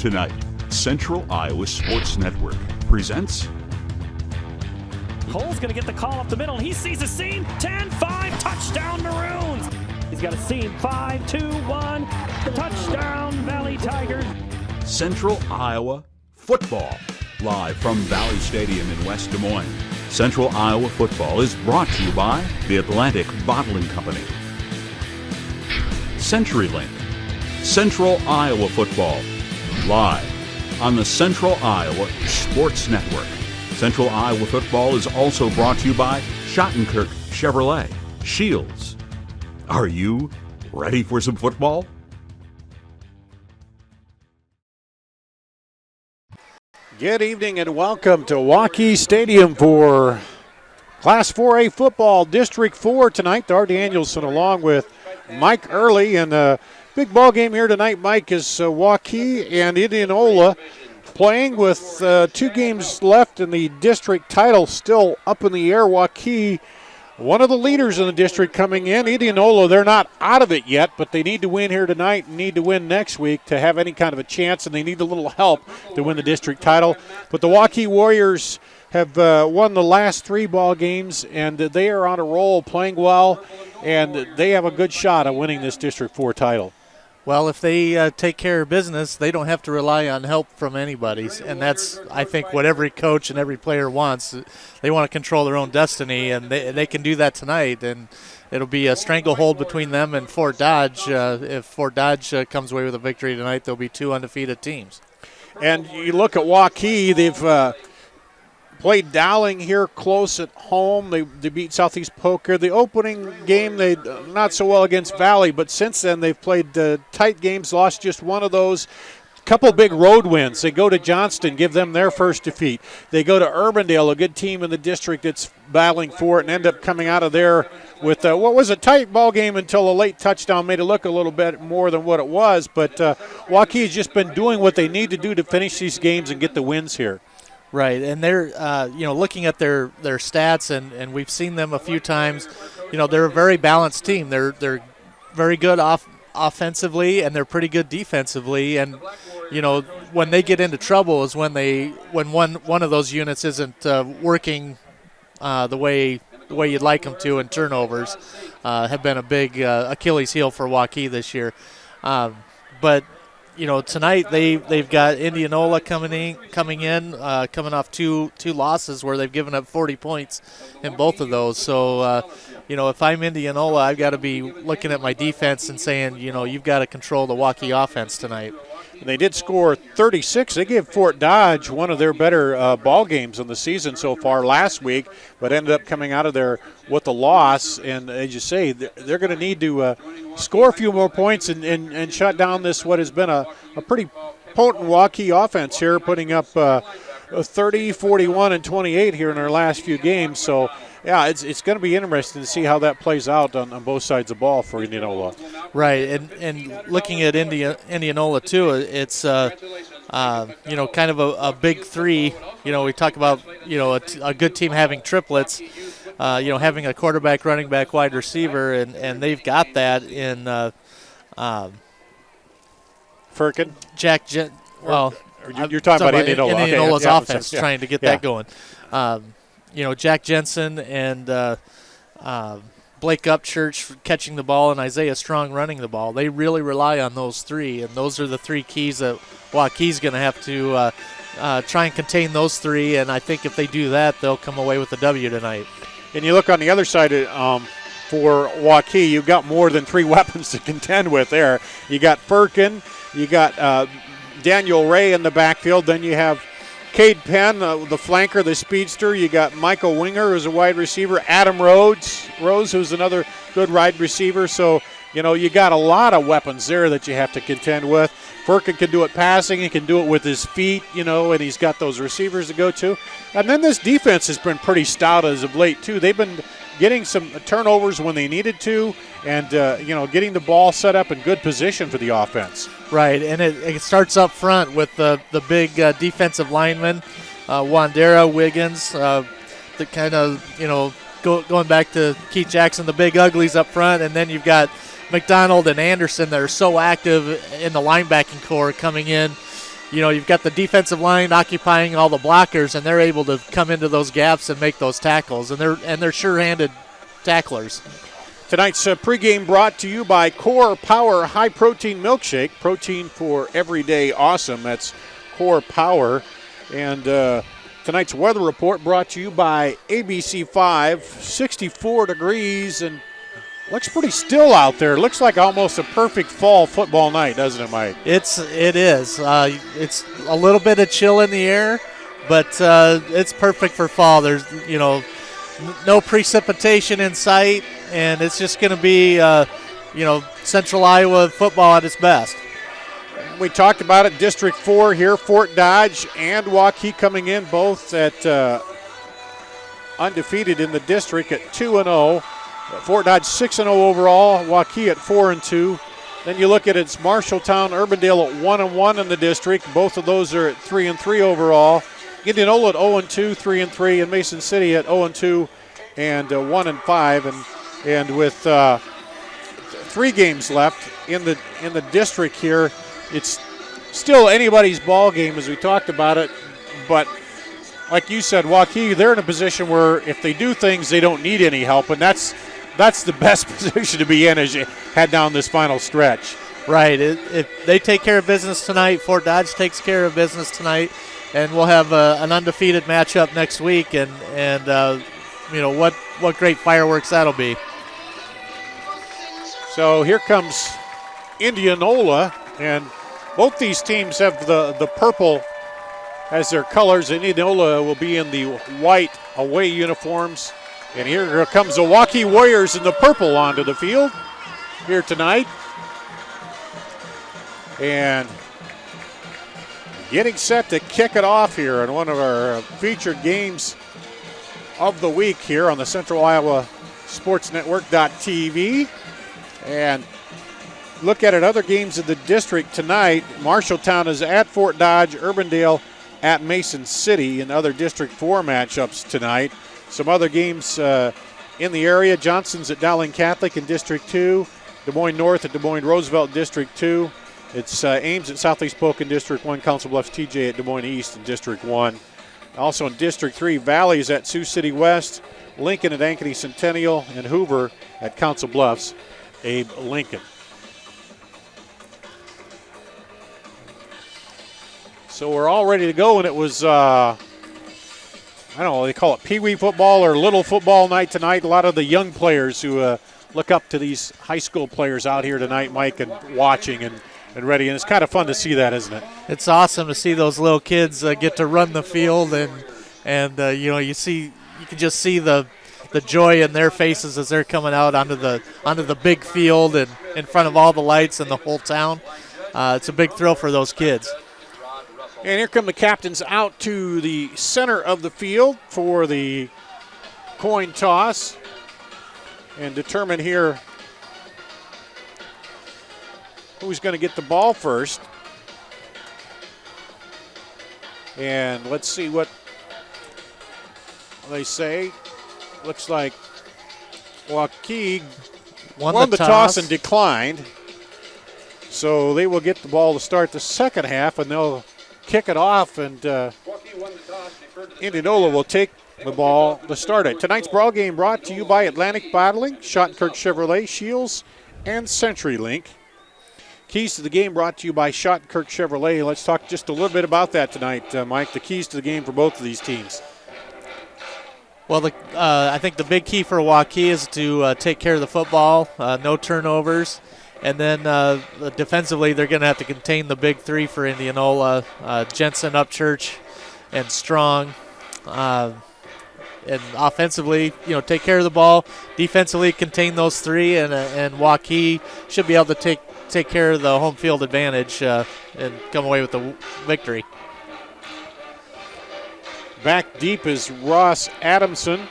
Tonight, Central Iowa Sports Network presents. Cole's going to get the call up the middle. He sees a seam. 10-5, touchdown Maroons. He's got a seam. 5-2-1, touchdown Valley Tigers. Central Iowa Football, live from Valley Stadium in West Des Moines. Central Iowa Football is brought to you by the Atlantic Bottling Company, CenturyLink, Central Iowa Football, live on the Central Iowa Sports Network. Central Iowa Football is also brought to you by Schottenkirk Chevrolet, Shields. Are you ready for some football? Good evening and welcome to Waukee Stadium for Class 4A football, District 4 tonight. Dar Danielson along with Mike Early, and a big ball game here tonight. Mike is Waukee and Indianola playing with 2 games left and the district title still up in the air. Waukee, one of the leaders in the district, coming in. Indianola, they're not out of it yet, but they need to win here tonight and need to win next week to have any kind of a chance, and they need a little help to win the district title. But the Waukee Warriors have won the last 3 ball games, and they are on a roll, playing well, and they have a good shot at winning this District 4 title. Well, if they take care of business, they don't have to rely on help from anybody, and that's, I think, what every coach and every player wants. They want to control their own destiny, and they can do that tonight, and it'll be a stranglehold between them and Fort Dodge. If Fort Dodge comes away with a victory tonight, there'll be 2 undefeated teams. And you look at Waukee, they've played Dowling here close at home. They beat Southeast Poker. The opening game, they not so well against Valley, but since then they've played tight games, lost just one of those. Couple big road wins. They go to Johnston, give them their first defeat. They go to Urbandale, a good team in the district that's battling for it, and end up coming out of there with what was a tight ball game until a late touchdown made it look a little bit more than what it was. But Waukee has just been doing what they need to do to finish these games and get the wins here. Right, and they're looking at their stats, and we've seen them a few times. They're a very balanced team. They're very good offensively, and they're pretty good defensively. And when they get into trouble is when one of those units isn't working the way you'd like them to, and turnovers have been a big Achilles heel for Waukee this year. But tonight they've got Indianola coming off two losses where they've given up 40 points in both of those. So, if I'm Indianola, I've got to be looking at my defense and saying, you've got to control the Waukee offense tonight. They did score 36. They gave Fort Dodge one of their better ball games in the season so far last week, but ended up coming out of there with a loss. And as you say, they're going to need to score a few more points and shut down this what has been a pretty potent Waukee offense here, putting up 30, 41, and 28 here in their last few games. So, yeah, it's going to be interesting to see how that plays out on both sides of the ball for Indianola. Right, and looking at Indianola too, it's kind of a big 3. We talk about a good team having triplets. Having a quarterback, running back, wide receiver, and they've got that in Firkin, you're talking about Indianola. Indianola's offense, trying to get that going. Jack Jensen and Blake Upchurch catching the ball, and Isaiah Strong running the ball. They really rely on those 3, and those are the 3 keys that Waukee's going to have to try and contain those 3, and I think if they do that, they'll come away with a W tonight. And you look on the other side for Waukee, you've got more than 3 weapons to contend with there. You got Firkin, you got Daniel Ray in the backfield, then you have Cade Penn, the flanker, the speedster. You got Michael Winger, who's a wide receiver. Adam Rose, who's another good wide receiver. So, you got a lot of weapons there that you have to contend with. Firkin can do it passing. He can do it with his feet, and he's got those receivers to go to. And then this defense has been pretty stout as of late, too. They've been getting some turnovers when they needed to and, getting the ball set up in good position for the offense. Right, and it starts up front with the big defensive linemen, Wandera, Wiggins, the kind of, going back to Keith Jackson, the big uglies up front, and then you've got McDonald and Anderson that are so active in the linebacking core coming in you've got the defensive line occupying all the blockers, and they're able to come into those gaps and make those tackles, and they're sure-handed tacklers. Tonight's pregame brought to you by Core Power High Protein Milkshake. Protein for everyday awesome. That's Core Power. And tonight's weather report brought to you by ABC 5. 64 degrees and looks pretty still out there. Looks like almost a perfect fall football night, doesn't it, Mike? It is. It's a little bit of chill in the air, but it's perfect for fall. There's, no precipitation in sight, and it's just going to be, Central Iowa football at its best. We talked about it, District 4 here, Fort Dodge and Waukee coming in both at undefeated in the district at 2-0. Fort Dodge 6-0 overall, Waukee at 4-2. Then you look at it's Marshalltown, Urbandale at 1-1 in the district. Both of those are at 3-3 overall. Indianola at 0-2, 3-3, and Mason City at 0-2 and 1-5. And with 3 games left in the district here, it's still anybody's ball game as we talked about it. But like you said, Waukee, they're in a position where if they do things, they don't need any help, and that's the best position to be in as you head down this final stretch. Right. If they take care of business tonight, Fort Dodge takes care of business tonight, and we'll have an undefeated matchup next week, and what great fireworks that'll be. So here comes Indianola, and both these teams have the purple as their colors. Indianola will be in the white away uniforms. And here comes the Waukee Warriors in the purple onto the field here tonight. And getting set to kick it off here in one of our featured games of the week here on the Central Iowa Sports Network.tv. And look at it, other games in the district tonight. Marshalltown is at Fort Dodge, Urbandale at Mason City in other District 4 matchups tonight. Some other games in the area. Johnson's at Dowling Catholic in District 2. Des Moines North at Des Moines Roosevelt District 2. It's Ames at Southeast Polk in District 1. Council Bluffs TJ at Des Moines East in District 1. Also in District 3, Valley's at Sioux City West. Lincoln at Ankeny Centennial. And Hoover at Council Bluffs, Abe Lincoln. So we're all ready to go, and it was I don't know, they call it peewee football or little football night tonight. A lot of the young players who look up to these high school players out here tonight, Mike, and watching and ready. And it's kind of fun to see that, isn't it? It's awesome to see those little kids get to run the field, and you can just see the joy in their faces as they're coming out onto the big field and in front of all the lights and the whole town. It's a big thrill for those kids. And here come the captains out to the center of the field for the coin toss and determine here who's going to get the ball first. And let's see what they say. Looks like Waukee won the toss and declined. So they will get the ball to start the second half, and they'll kick it off, and Indianola will take the ball to start it. Tonight's ball game brought to you by Atlantic Bottling, Schottenkirk Chevrolet, Shields, and CenturyLink. Keys to the game brought to you by Schottenkirk Chevrolet. Let's talk just a little bit about that tonight, Mike, the keys to the game for both of these teams. Well, I think the big key for Waukee is to take care of the football, no turnovers. And then defensively, they're going to have to contain the big three for Indianola, Jensen, Upchurch, and Strong. And offensively, take care of the ball. Defensively, contain those three, and Waukee should be able to take care of the home field advantage and come away with the victory. Back deep is Ross Adamson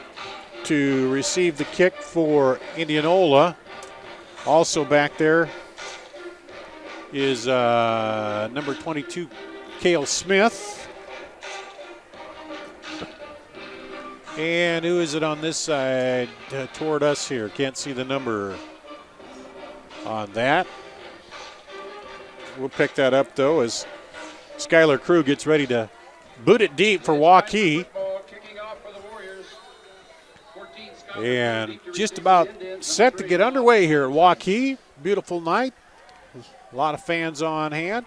to receive the kick for Indianola. Also back there is number 22, Cale Smith. And who is it on this side toward us here? Can't see the number on that. We'll pick that up, though, as Skylar Crew gets ready to boot it deep for Waukee. And just about set to get underway here at Waukee. Beautiful night. A lot of fans on hand.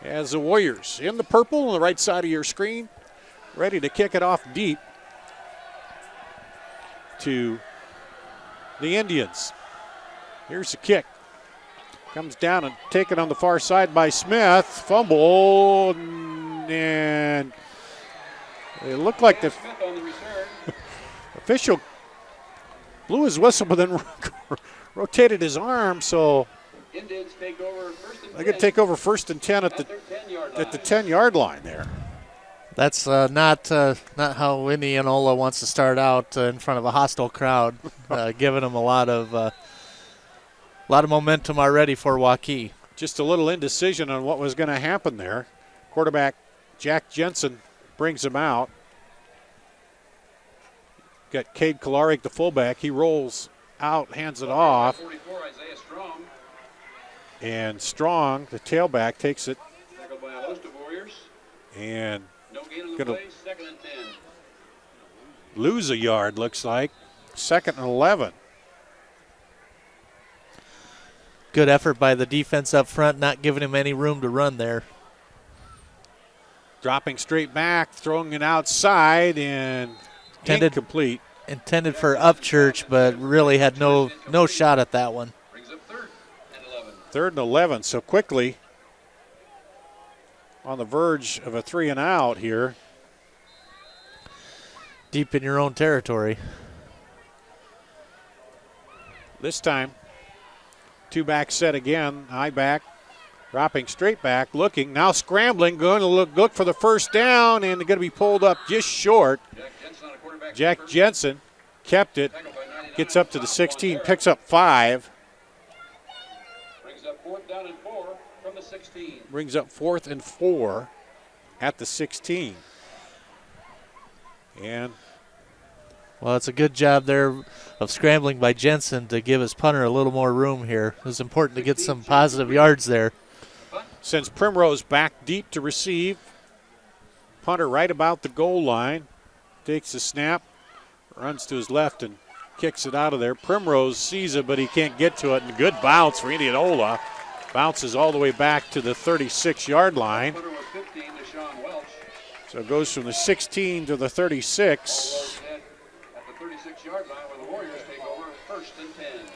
As the Warriors in the purple on the right side of your screen, ready to kick it off deep to the Indians. Here's the kick. Comes down and taken on the far side by Smith. Fumble, and it looked like the official blew his whistle, but then rotated his arm, so they could take over 1st and 10 at the 10-yard line there. That's not how Indianola wants to start out in front of a hostile crowd, giving them a lot of momentum already for Waukee. Just a little indecision on what was going to happen there. Quarterback Jack Jensen brings him out. Got Cade Kolarik, the fullback. He rolls out, hands it off. And Strong, the tailback, takes it. And going to lose a yard, looks like. 2nd and 11. Good effort by the defense up front, not giving him any room to run there. Dropping straight back, throwing it outside, and incomplete. Intended for Upchurch, but really had no shot at that one. 3rd and 11, so quickly on the verge of a 3 and out here. Deep in your own territory. This time, 2-back set again, high back, dropping straight back, looking, now scrambling, going to look for the first down, and going to be pulled up just short. Jack Jensen kept it, gets up to the 16, picks up 5. Brings up 4th and 4 at the 16. And well, it's a good job there of scrambling by Jensen to give his punter a little more room here. It was important to get some positive yards there. Sends Primrose back deep to receive. Punter right about the goal line. Takes the snap, runs to his left and kicks it out of there. Primrose sees it, but he can't get to it. And good bounce for Indianola. Bounces all the way back to the 36-yard line. So it goes from the 16 to the 36.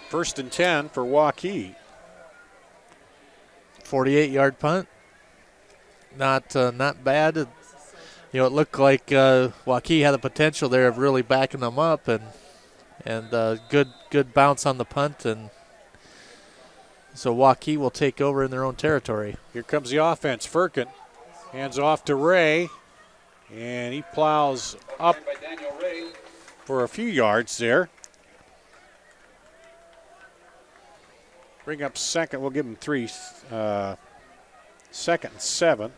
1st and 10 for Waukee. 48-yard punt. Not bad. You know, it looked like Waukee had the potential there of really backing them up, and good bounce on the punt, and so Waukee will take over in their own territory. Here comes the offense. Firkin hands off to Ray, and he plows up for a few yards there. Bring up 2nd. We'll give him 3. 2nd and 7.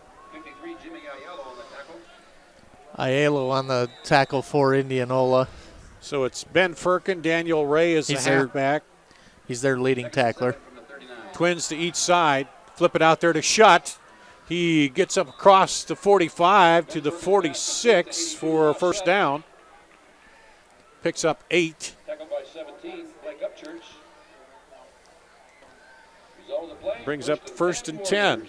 Aiello on the tackle for Indianola. So it's Ben Firkin, Daniel Ray is the halfback. He's their leading tackler. Twins to each side. Flip it out there to Shutt. He gets up across the 45 to the 46 for a first down. Picks up 8. Tackled by 17, Blake Upchurch. Brings up 1st and 10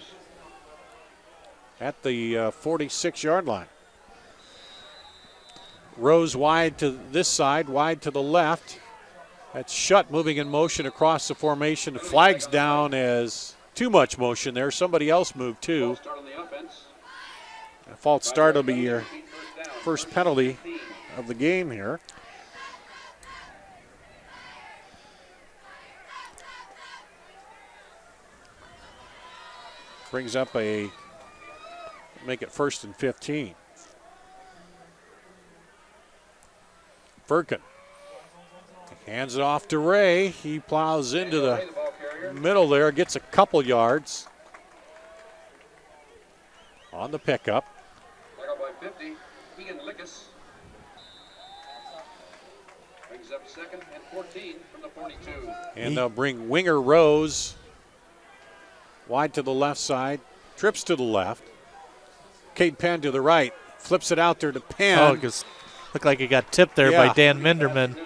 at the 46-yard line. Rose wide to this side, wide to the left. That's Shutt moving in motion across the formation. The flag's down as too much motion there. Somebody else moved too. A false start will be your first penalty of the game here. Brings up make it 1st and 15. Firkin hands it off to Ray. He plows into the middle there, gets a couple yards on the pickup. By 50, Keegan Lickus. Brings up 2nd and 14 from the 42. And they'll bring winger Rose wide to the left side. Trips to the left. Cade Penn to the right. Flips it out there to Penn. Oh, because looked like it got tipped there by Dan Minderman.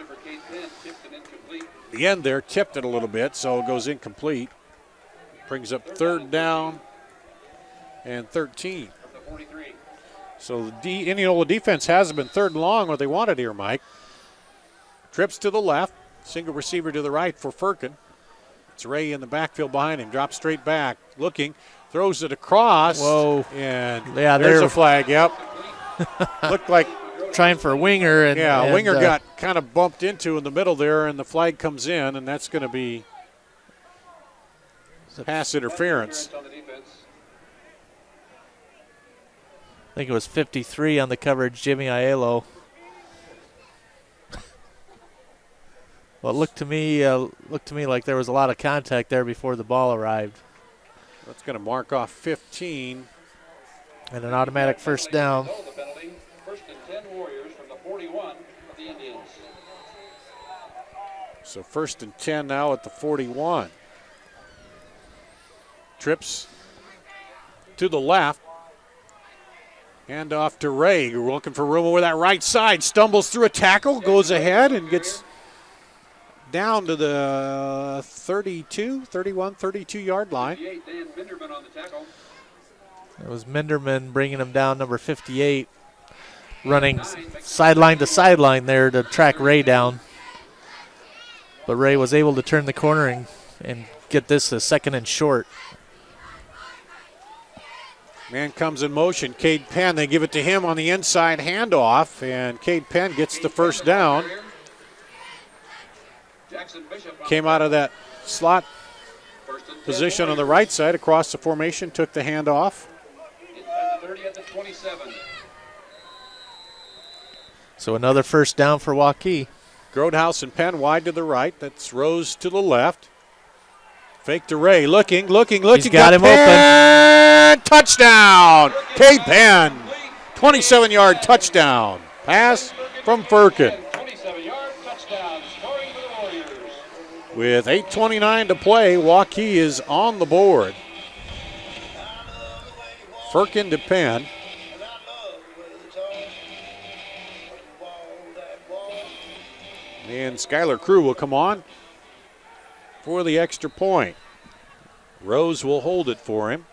The end there tipped it a little bit, so it goes incomplete. Brings up 3rd down and 13. So the Indianola defense hasn't been 3rd and long what they wanted here, Mike. Trips to the left. Single receiver to the right for Firkin. It's Ray in the backfield behind him. Drops straight back. Looking. Throws it across. Whoa. And yeah, there's a flag. Yep. Looked like trying for a winger. And winger got kind of bumped into in the middle there, and the flag comes in, and that's going to be pass interference. I think it was 53 on the coverage, Jimmy Aiello. Well, it looked to me like there was a lot of contact there before the ball arrived. That's going to mark off 15. And an automatic first down. First and 10 Warriors from the 41 of the Indians. So 1st and 10 now at the 41. Trips to the left. Hand off to Ray. We're looking for room over that right side. Stumbles through a tackle, goes ahead and gets down to the 32-yard line. Dan Minderman on the tackle. It was Minderman bringing him down, number 58, running sideline to sideline there to track Ray down. But Ray was able to turn the corner and get this a 2nd and short. Man comes in motion. Cade Penn, they give it to him on the inside handoff, and Cade Penn gets the first down. Came out of that slot position on the right side across the formation, took the handoff. So another first down for Waukee. Grodhouse and Penn wide to the right. That's Rose to the left. Fake to Ray. Looking. He's got him Penn. Open. Touchdown. Cade Penn. 27-yard touchdown. Pass from Firkin. 27-yard touchdown. Scoring for the Warriors. With 8:29 to play, Waukee is on the board. Firkin to Penn. And Skylar Crew will come on for the extra point. Rose will hold it for him.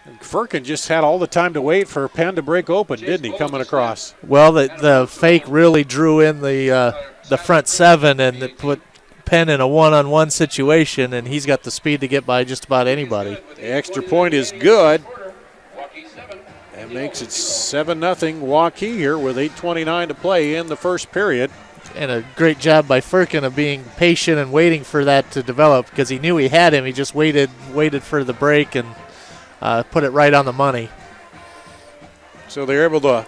And Firkin just had all the time to wait for Penn to break open, didn't he, coming across? Well, the fake really drew in the front 7 and it put Penn in a one-on-one situation, and he's got the speed to get by just about anybody. The extra point is good. That makes it 7-0 Waukee here with 8:29 to play in the first period. And a great job by Firkin of being patient and waiting for that to develop, because he knew he had him. He just waited for the break and put it right on the money. So they're able to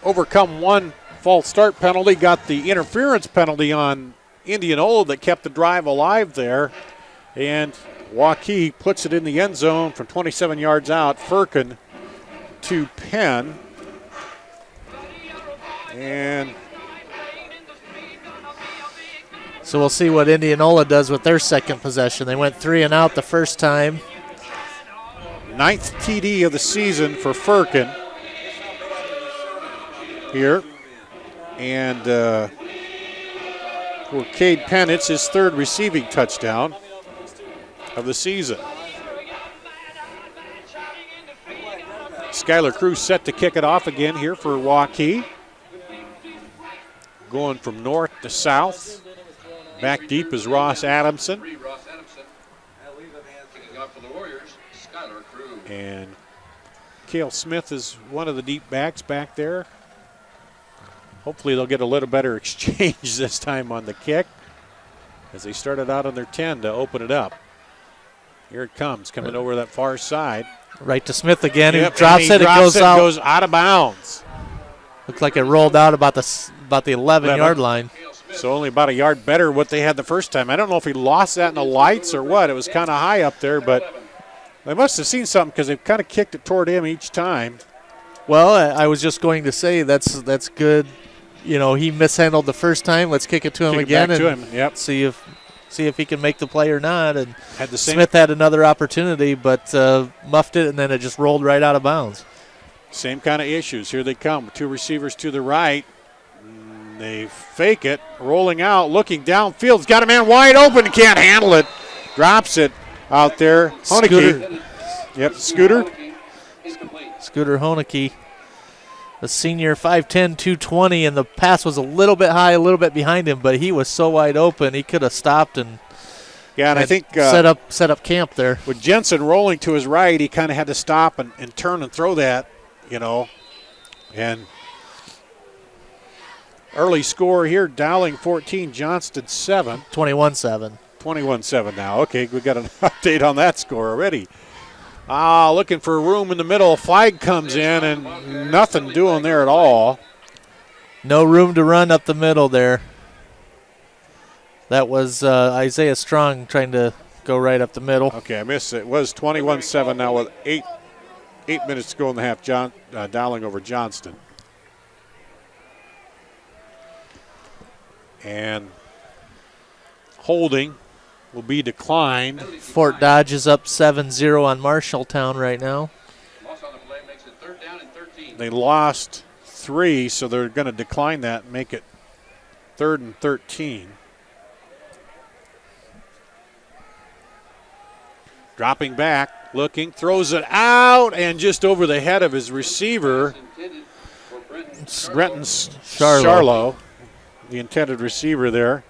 overcome one false start penalty, got the interference penalty on Indianola that kept the drive alive there. And Waukee puts it in the end zone from 27 yards out. Firkin to Penn. And so we'll see what Indianola does with their second possession. They went 3 and out the first time. 9th TD of the season for Firkin here. And for Cade Penn, it's his 3rd receiving touchdown of the season. Skylar Cruz set to kick it off again here for Waukee. Going from north to south. Back deep is Ross Adamson. And Cale Smith is one of the deep backs back there. Hopefully they'll get a little better exchange this time on the kick, as they started out on their 10 to open it up. Here it comes, coming over that far side. Right to Smith again, Yep, who drops it. It goes out. Goes out of bounds. Looks like it rolled out about the 11-yard line. So only about a yard better what they had the first time. I don't know if he lost that in the lights or what. It was kind of high up there, but they must have seen something, because they've kind of kicked it toward him each time. Well, I was just going to say that's good. You know, he mishandled the first time. Let's kick it to him again and Yep. see if see if he can make the play or not. And Had the same. Smith had another opportunity, but muffed it, and then it just rolled right out of bounds. Same kind of issues. Here they come. 2 receivers to the right. They fake it, rolling out, looking downfield. He's got a man wide open, can't handle it. Drops it out there. Honeke. Yep, Scooter. Scooter Honeke, a senior, 5'10", 220, and the pass was a little bit high, a little bit behind him, but he was so wide open he could have stopped and I think set up camp there. With Jensen rolling to his right, he kind of had to stop and turn and throw that, and early score here, Dowling 14, Johnston 7. 21-7. 21-7 now. Okay, we got an update on that score already. Looking for room in the middle. Flag comes in and nothing doing there at all. No room to run up the middle there. That was Isaiah Strong trying to go right up the middle. Okay, I missed it. It was 21-7 now with 8 minutes to go in the half. Dowling over Johnston. And holding will be declined. Fort Dodge is up 7-0 on Marshalltown right now. Loss on the play makes it 3rd down and 13. They lost 3, so they're going to decline that and make it 3rd and 13. Dropping back, looking, throws it out, and just over the head of his receiver, Brenton Charlo, the intended receiver there.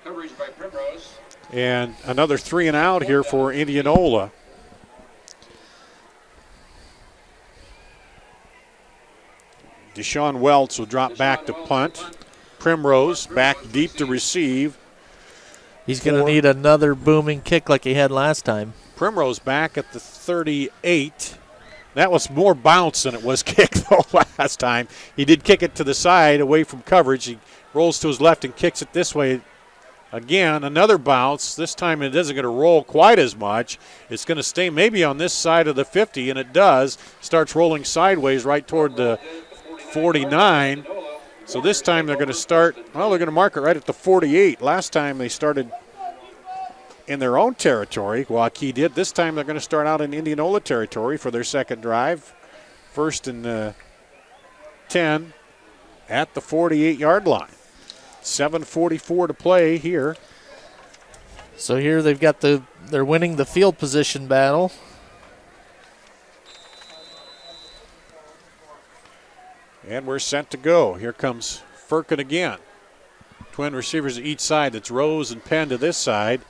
Coverage by Primrose. And another 3 and out here for Indianola. Deshaun Welts will drop back to punt. Primrose back deep to receive. He's going to need another booming kick like he had last time. Primrose back at the 38. That was more bounce than it was kick, though, last time. He did kick it to the side away from coverage. He rolls to his left and kicks it this way. Again, another bounce. This time it isn't going to roll quite as much. It's going to stay maybe on this side of the 50, and it does. Starts rolling sideways right toward the 49. So this time they're going to start, they're going to mark it right at the 48. Last time they started in their own territory, Waukee did. This time they're going to start out in Indianola territory for their second drive. 1st and 10 at the 48-yard line. 7:44 to play here. So here they've got they're winning the field position battle. And we're set to go. Here comes Firkin again. Twin receivers at each side. It's Rose and Penn to this side.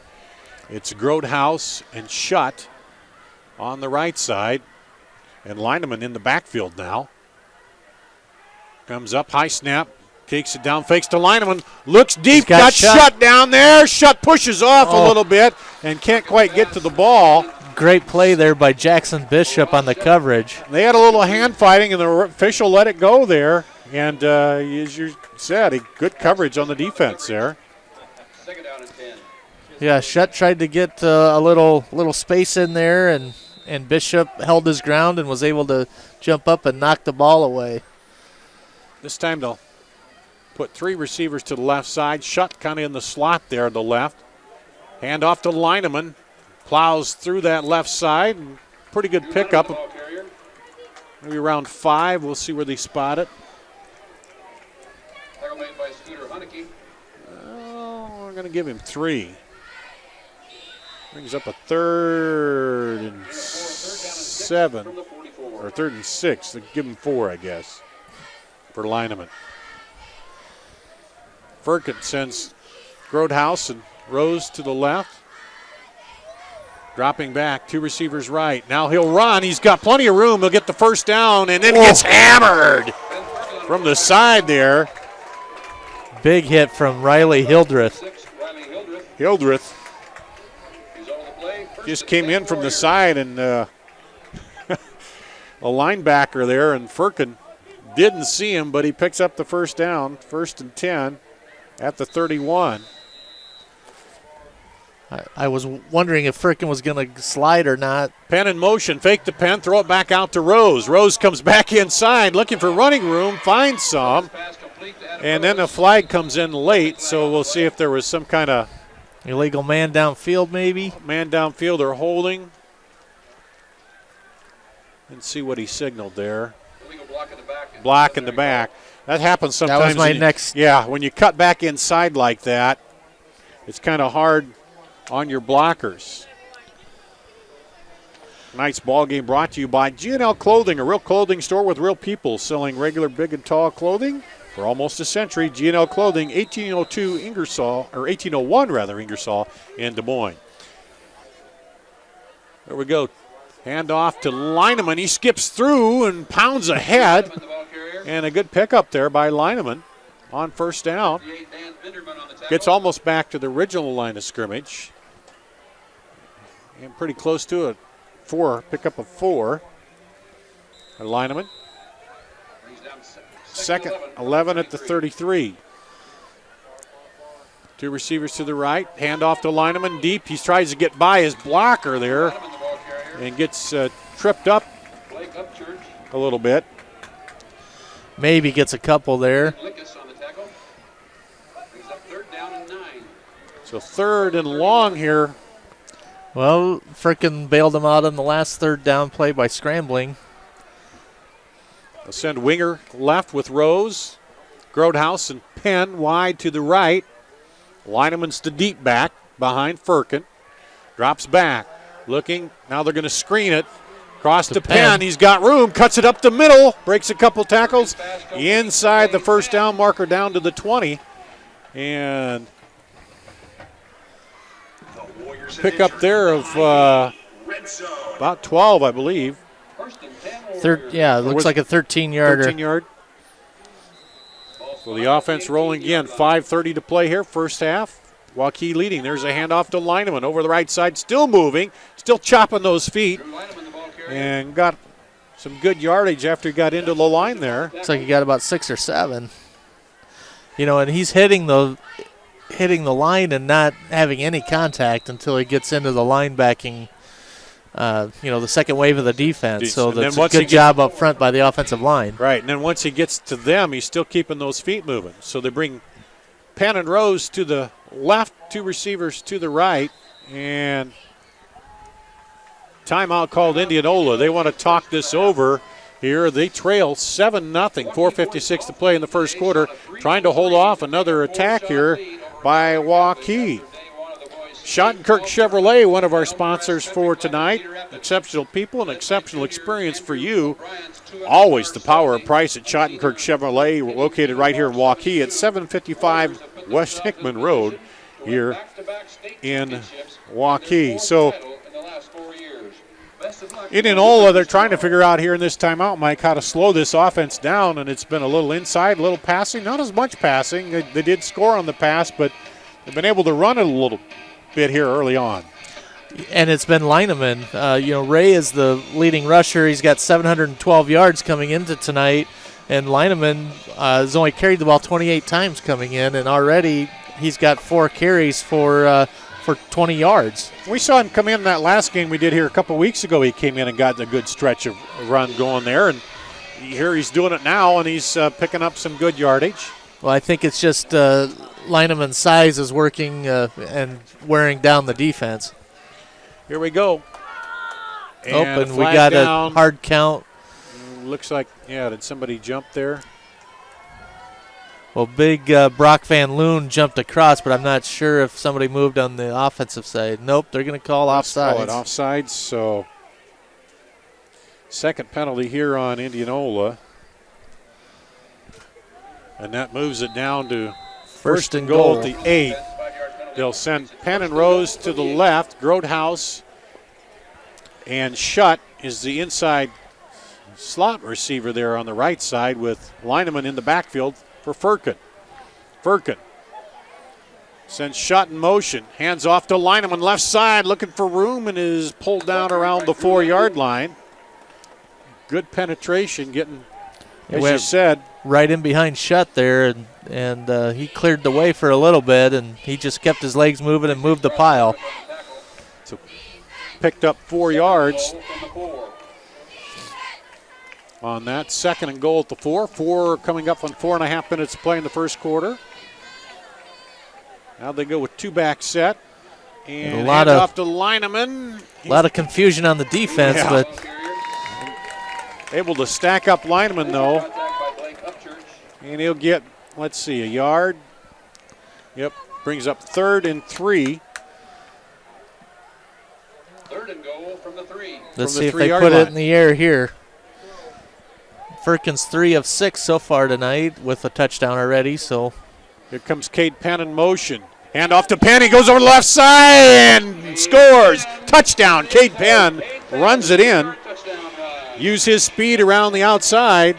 It's Grodhouse and Shutt on the right side. And Lineman in the backfield now. Comes up, high snap. Takes it down, fakes to Lineman. Looks deep, got Shutt down there. Shutt pushes off a little bit and can't quite get to the ball. Great play there by Jackson Bishop on the coverage. They had a little hand fighting, and the official let it go there. And as you said, good coverage on the defense there. 2nd down and 10. Yeah, Shutt tried to get a little space in there, and Bishop held his ground and was able to jump up and knock the ball away. This time they'll put 3 receivers to the left side. Shutt kind of in the slot there on the left. Hand off to Lineman. Plows through that left side. Pretty good pickup. Maybe around 5. We'll see where they spot it. Tackle made by Scooter Honeke. We're going to give him 3. Brings up a 3rd and 7. From the 44. Or 3rd and 6. They'll give him 4, I guess, for Lineman. Firkin sends Grodhouse and Rose to the left. Dropping back, 2 receivers right. Now he'll run. He's got plenty of room. He'll get the first down, and then gets hammered from the side there. Big hit from Riley Hildreth. Hildreth just came in from the side, and a linebacker there, and Firkin didn't see him, but he picks up the first down. 1st and 10 at the 31. I was wondering if Firkin was going to slide or not. Penn in motion, fake the Penn, throw it back out to Rose. Rose comes back inside, looking for running room, finds some, and then a flag comes in late, so we'll see if there was some kind of Illegal man downfield, maybe. Man downfield, they're holding. And see what he signaled there. Illegal block in the back. Block in the back. That happens sometimes. That was my when you- next. Yeah, when you cut back inside like that, it's kind of hard on your blockers. Tonight's ball game brought to you by G&L Clothing, a real clothing store with real people selling regular, big, and tall clothing for almost a century. G&L Clothing, 1802 Ingersoll, or 1801 rather, Ingersoll in Des Moines. There we go. Hand off to Lineman. He skips through and pounds ahead. And a good pickup there by Lineman on first down. Gets almost back to the original line of scrimmage. And pretty close to it. Pickup of 4. Lineman. Second, 11 at the 33. 2 receivers to the right. Hand off to Lineman deep. He tries to get by his blocker there and gets tripped up a little bit. Maybe gets a couple there. So 3rd and long here. Well, frickin' bailed him out on the last 3rd down play by scrambling. They'll send winger left with Rose. Grodhouse and Penn wide to the right. Lineman's the deep back behind Firkin. Drops back. Looking. Now they're going to screen it. Cross to Penn. He's got room. Cuts it up the middle. Breaks a couple tackles. Inside the first down marker down to the 20. And pick up there of about 12, I believe. It looks like a 13-yarder. 13-yard. So the offense rolling again. 5:30 to play here, first half. Waukee leading. There's a handoff to Lineman over the right side. Still moving. Still chopping those feet. And got some good yardage after he got into the line there. Looks like he got about 6 or 7. And he's hitting the line and not having any contact until he gets into the linebacking, the second wave of the defense. So that's a good job up front by the offensive line. Right, and then once he gets to them, he's still keeping those feet moving. So they bring Penn and Rose to the left, 2 receivers to the right, and timeout called Indianola. They want to talk this over here. They trail 7-0, 4:56 to play in the first quarter, trying to hold off another attack here by Waukee. Schottenkirk Chevrolet, one of our sponsors for tonight. Exceptional people and exceptional experience for you. Always the power of price at Schottenkirk Chevrolet, located right here in Waukee at 755 West Hickman Road here in Waukee. So Indianola, they're trying to figure out here in this timeout, Mike, how to slow this offense down, and it's been a little inside, a little passing, not as much passing. They did score on the pass, but they've been able to run it a little bit here early on. And it's been Lineman. Ray is the leading rusher. He's got 712 yards coming into tonight, and Lineman has only carried the ball 28 times coming in, and already he's got 4 carries for 20 yards. We saw him come in that last game we did here a couple weeks ago. He came in and got a good stretch of run going there, and here he's doing it now, and he's picking up some good yardage. Well, I think it's just Lineman's size is working and wearing down the defense. Here we go. And we got down. A hard count. Looks like, did somebody jump there? Well, big Brock Van Loon jumped across, but I'm not sure if somebody moved on the offensive side. Nope, they're going to call offsides. Call it offsides, so second penalty here on Indianola. And that moves it down to first and goal at the 8. They'll send Penn and Rose to the left. Grodhouse and Shutt is the inside slot receiver there on the right side with Lineman in the backfield for Firkin. Firkin sends Shutt in motion. Hands off to Lineman left side, looking for room, and is pulled down around the 4-yard line. Good penetration, getting, as you said, right in behind Shutt there, and he cleared the way for a little bit, and he just kept his legs moving and moved the pile. So picked up 4 yards on that. Second and goal at the 4. 4 coming up on 4.5 minutes to play in the first quarter. Now they go with 2-back set. And a lot off to Lineman. A lot of confusion on the defense, Yeah. but Able to stack up Lineman, though. And he'll get, let's see, a yard. Yep, brings up 3rd and 3. 3rd and goal from the 3. Let's From see the if they 3-yard put line. it in the air here. Firkins 3 of 6 so far tonight with a touchdown already, so Here comes Cade Penn in motion. Hand off to Penn. He goes over the left side and scores. Touchdown. Cade Penn runs it in. Use his speed around the outside.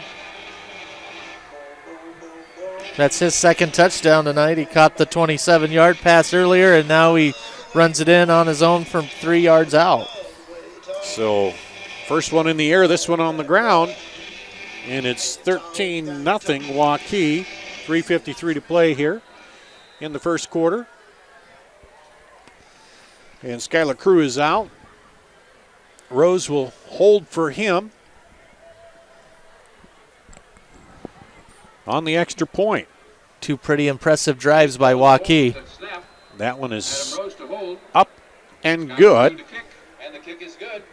that's his 2nd touchdown tonight. He caught the 27-yard pass earlier, and now he runs it in on his own from 3 yards out. So first one in the air, this one on the ground. And it's 13-0 Waukee. 3:53 to play here in the first quarter. And Skylar Crew is out. Rose will hold for him on the extra point. 2 pretty impressive drives by Waukee. That one is up and good. And the kick is good.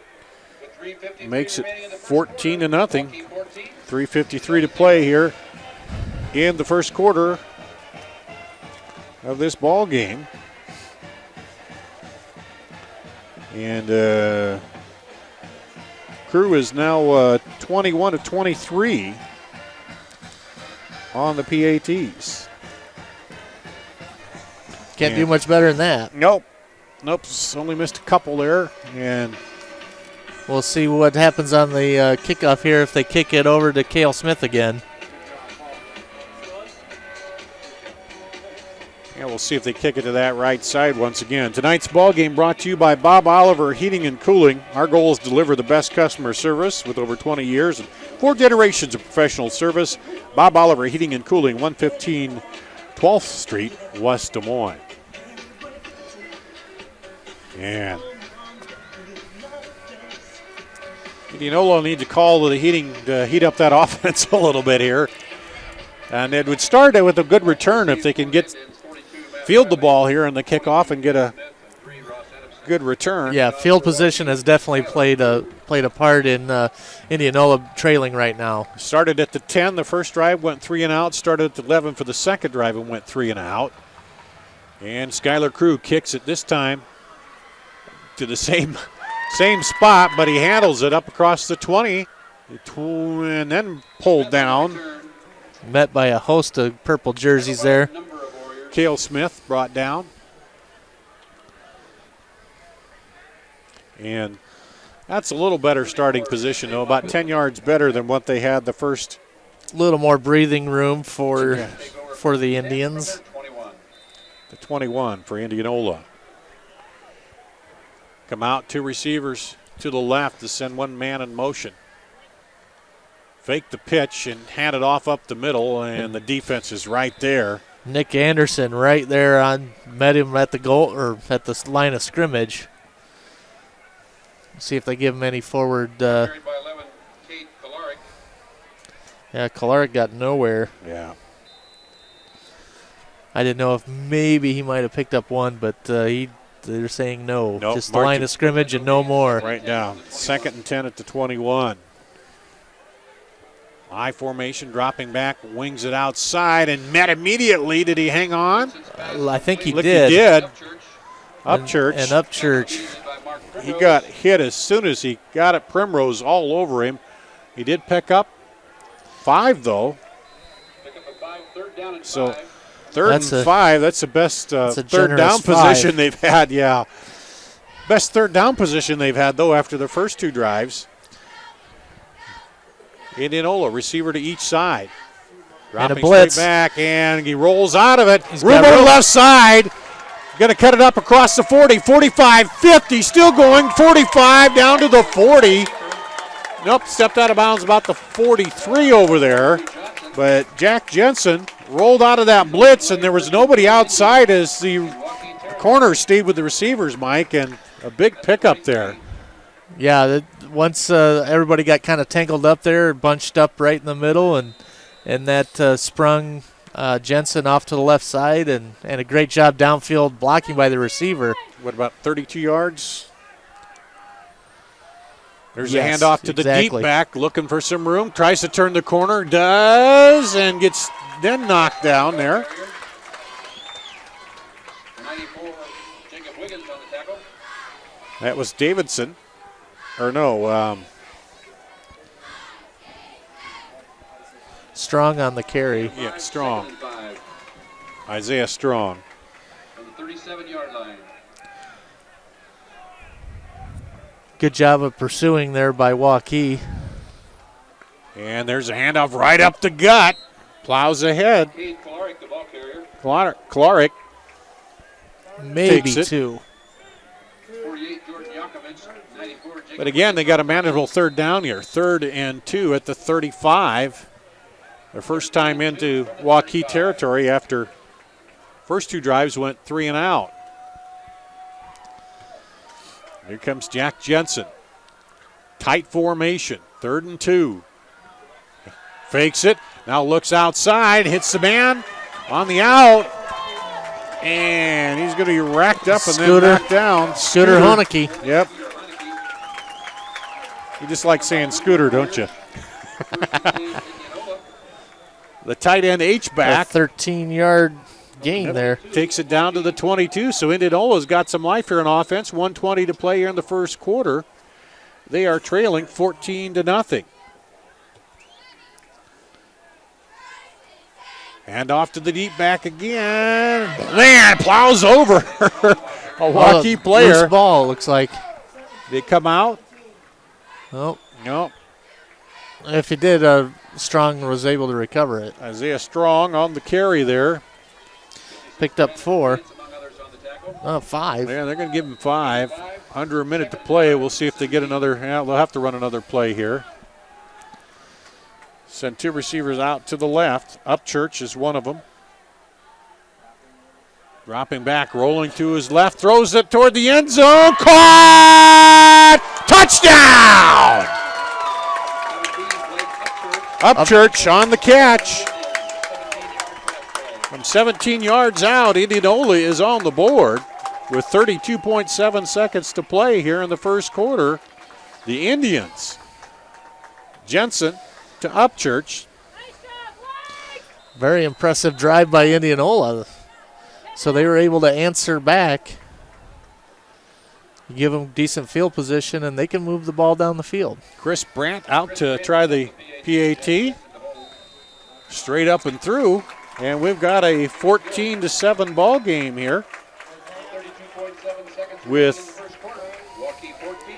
With 3:53 Makes it remaining in the first 14-0. Waukee 14. 3:53 to play here in the first quarter of this ball game. And Crew is now 21 of 23 on the PATs. Can't do much better than that. Nope. Only missed a couple there. And We'll see what happens on the kickoff here if they kick it over to Cale Smith again. yeah, we'll see if they kick it to that right side once again. Tonight's ball game brought to you by Bob Oliver Heating and Cooling. Our goal is to deliver the best customer service with over 20 years and 4 generations of professional service. Bob Oliver Heating and Cooling, 115 12th Street, West Des Moines. And Indianola needs a call to the heating to heat up that offense a little bit here. And it would start with a good return if they can field the ball here in the kickoff and get a good return. Yeah, field position has definitely played a part in Indianola trailing right now. Started at the 10, the first drive went 3 and out. Started at the 11 for the second drive and went 3 and out. And Skylar Crew kicks it this time to the same spot, but he handles it up across the 20 and then pulled down. Met by a host of purple jerseys there. Cale Smith brought down. And that's a little better starting position, though, about 10 yards better than what they had the first. A little more breathing room for the Indians. The 21 for Indianola. Come out, 2 receivers to the left to send 1 man in motion. Fake the pitch and hand it off up the middle, and the defense is right there. Nick Anderson right there met him at the goal or at the line of scrimmage. See if they give him any forward. Carried by 11, Kate Kolaric. Yeah, Kolaric got nowhere. Yeah. I didn't know if maybe he might have picked up one, but they're saying no. Nope, just the line of scrimmage and no more. Right down. 2nd and 10 at the 21. I formation, dropping back, wings it outside, and met immediately. Did he hang on? I think he Look, did. he did. Upchurch. Upchurch. And Upchurch. He got hit as soon as he got it. Primrose all over him. He did pick up 5, though. So 3rd and 5. That's the best third down 5. position they've had. Yeah, best third down position they've had though after the first 2 drives. Indianola receiver to each side. And a Dropping blitz. straight back, and he rolls out of it. He's Room got on the room. left side. Going to cut it up across the 40, 45, 50. Still going, 45 down to the 40. Nope, stepped out of bounds about the 43 over there. But Jack Jensen rolled out of that blitz, and there was nobody outside as the corner stayed with the receivers, Mike, and a big pickup there. Yeah, once everybody got kind of tangled up there, bunched up right in the middle, and that sprung Jensen off to the left side, and a great job downfield blocking by the receiver. What, about 32 yards? There's Yes, a handoff to the exactly. deep back, looking for some room. Tries to turn the corner, does, and gets then knocked down there. 94, Jacob Wiggins on the tackle. That was Davidson. Or no, Strong on the carry. yeah, Strong. 5 Isaiah Strong. from the 37-yard line. Good job of pursuing there by Waukee. And there's a handoff right up the gut. Plows ahead. Cade Clark, the ball carrier. Clark. Maybe Takes it. 2. 48, Jordan Yakovich. 94, Jacob But again, they got a manageable third down here. 3rd and 2 at the 35. Their first time into Waukee territory after first 2 drives went 3 and out. Here comes Jack Jensen. Tight formation. 3rd and 2. Fakes it. Now looks outside. Hits the man on the out. And he's going to be racked up and Scooter. then knocked down. Scooter Honecke. Yep. You just like saying Scooter, don't you? The tight end H-back. 13-yard gain there. Takes it down to the 22, so Indianola's got some life here on offense. 1:20 to play here in the first quarter. They are trailing 14-0. And off to the deep back again. Man, plows over a Waukee player. Loose ball, looks like. Did it come out? Oh, No. if he did, Strong was able to recover it. Isaiah Strong on the carry there. Picked up 4. among others on the tackle. 5. Yeah, they're going to give him 5. Under a minute to play. We'll see if they get another. Yeah, they'll have to run another play here. Send 2 receivers out to the left. Upchurch is one of them. Dropping back, rolling to his left, throws it toward the end zone. Caught! Touchdown! 17, Blake Upchurch on the catch. From 17 yards out, Indianola is on the board with 32.7 seconds to play here in the first quarter. The Indians. Jensen to Upchurch. Very impressive drive by Indianola. So they were able to answer back, give them decent field position, and they can move the ball down the field. Chris Brandt out to try the PAT. Straight up and through. And we've got a 14-7 ball game here with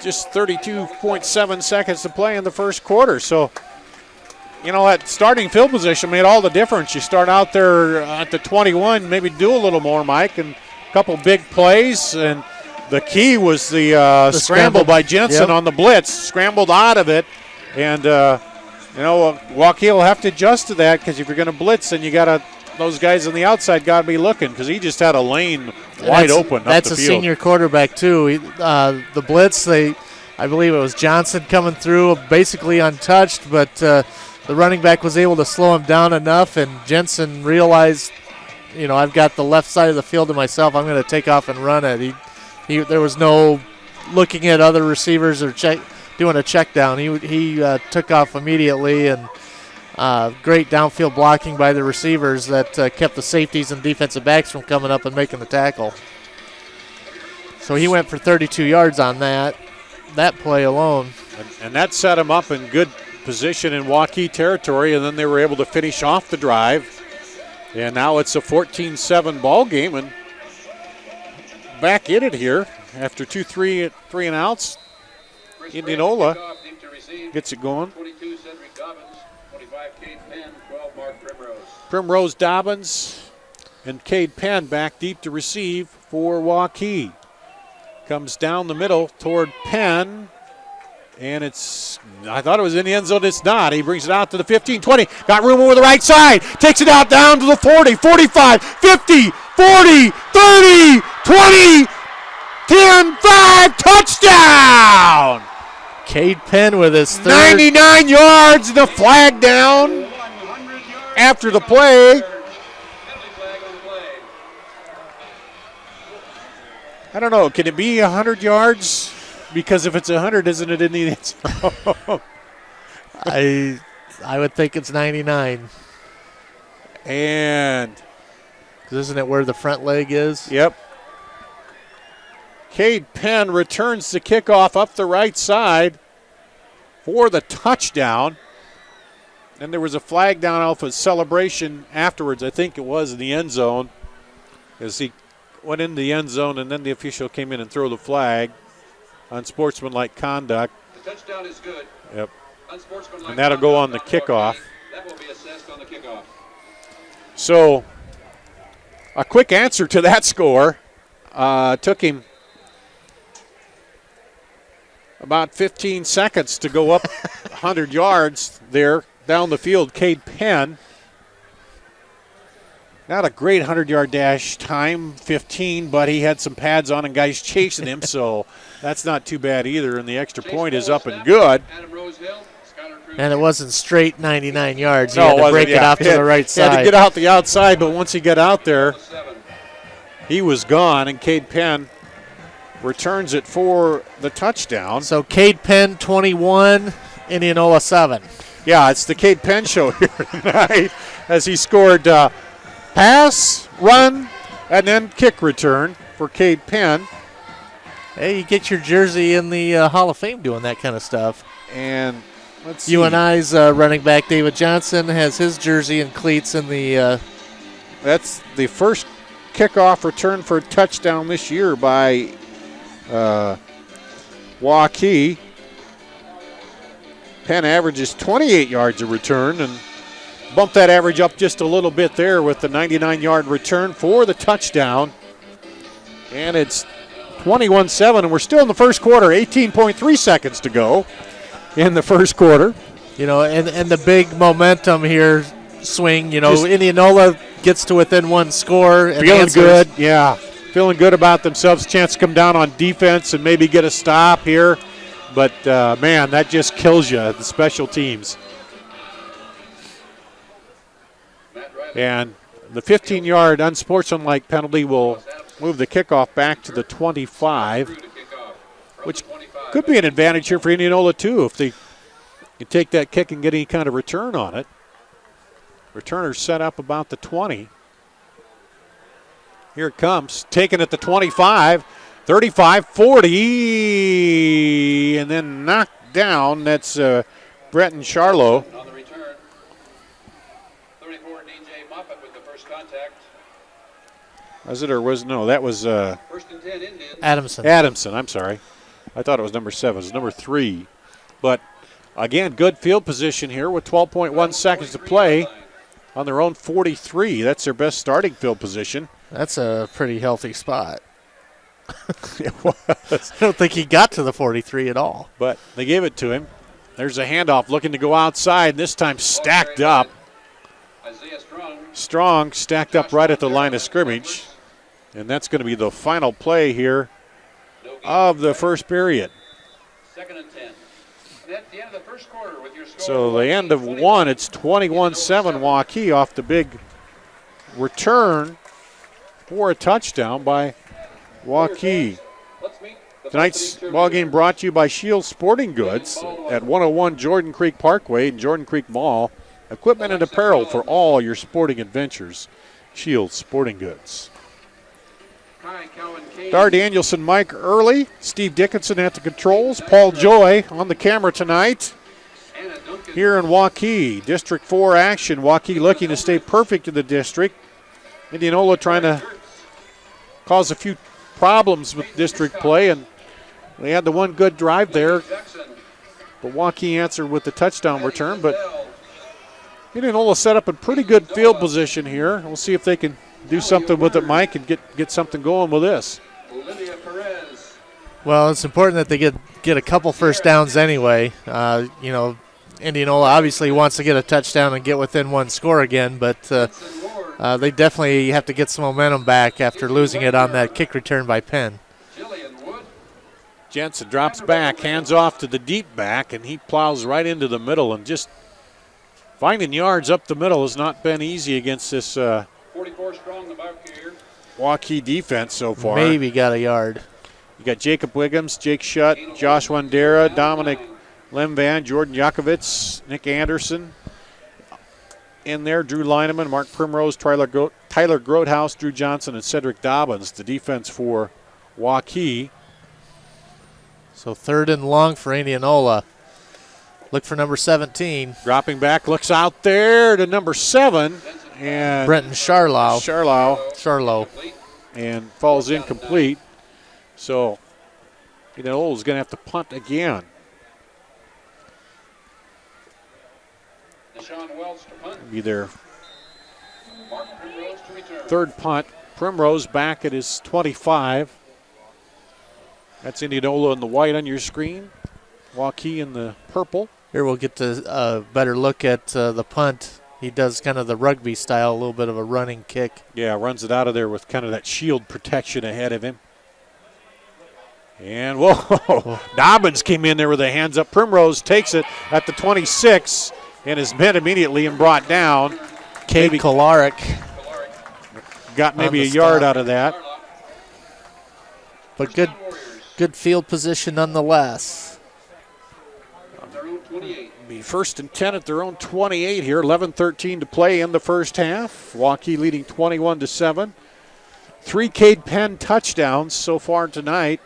just 32.7 seconds to play in the first quarter. So, you know, that starting field position made all the difference. You start out there at the 21, maybe do a little more, Mike, and a couple big plays. And the key was the scramble by Jensen on the blitz. Scrambled out of it. And, you know, Waukee will have to adjust to that because if you're going to blitz, then you got to those guys on the outside got to be looking because he just had a lane wide open up That's the a field. senior quarterback, too. The blitz, I believe it was Johnson coming through basically untouched, but the running back was able to slow him down enough, and Jensen realized, you know, I've got the left side of the field to myself. I'm going to take off and run it. There was no looking at other receivers or doing a check down. He took off immediately, and great downfield blocking by the receivers that kept the safeties and defensive backs from coming up and making the tackle. So he went for 32 yards on that play alone. And that set him up in good position in Waukee territory, and then they were able to finish off the drive. And now it's a 14-7 ball game, and back in it here after 2-3 and outs. Indianola gets it going. 22, Cedric Dobbins. 25, Cade Penn. 12, Mark Primrose. Primrose Dobbins and Cade Penn back deep to receive for Waukee. Comes down the middle toward Penn. And I thought it was in the end zone. It's not. He brings it out to the 15, 20. Got room over the right side. Takes it out down to the 40, 45, 50, 40, 30, 20, 10, 5. Touchdown! Cade Penn with his third. 99 yards, the flag down after the play. I don't know. Can it be 100 yards? Because if it's 100, isn't it in the end zone? I would think it's 99. And 'cause isn't it where the front leg is? yep. Cade Penn returns the kickoff up the right side for the touchdown. And there was a flag down off a celebration afterwards. I think it was in the end zone as he went into the end zone, and then the official came in and threw the flag. Unsportsmanlike conduct. The touchdown is good. Yep. Unsportsmanlike And that'll go on the conduct kickoff. That will be assessed on the kickoff. So a quick answer to that score. Took him about 15 seconds to go up 100 yards there down the field. Cade Penn. Not a great 100-yard dash time, 15, but he had some pads on and guys chasing him, so that's not too bad either. And the extra point is up and good. And it wasn't straight 99 yards. No, He had to break it off to the right He had to side. get out the outside, but once he got out there, he was gone, and Cade Penn returns it for the touchdown. So Cade Penn 21, Indianola 7. Yeah, it's the Cade Penn show here tonight as he scored pass, run, and then kick return for Cade Penn. Hey, you get your jersey in the Hall of Fame doing that kind of stuff. And let's see. UNI's running back David Johnson has his jersey and cleats in the That's the first kickoff return for a touchdown this year by Waukee. Penn averages 28 yards a return and bumped that average up just a little bit there with the 99-yard return for the touchdown. And it's 21-7, and we're still in the first quarter, 18.3 seconds to go in the first quarter. You know, and the big momentum here swing, you know, Just Indianola gets to within one score. And Feeling answers. good, yeah. Feeling good about themselves. Chance to come down on defense and maybe get a stop here. But, man, that just kills you, the special teams. And the 15-yard unsportsmanlike penalty will move the kickoff back to the 25, which could be an advantage here for Indianola, too, if they can take that kick and get any kind of return on it. Returner's set up about the 20. Here it comes, taken at the 25, 35, 40, and then knocked down. That's Breton Charlo. On the return, 34 DJ Moffitt with the first contact. Was it or was no? That was First and 10 Indians. Adamson. I'm sorry. I thought it was number 7. It was number 3. But again, good field position here with 12.1 seconds to play on their own 43. That's their best starting field position. That's a pretty healthy spot. It was. I don't think he got to the 43 at all. But they gave it to him. There's a handoff looking to go outside, this time stacked up. Isaiah Strong stacked up right at the line of scrimmage. And that's going to be the final play here of the first period. Second and 10. At the end of the first quarter with your score. So the end of one, it's 21-7 Waukee off the big return for a touchdown by Waukee. Tonight's ball game brought to you by Shield Sporting Goods at 101 Jordan Creek Parkway and Jordan Creek Mall. Equipment and apparel for all your sporting adventures. Shield Sporting Goods. Dar Danielson, Mike Early, Steve Dickinson at the controls, Paul Joy on the camera tonight. Here in Waukee, District 4 action. Waukee looking to stay perfect in the district. Indianola trying to cause a few problems with district play, and they had the one good drive there. But Waukee answered with the touchdown return. But Indianola set up a pretty good field position here. We'll see if they can do something with it, Mike, and get something going with this. Well, it's important that they get a couple first downs anyway. You know, Indianola obviously wants to get a touchdown and get within one score again, but they definitely have to get some momentum back after losing it on that kick return by Penn. Jensen drops back, hands off to the deep back, and he plows right into the middle. And just finding yards up the middle has not been easy against this 44 strong the back here. Waukee defense so far. Maybe got a yard. You got Jacob Wiggums, Jake Shutt, Josh Wandera, Dominic Lemvan, Jordan Yakovitz, Nick Anderson. In there, Drew Lineman, Mark Primrose, Tyler Grotehouse, Drew Johnson, and Cedric Dobbins, the defense for Waukee. So 3rd and long for Indianola. Look for number 17. Dropping back, looks out there to number 7. And Brenton Charlow. Charlow. And falls incomplete. So Indianola's going to have to punt again. Be their third punt. Primrose back at his 25. That's Indianola in the white on your screen. Waukee in the purple. Here we'll get to a better look at the punt. He does kind of the rugby style, a little bit of a running kick. Yeah, runs it out of there with kind of that shield protection ahead of him. And, whoa, Dobbins came in there with the hands up. Primrose takes it at the 26 and is met immediately and brought down. Cade Kolarik got maybe a yard out of that. But good field position nonetheless. Be 1st and 10 at their own 28 here. 11-13 to play in the first half. Waukee leading 21-7. 3 Cade Penn touchdowns so far tonight.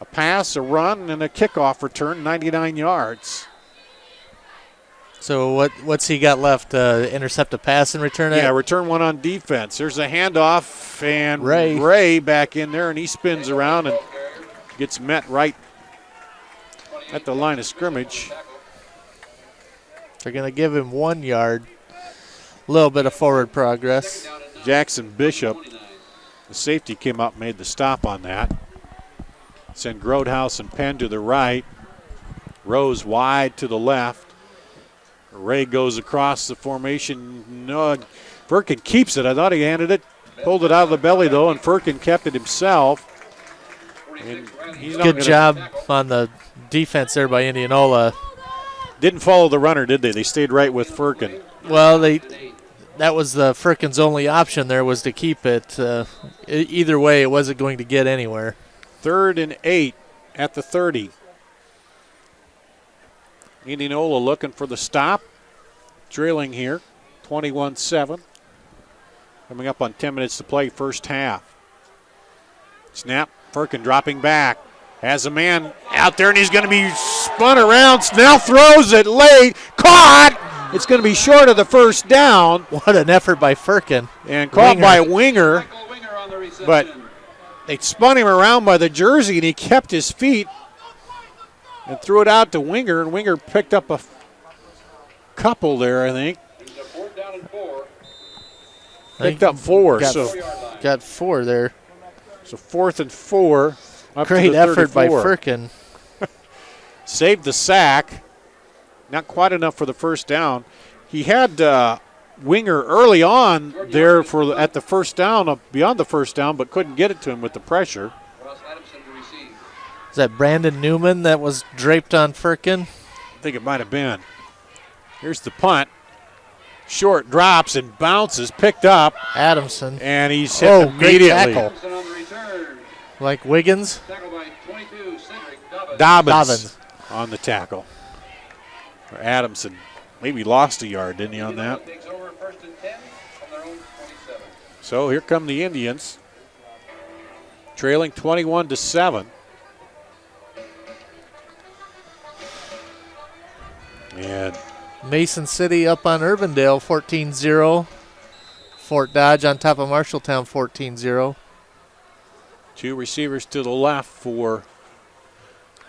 A pass, a run, and a kickoff return, 99 yards. So what's he got left? Intercept a pass and return it? Yeah, return one on defense. There's a handoff, and Ray back in there, and he spins around and gets met right at the line of scrimmage. They're going to give him 1 yard. A little bit of forward progress. Jackson Bishop, the safety, came up and made the stop on that. Send Grotehouse and Penn to the right. Rose wide to the left. Ray goes across the formation. No, Firkin keeps it. I thought he handed it. Pulled it out of the belly, though, and Firkin kept it himself. And he's Good job on the defense there by Indianola. Didn't follow the runner, did they? They stayed right with Firkin. Well, that was the Firkin's only option there, was to keep it. Either way, it wasn't going to get anywhere. 3rd and 8 at the 30. Indianola looking for the stop. Trailing here, 21-7. Coming up on 10 minutes to play first half. Snap, Firkin dropping back. Has a man out there, and he's going to be spun around. Snell throws it late. Caught! It's going to be short of the first down. What an effort by Firkin. And caught by Winger. But they spun him around by the jersey, and he kept his feet and threw it out to Winger, and Winger picked up a couple there, I think. Picked up 4. Got 4 there. So 4th and 4. Great effort by Firkin. Saved the sack. Not quite enough for the first down. He had Winger early on there at the first down, beyond the first down, but couldn't get it to him with the pressure. Is that Brandon Newman that was draped on Firkin? I think it might have been. Here's the punt. Short drops and bounces, picked up. Adamson. And he's hit immediately. Great tackle. Like Wiggins? Dobbins on the tackle. Or Adamson maybe lost a yard, didn't he, on that? So here come the Indians. Trailing 21-7. And Mason City up on Urbandale 14-0. Fort Dodge on top of Marshalltown 14-0. 2 receivers to the left for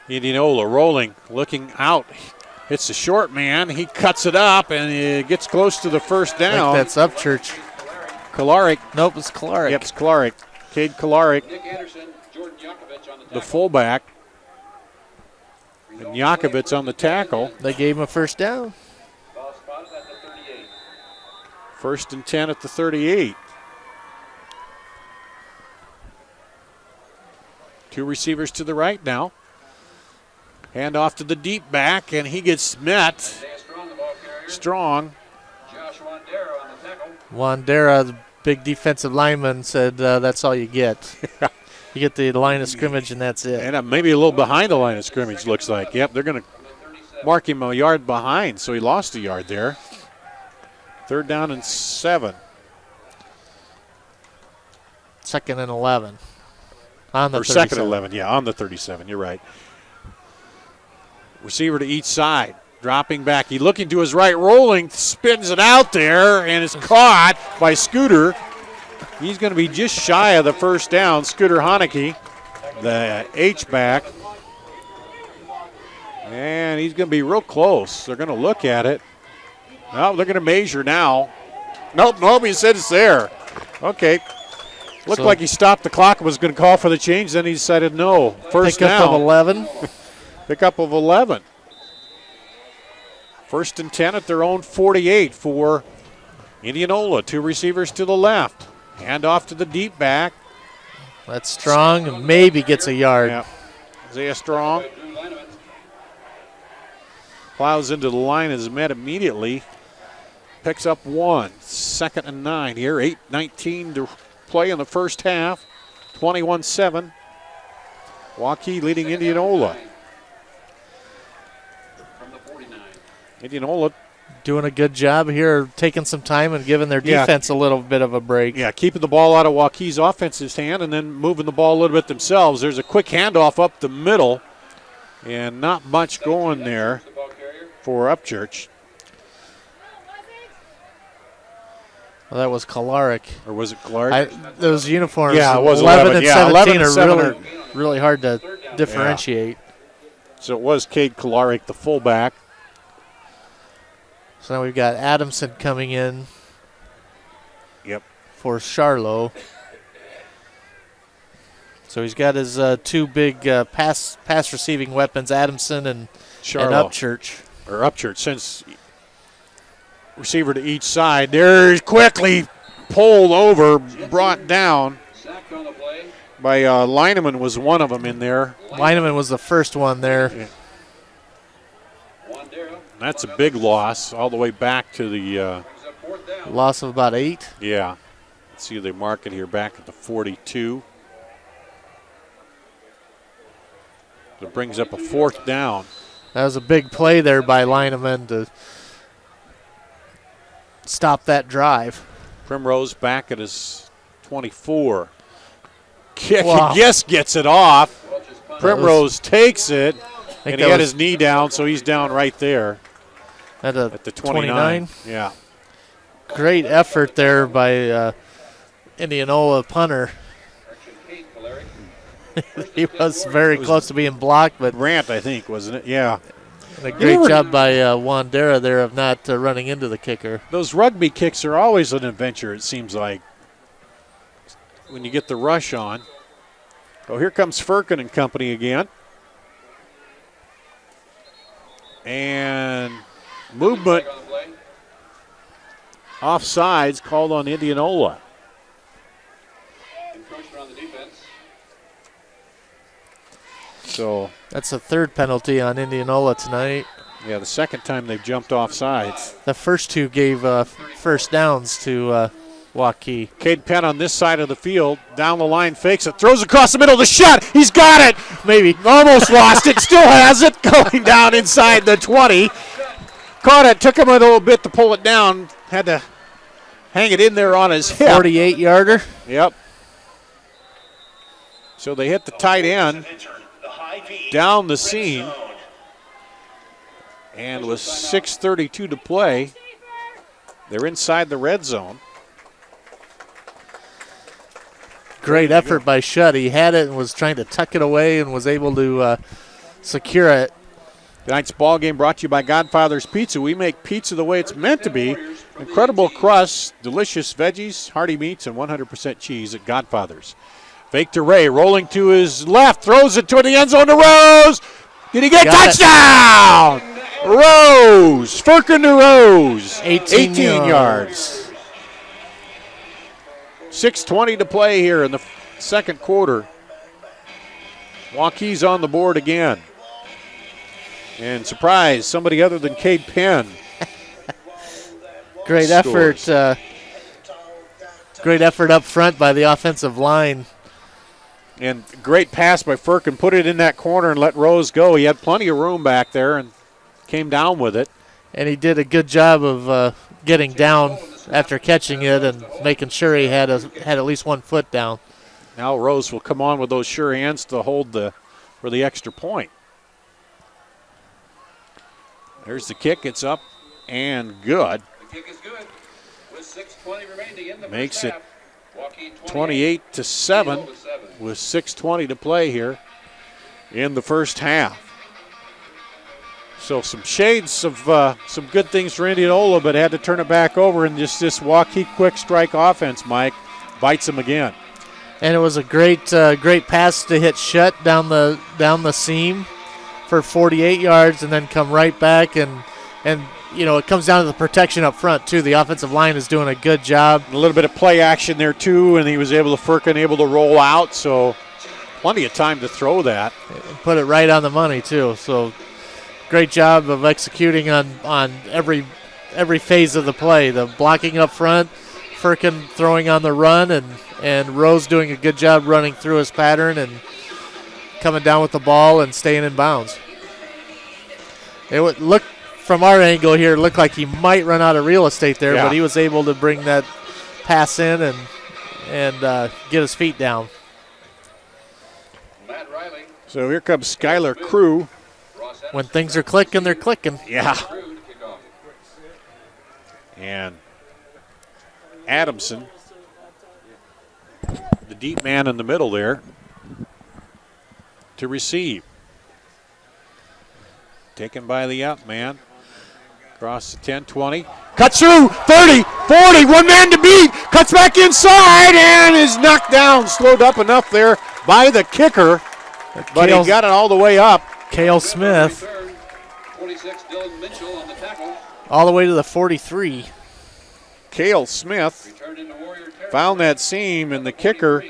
Indianola. Rolling, looking out. Hits the short man. He cuts it up and it gets close to the first down. I think that's Upchurch. Kolarik. Nope, it's Kolarik. Yep, it's Kolarik. Cade Kolarik, the fullback. And Yakovitz on the tackle. They gave him a first down. 1st and 10 at the 38. 2 receivers to the right now. Hand off to the deep back, and he gets met. Strong. Wandera, big defensive lineman said that's all you get. You get the line of scrimmage, and that's it. And maybe a little behind the line of scrimmage, looks like. Yep, they're going to mark him a yard behind, so he lost a yard there. 3rd down and 7. 2nd and 11. On the or 37. 2nd and 11, yeah, on the 37. You're right. Receiver to each side. Dropping back. He looking to his right, rolling, spins it out there, and is caught by Scooter. He's going to be just shy of the 1st down. Scooter Haneke, the H-back. And he's going to be real close. They're going to look at it. No, they're going to measure now. Nope, he said it's there. Okay. Looked like he stopped the clock and was going to call for the change. Then he decided no. 1st down. Pickup of 11. Pickup of 11. 1st and 10 at their own 48 for Indianola. 2 receivers to the left. Hand off to the deep back. That's Strong and maybe gets a yard. Yeah. Isaiah Strong plows into the line, is met immediately. Picks up 1. 2nd and 9 here. 8:19 to play in the first half. 21-7. Waukee leading Indianola. Indianola doing a good job here, taking some time and giving their defense a little bit of a break. Yeah, keeping the ball out of Waukee's offensive hand and then moving the ball a little bit themselves. There's a quick handoff up the middle, and not much going there for Upchurch. Well, that was Kolarik. Or was it Clark? Those uniforms, yeah, it was 11 and 17 11 and are 7 really hard to differentiate. So it was Cade Kolarik, the fullback. So now we've got Adamson coming in. Yep. For Charlo. So he's got his 2 big pass receiving weapons, Adamson and Upchurch. Or Upchurch, since receiver to each side. There's quickly pulled over, brought down by Lineman was one of them in there. Lineman was the first one there. Yeah. That's a big loss all the way back to the loss of about 8. Yeah. Let's see, they mark it here back at the 42. It brings up a 4th down. That was a big play there by Lineman to stop that drive. Primrose back at his 24. Kick, Wow. gets it off. Primrose takes it, and he had his knee down, so he's down right there. At the 29. Yeah. Great effort there by Indianola punter. He was very close to being blocked, but Grant, I think, wasn't it? Yeah. And a great job by Wandera there of not running into the kicker. Those rugby kicks are always an adventure, it seems like, when you get the rush on. Oh, here comes Firkin and company again. And movement offsides called on Indianola. So that's the 3rd penalty on Indianola tonight. Yeah, the 2nd time they've jumped offsides. The first 2 gave first downs to Waukee. Cade Penn on this side of the field, down the line, fakes it, throws across the middle, the shot, he's got it! Maybe. Almost lost it, still has it, going down inside the 20. Caught it, took him a little bit to pull it down, had to hang it in there on his hip. 48-yarder. Yep. So they hit the tight end down the seam. And with 6:32 to play, they're inside the red zone. Great effort by Shutt. He had it and was trying to tuck it away and was able to secure it. Tonight's ball game brought to you by Godfather's Pizza. We make pizza the way it's meant to be. Incredible crust, delicious veggies, hearty meats, and 100% cheese at Godfather's. Fake to Ray, rolling to his left, throws it to the end zone to Rose. Did he get touchdown? Rose, Firkin to Rose. 18 yards. 6:20 to play here in the 2nd quarter. Waukee's on the board again. And surprise, somebody other than Cade Penn. Great effort. Great effort up front by the offensive line. And great pass by Firkin. Put it in that corner and let Rose go. He had plenty of room back there and came down with it. And he did a good job of getting down after catching it and making sure he had at least 1 foot down. Now Rose will come on with those sure hands to hold for the extra point. There's the kick. It's up and good. The kick is good. With 6:20 remaining in the Makes first it half. Waukee 28-7 with 6:20 to play here in the first half. So some shades of some good things for Indianola, but had to turn it back over, and just this Waukee quick strike offense, Mike, bites them again. And it was a great pass to hit Shutt down the seam for 48 yards, and then come right back and it comes down to the protection up front too. The offensive line is doing a good job. A little bit of play action there too, and he was Firkin able to roll out, so plenty of time to throw that. And put it right on the money too. So great job of executing on every phase of the play. The blocking up front, Firkin throwing on the run, and Rose doing a good job running through his pattern and coming down with the ball and staying in bounds. It would look from our angle here, it looked like he might run out of real estate there, but he was able to bring that pass in and get his feet down. Matt Riley. So here comes Skylar Crew. When things are clicking, they're clicking. Yeah. And Adamson, the deep man in the middle there, to receive. Taken by the up man. Across the 10, 20. Cuts through, 30, 40, one man to beat. Cuts back inside and is knocked down. Slowed up enough there by the kicker, but he got it all the way up. Cale Smith. 46, Dylan Mitchell on the tackle. All the way to the 43. Cale Smith Returned into Warrior territory. found that seam, and the kicker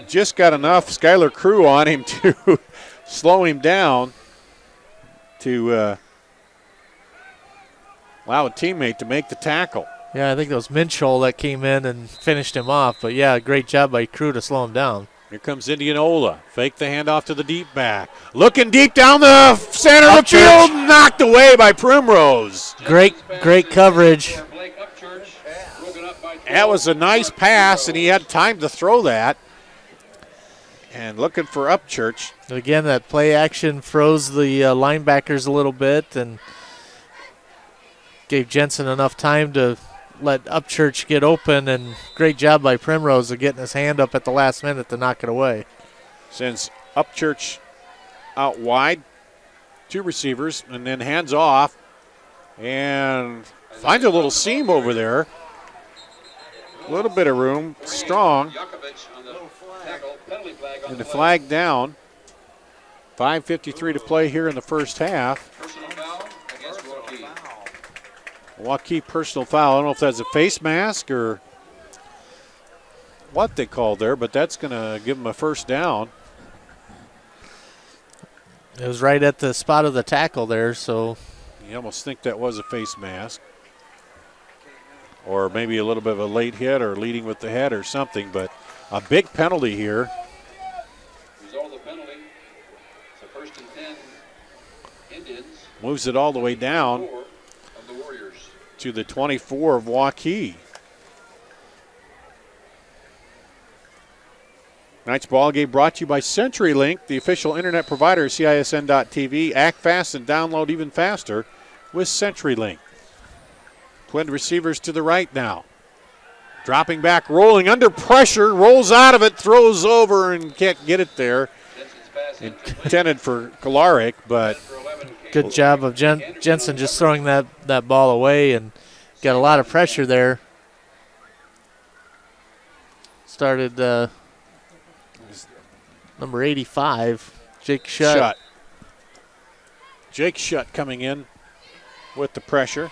just got enough Skylar Crew on him to slow him down to allow a teammate to make the tackle. Yeah, I think it was Minchell that came in and finished him off. But, yeah, great job by Crew to slow him down. Here comes Indianola. Fake the handoff to the deep back. Looking deep down the center of the field. Knocked away by Primrose. Great coverage. That was a nice pass, and he had time to throw that. And looking for Upchurch. Again, that play action froze the linebackers a little bit and gave Jensen enough time to let Upchurch get open, and great job by Primrose of getting his hand up at the last minute to knock it away. Sends Upchurch out wide, 2 receivers, and then hands off and finds a little seam over there. A little bit of room, strong. And the flag down. 5:53 to play here in the first half. Waukee personal foul. I don't know if that's a face mask or what they called there, but that's going to give them a first down. It was right at the spot of the tackle there, so. You almost think that was a face mask. Or maybe a little bit of a late hit or leading with the head or something, but a big penalty here. Result of the penalty. It's a 1st and 10. Indians. Moves it all the way down Of the Warriors. to the 24 of Waukee. Tonight's ball game brought to you by CenturyLink, the official internet provider of CISN.TV. Act fast and download even faster with CenturyLink. Twin receivers to the right now. Dropping back, rolling under pressure, rolls out of it, throws over and can't get it there. Intended for Kolarek, but good job of Jensen just throwing that ball away and got a lot of pressure there. Started number 85, Jake Shutt. Jake Shutt coming in with the pressure.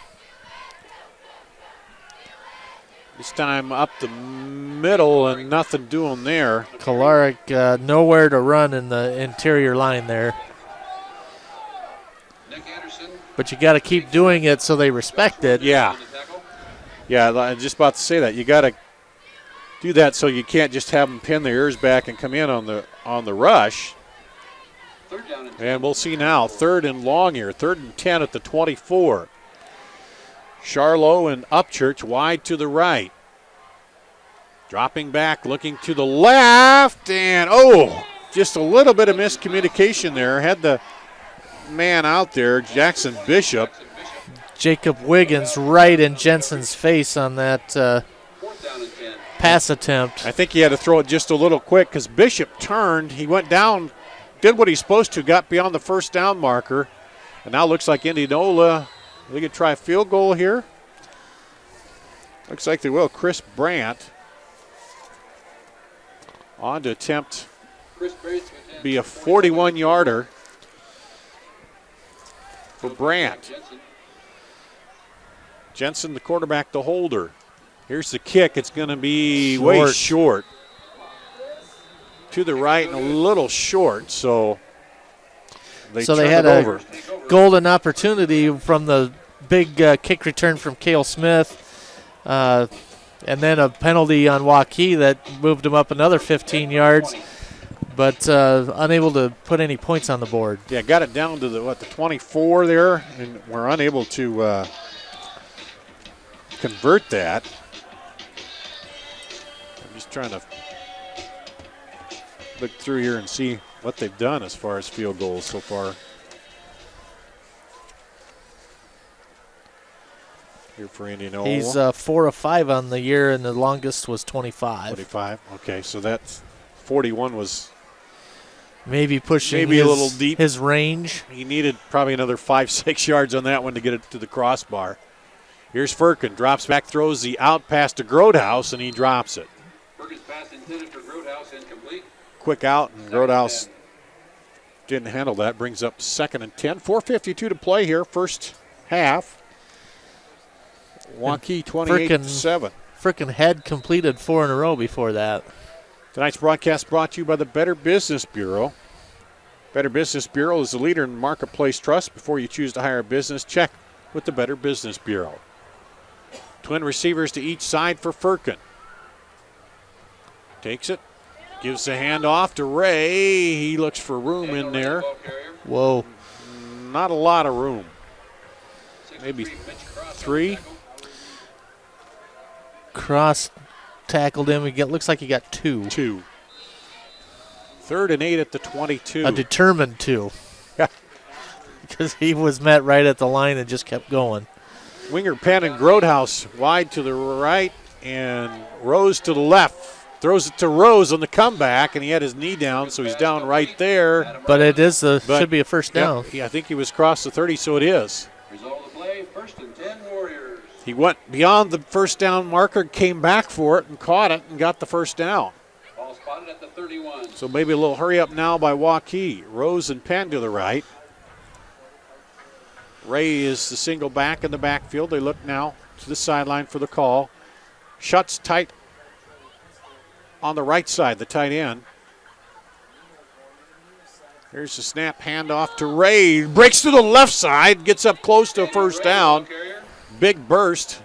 This time up the middle and nothing doing there. Kolarek nowhere to run in the interior line there. But you got to keep doing it so they respect it. Yeah. Yeah, I'm just about to say that. You got to do that so you can't just have them pin their ears back and come in on the rush. Third down and 10. And we'll see now, 3rd and long here, 3rd and 10 at the 24. Charlo and Upchurch wide to the right. Dropping back, looking to the left, and just a little bit of miscommunication there. Had the man out there, Jackson Bishop. Jacob Wiggins right in Jensen's face on that Fourth down and 10. pass attempt. I think he had to throw it just a little quick because Bishop turned. He went down, did what he's supposed to, got beyond the first down marker. And now looks like Indianola, they could try a field goal here. Looks like they will. Chris Brandt on to attempt Chris Brandt to attempt be a 41-yarder for Brandt. Jensen. Jensen, the quarterback, the holder. Here's the kick. It's going to be way short. To the right and a little short, so they had it over. a golden opportunity from the big kick return from Cale Smith. And then a penalty on Waukee that moved him up another 15 yards, but unable to put any points on the board. Yeah, got it down to the 24 there, and we're unable to convert that. I'm just trying to look through here and see what they've done as far as field goals so far. Here for Indianola. He's 4 of 5 on the year, and the longest was 25. 25. Okay, so that's 41 was maybe pushing a little deep. His range. He needed probably another 5-6 yards on that one to get it to the crossbar. Here's Firkin, drops back, throws the out pass to Grodhouse, and he drops it. Fergus pass intended for Grodhouse, incomplete. Quick out, and Grodhouse didn't handle that. Brings up 2nd and 10. 4:52 to play here, first half. Waukee 28-7. Frickin' had completed 4 in a row before that. Tonight's broadcast brought to you by the Better Business Bureau. Better Business Bureau is the leader in marketplace trust. Before you choose to hire a business, check with the Better Business Bureau. Twin receivers to each side for Firkin. Takes it, gives the handoff to Ray. He looks for room in there. Whoa. Not a lot of room. Maybe 3. Cross tackled him. Looks like he got 2. 2. 3rd and 8 at the 22. A determined 2. Because he was met right at the line and just kept going. Winger Penn and Grodhouse wide to the right and Rose to the left. Throws it to Rose on the comeback, and he had his knee down, so he's down right there. But it is should be a first down. Yeah, I think he was across the 30, so it is. Result of the play, 1st and 10 Warriors. He went beyond the first down marker, came back for it, and caught it and got the first down. Ball spotted at the 31. So maybe a little hurry up now by Waukee. Rose and Penn to the right. Ray is the single back in the backfield. They look now to the sideline for the call. Shuts tight on the right side, the tight end. Here's the snap, handoff to Ray. Breaks to the left side, gets up close to a first down. Big burst.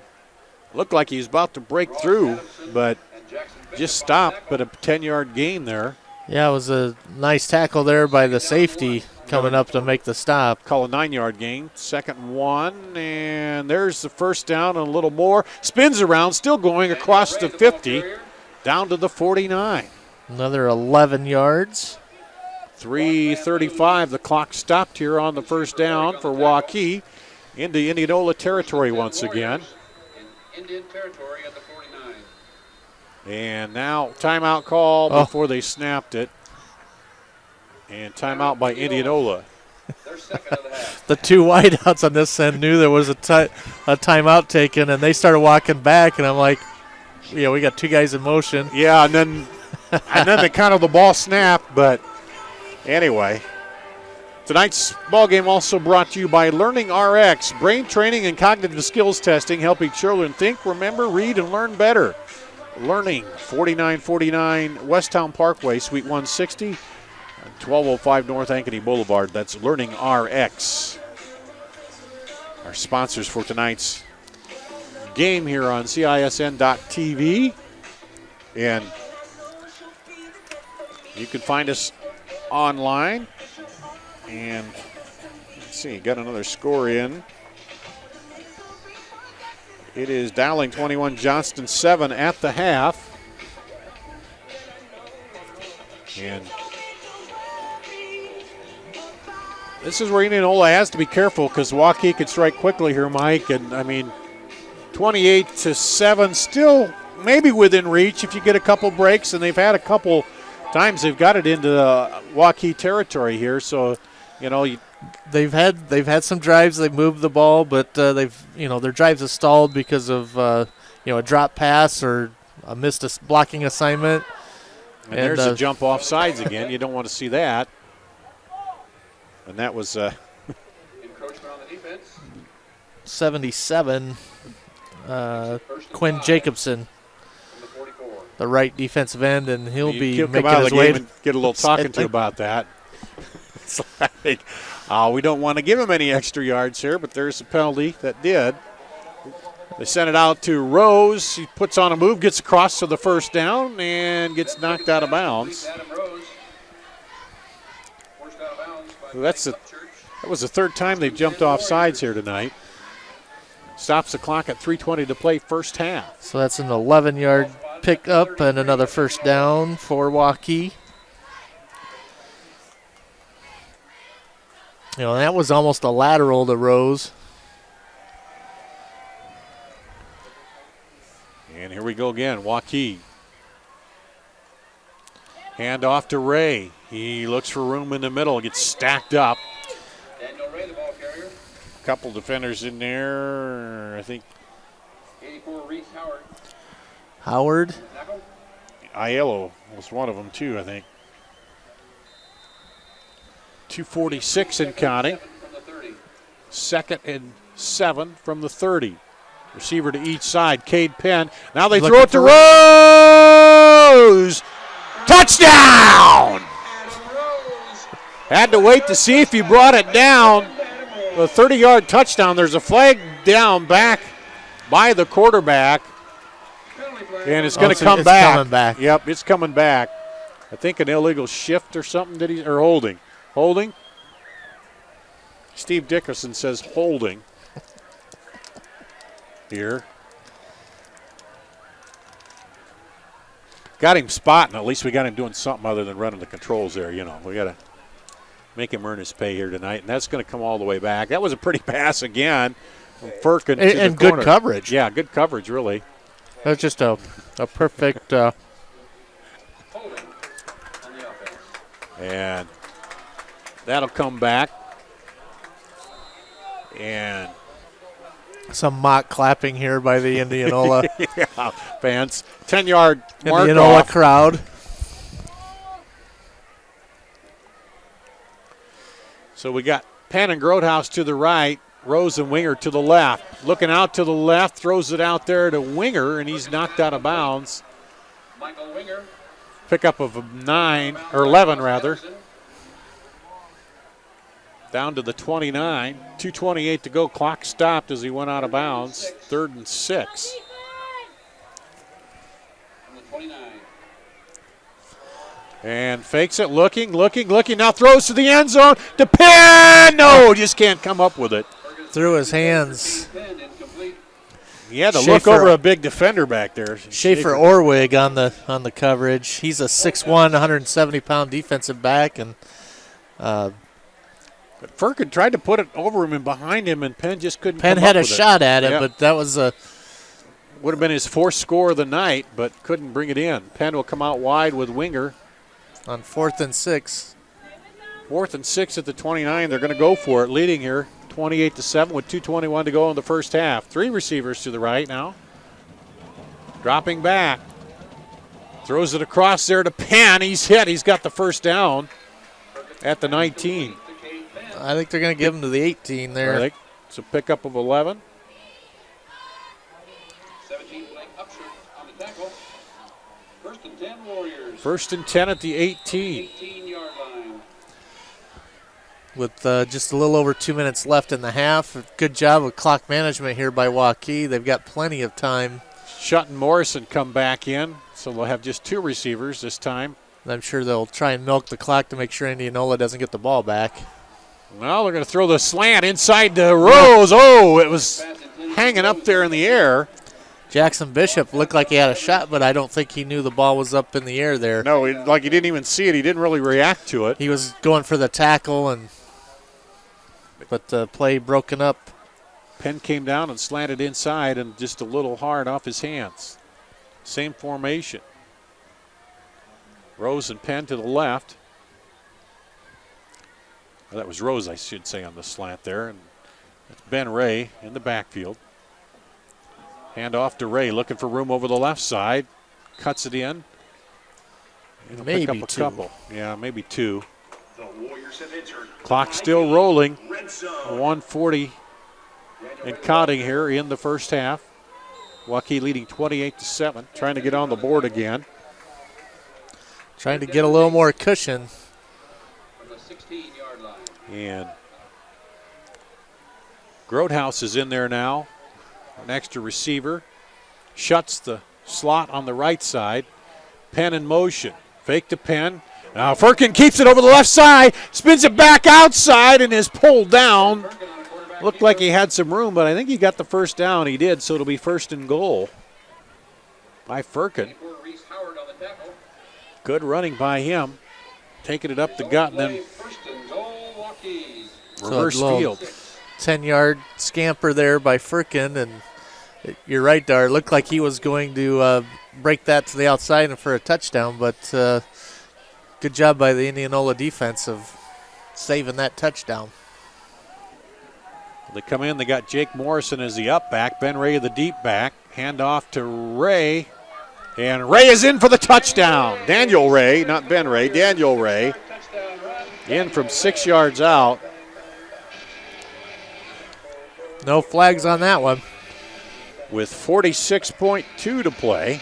Looked like he was about to break through, but just stopped, but a 10-yard gain there. Yeah, it was a nice tackle there by the safety coming up to make the stop. Call a 9-yard gain. 2nd and 1, and there's the first down and a little more. Spins around, still going across the 50, down to the 49. Another 11 yards. 3:35, the clock stopped here on the first down for Waukee. Into Indianola territory once again. In Indian territory at the 49. And now timeout call before they snapped it. And timeout by Indianola. They're second of the half. The 2 wideouts on this end knew there was a timeout taken, and they started walking back, and I'm like, yeah, we got 2 guys in motion. Yeah, and then the ball snapped, but anyway. Tonight's ball game also brought to you by Learning RX, brain training and cognitive skills testing, helping children think, remember, read, and learn better. Learning, 4949 Westtown Parkway, Suite 160, 1205 North Ankeny Boulevard. That's Learning RX. Our sponsors for tonight's game here on CISN.TV. And you can find us online. And let's see, got another score in. It is Dowling 21, Johnston 7 at the half. And this is where Indianola has to be careful because Waukee could strike quickly here, Mike. And I mean, 28-7, still maybe within reach if you get a couple breaks. And they've had a couple times they've got it into Waukee territory here. So, you know, they've had some drives. They've moved the ball, but their drives have stalled because of a drop pass or a missed blocking assignment. And there's a jump off sides again. You don't want to see that. And that was Encroachment on the defense. 77. Quinn Jacobson, From the 44. the right defensive end, and he'll be come making out of his the way game and get a little talking to about that. It's like, we don't want to give him any extra yards here, but there's a penalty that did. They sent it out to Rose. He puts on a move, gets across to the first down, and gets knocked out of bounds. Adam Rose. Forced out of bounds by So that was the third time they've jumped off sides here tonight. Stops the clock at 3:20 to play first half. So that's an 11-yard pickup and another first down for Waukee. That was almost a lateral to Rose. And here we go again, Waukee. Hand off to Ray. He looks for room in the middle, gets stacked up. Daniel Ray, the ball carrier. Couple defenders in there, I think 84, Reese Howard. Howard. Tackle. Aiello was one of them too, I think. 2:46 and counting. From the 30. 2nd and 7 from the 30. Receiver to each side, Cade Penn. Now they Looking throw it to for Rose. Touchdown! Had to wait to see if he brought it down. A 30-yard touchdown. There's a flag down back by the quarterback. And it's going to come back. Coming back. Yep, it's coming back. I think an illegal shift or something, or holding. Holding? Steve Dickerson says holding here. Got him spotting. At least we got him doing something other than running the controls there. We got to make him earn his pay here tonight, and that's going to come all the way back. That was a pretty pass again from Firkin to and the good corner. coverage. Yeah, good coverage, really. That was just a perfect. Holding on the offense. And that'll come back. And Some mock clapping here by the Indianola yeah, fans. 10-yard mark Indianola off. crowd. So we got Penn and Grotehouse to the right, Rose and Winger to the left. Looking out to the left, throws it out there to Winger, and he's knocked out of bounds. Michael Winger. Pickup of 9, or 11 rather. Down to the 29. 2:28 to go. Clock stopped as he went out of bounds. 3rd and 6. From the 29. And fakes it, looking. Now throws to the end zone. To Penn! No, just can't come up with it. Through his hands. Penn incomplete. He had to look Schaefer- over a big defender back there. Schaefer Orwig on the coverage. He's a 6'1", 170-pound defensive back, and But Firkin tried to put it over him and behind him, and Penn just couldn't Penn come had up a with shot at it, Yep. but that was a Would have been his 4th score of the night, but couldn't bring it in. Penn will come out wide with Winger. on 4th and 6. 4th and 6 at the 29. They're going to go for it, leading here 28-7 with 2:21 to go in the first half. 3 receivers to the right now. Dropping back. Throws it across there to Penn. He's hit. He's got the first down at the 19. I think they're going to give him to the 18 there. I think it's a pickup of 11. 17 Blake Upshur on the tackle. 1st and 10 Warriors. 1st and 10 at the 18. 18-yard line. With just a little over 2 minutes left in the half. Good job of clock management here by Waukee. They've got plenty of time. Shutt and Morrison come back in, so they'll have just 2 receivers this time. I'm sure they'll try and milk the clock to make sure Indianola doesn't get the ball back. Well, they're going to throw the slant inside to Rose. Oh, it was hanging up there in the air. Jackson Bishop looked like he had a shot, but I don't think he knew the ball was up in the air there. No, he didn't even see it. He didn't really react to it. He was going for the tackle, but the play broken up. Penn came down and slanted inside and just a little hard off his hands. Same formation. Rose and Penn to the left. Well, that was Rose, I should say, on the slant there. And it's Ben Ray in the backfield. Hand off to Ray, looking for room over the left side. Cuts it in. He'll maybe pick up a 2. couple. Yeah, maybe 2. Clock still rolling. 1:40 and counting here in the first half. Waukee leading 28-7, trying to get on the board again. Trying to get a little more cushion. From the 16-yard line. And Grotehouse is in there now. An extra receiver. Shuts the slot on the right side. Penn in motion. Fake to Penn. Now Firkin keeps it over the left side. Spins it back outside and is pulled down. Looked like he had some room, but I think he got the first down. He did, so it'll be 1st and goal by Firkin. Good running by him. Taking it up the gut and then reverse field. 10-yard scamper there by Firkin, and you're right, Dar. It looked like he was going to break that to the outside and for a touchdown, but good job by the Indianola defense of saving that touchdown. They come in, they got Jake Morrison as the up back, Ben Ray the deep back. Hand off to Ray, and Ray is in for the touchdown. Daniel Ray, not Ben Ray, Daniel Ray, in from 6 yards out. No flags on that one. With 46.2 to play.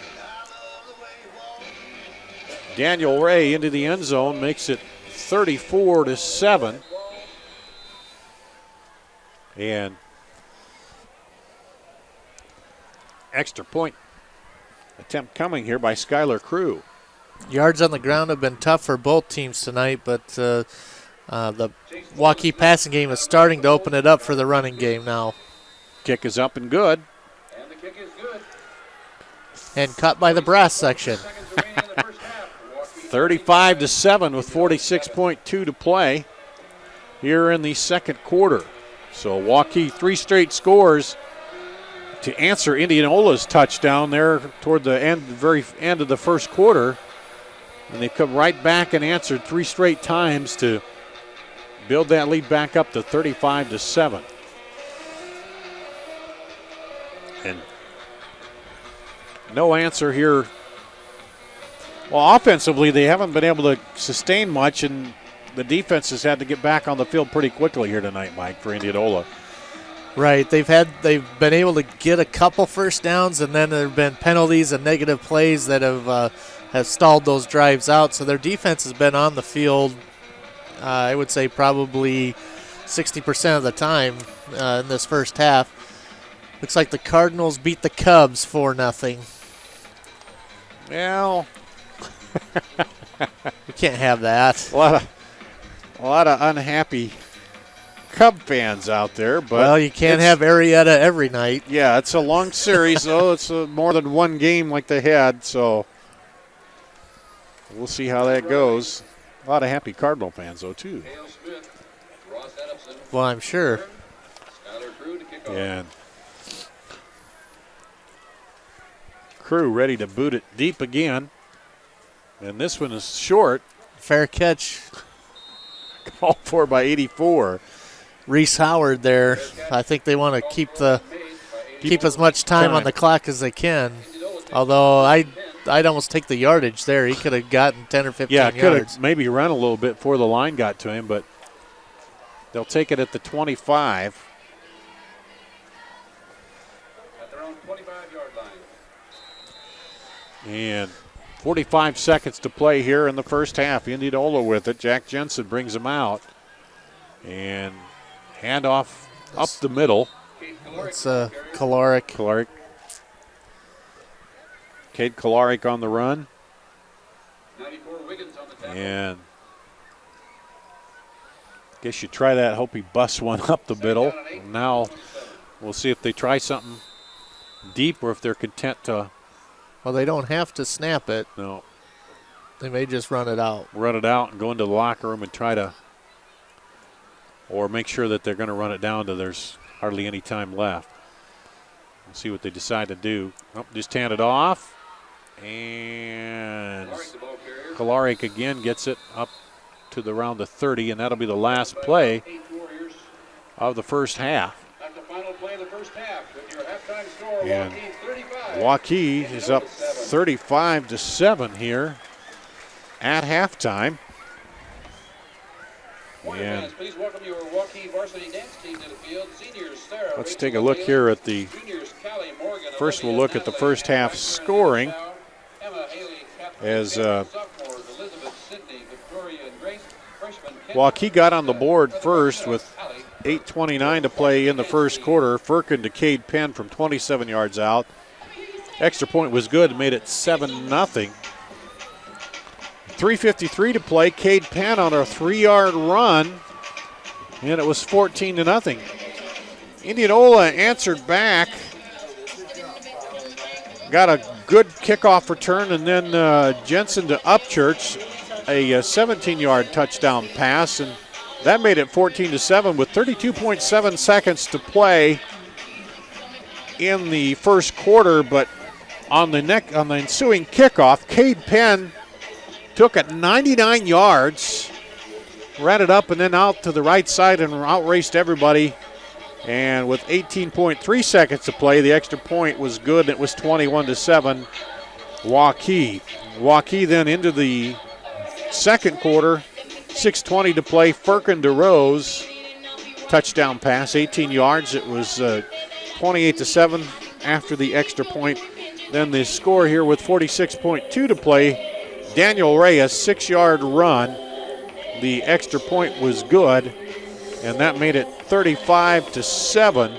Daniel Ray into the end zone makes it 34-7. And extra point attempt coming here by Skylar Crew. Yards on the ground have been tough for both teams tonight, but the Waukee passing game is starting to open it up for the running game now. Kick is up and good. And the kick is good. And cut by the brass section. 35-7 with 46.2 to play here in the second quarter. So Waukee 3 straight scores to answer Indianola's touchdown there toward the end, very end of the first quarter. And they come right back and answered 3 straight times to build that lead back up to 35-7. And no answer here. Well, offensively, they haven't been able to sustain much, and the defense has had to get back on the field pretty quickly here tonight, Mike, for Indianola. Right, they've been able to get a couple first downs, and then there have been penalties and negative plays that have stalled those drives out. So their defense has been on the field, I would say probably 60% of the time in this first half. Looks like the Cardinals beat the Cubs 4-0. Well, we can't have that. A lot of unhappy Cub fans out there, but well, you can't have Arietta every night. Yeah, it's a long series, though. It's more than one game like they had, so we'll see how that goes. A lot of happy Cardinal fans, though, too. Well, I'm sure. And Crew ready to boot it deep again. And this one is short. Fair catch. Called for by 84. Reese Howard there. I think they want to keep as much time on the clock as they can. Although I'd almost take the yardage there. He could have gotten 10 or 15 yards. Yeah, could have maybe run a little bit before the line got to him, but they'll take it at the 25. At their own 25-yard line. And 45 seconds to play here in the first half. Indianola with it. Jack Jensen brings him out. And handoff up the middle. It's Kalarick. Cade Kolarik on the run. 94 Wiggins on the tackle. And guess you try that, hope he busts one up the middle. Now we'll see if they try something deep or if they're content to. Well, they don't have to snap it. No. They may just run it out. Run it out and go into the locker room and try to, or make sure that they're going to run it down to there's hardly any time left. We'll see what they decide to do. Oh, just hand it off. And Kolarik again gets it up to around the 30, and that'll be the last play of the first half. That's the final play of the first half. With your halftime score, And Waukee 35. Waukee is up 35-7 here at halftime. And Please welcome your Waukee varsity dance team to the field. Seniors Sarah, let's Rachel take a look Olivia, here at the juniors Callie Morgan, first. We'll Olivia look at the Natalie, first half Bryce scoring Turner, Emma Haley, Catherine as Bailey, sophomores Elizabeth Sidney, Victoria and Grace, freshman Kendra, Waukee got on the board Heather first Martinez, with Allie, 8:29 to play in the first quarter. Firkin to Cade Penn from 27 yards out. Extra point was good and made it 7-0. 3:53 to play. Cade Penn on a 3-yard run, and it was 14-0. Indianola answered back. Got a good kickoff return, and then Jensen to Upchurch, a 17-yard touchdown pass, and that made it 14-7 with 32.7 seconds to play in the first quarter. But on the ensuing kickoff, Cade Penn took it 99 yards, ran it up and then out to the right side and outraced everybody. And with 18.3 seconds to play, the extra point was good, and it was 21-7 Waukee. Waukee then into the second quarter, 6:20 to play. Firkin to Rose, touchdown pass, 18 yards. It was 28-7 after the extra point. Then the score here with 46.2 to play. Daniel Ray, a 6-yard run. The extra point was good, and that made it 35-7.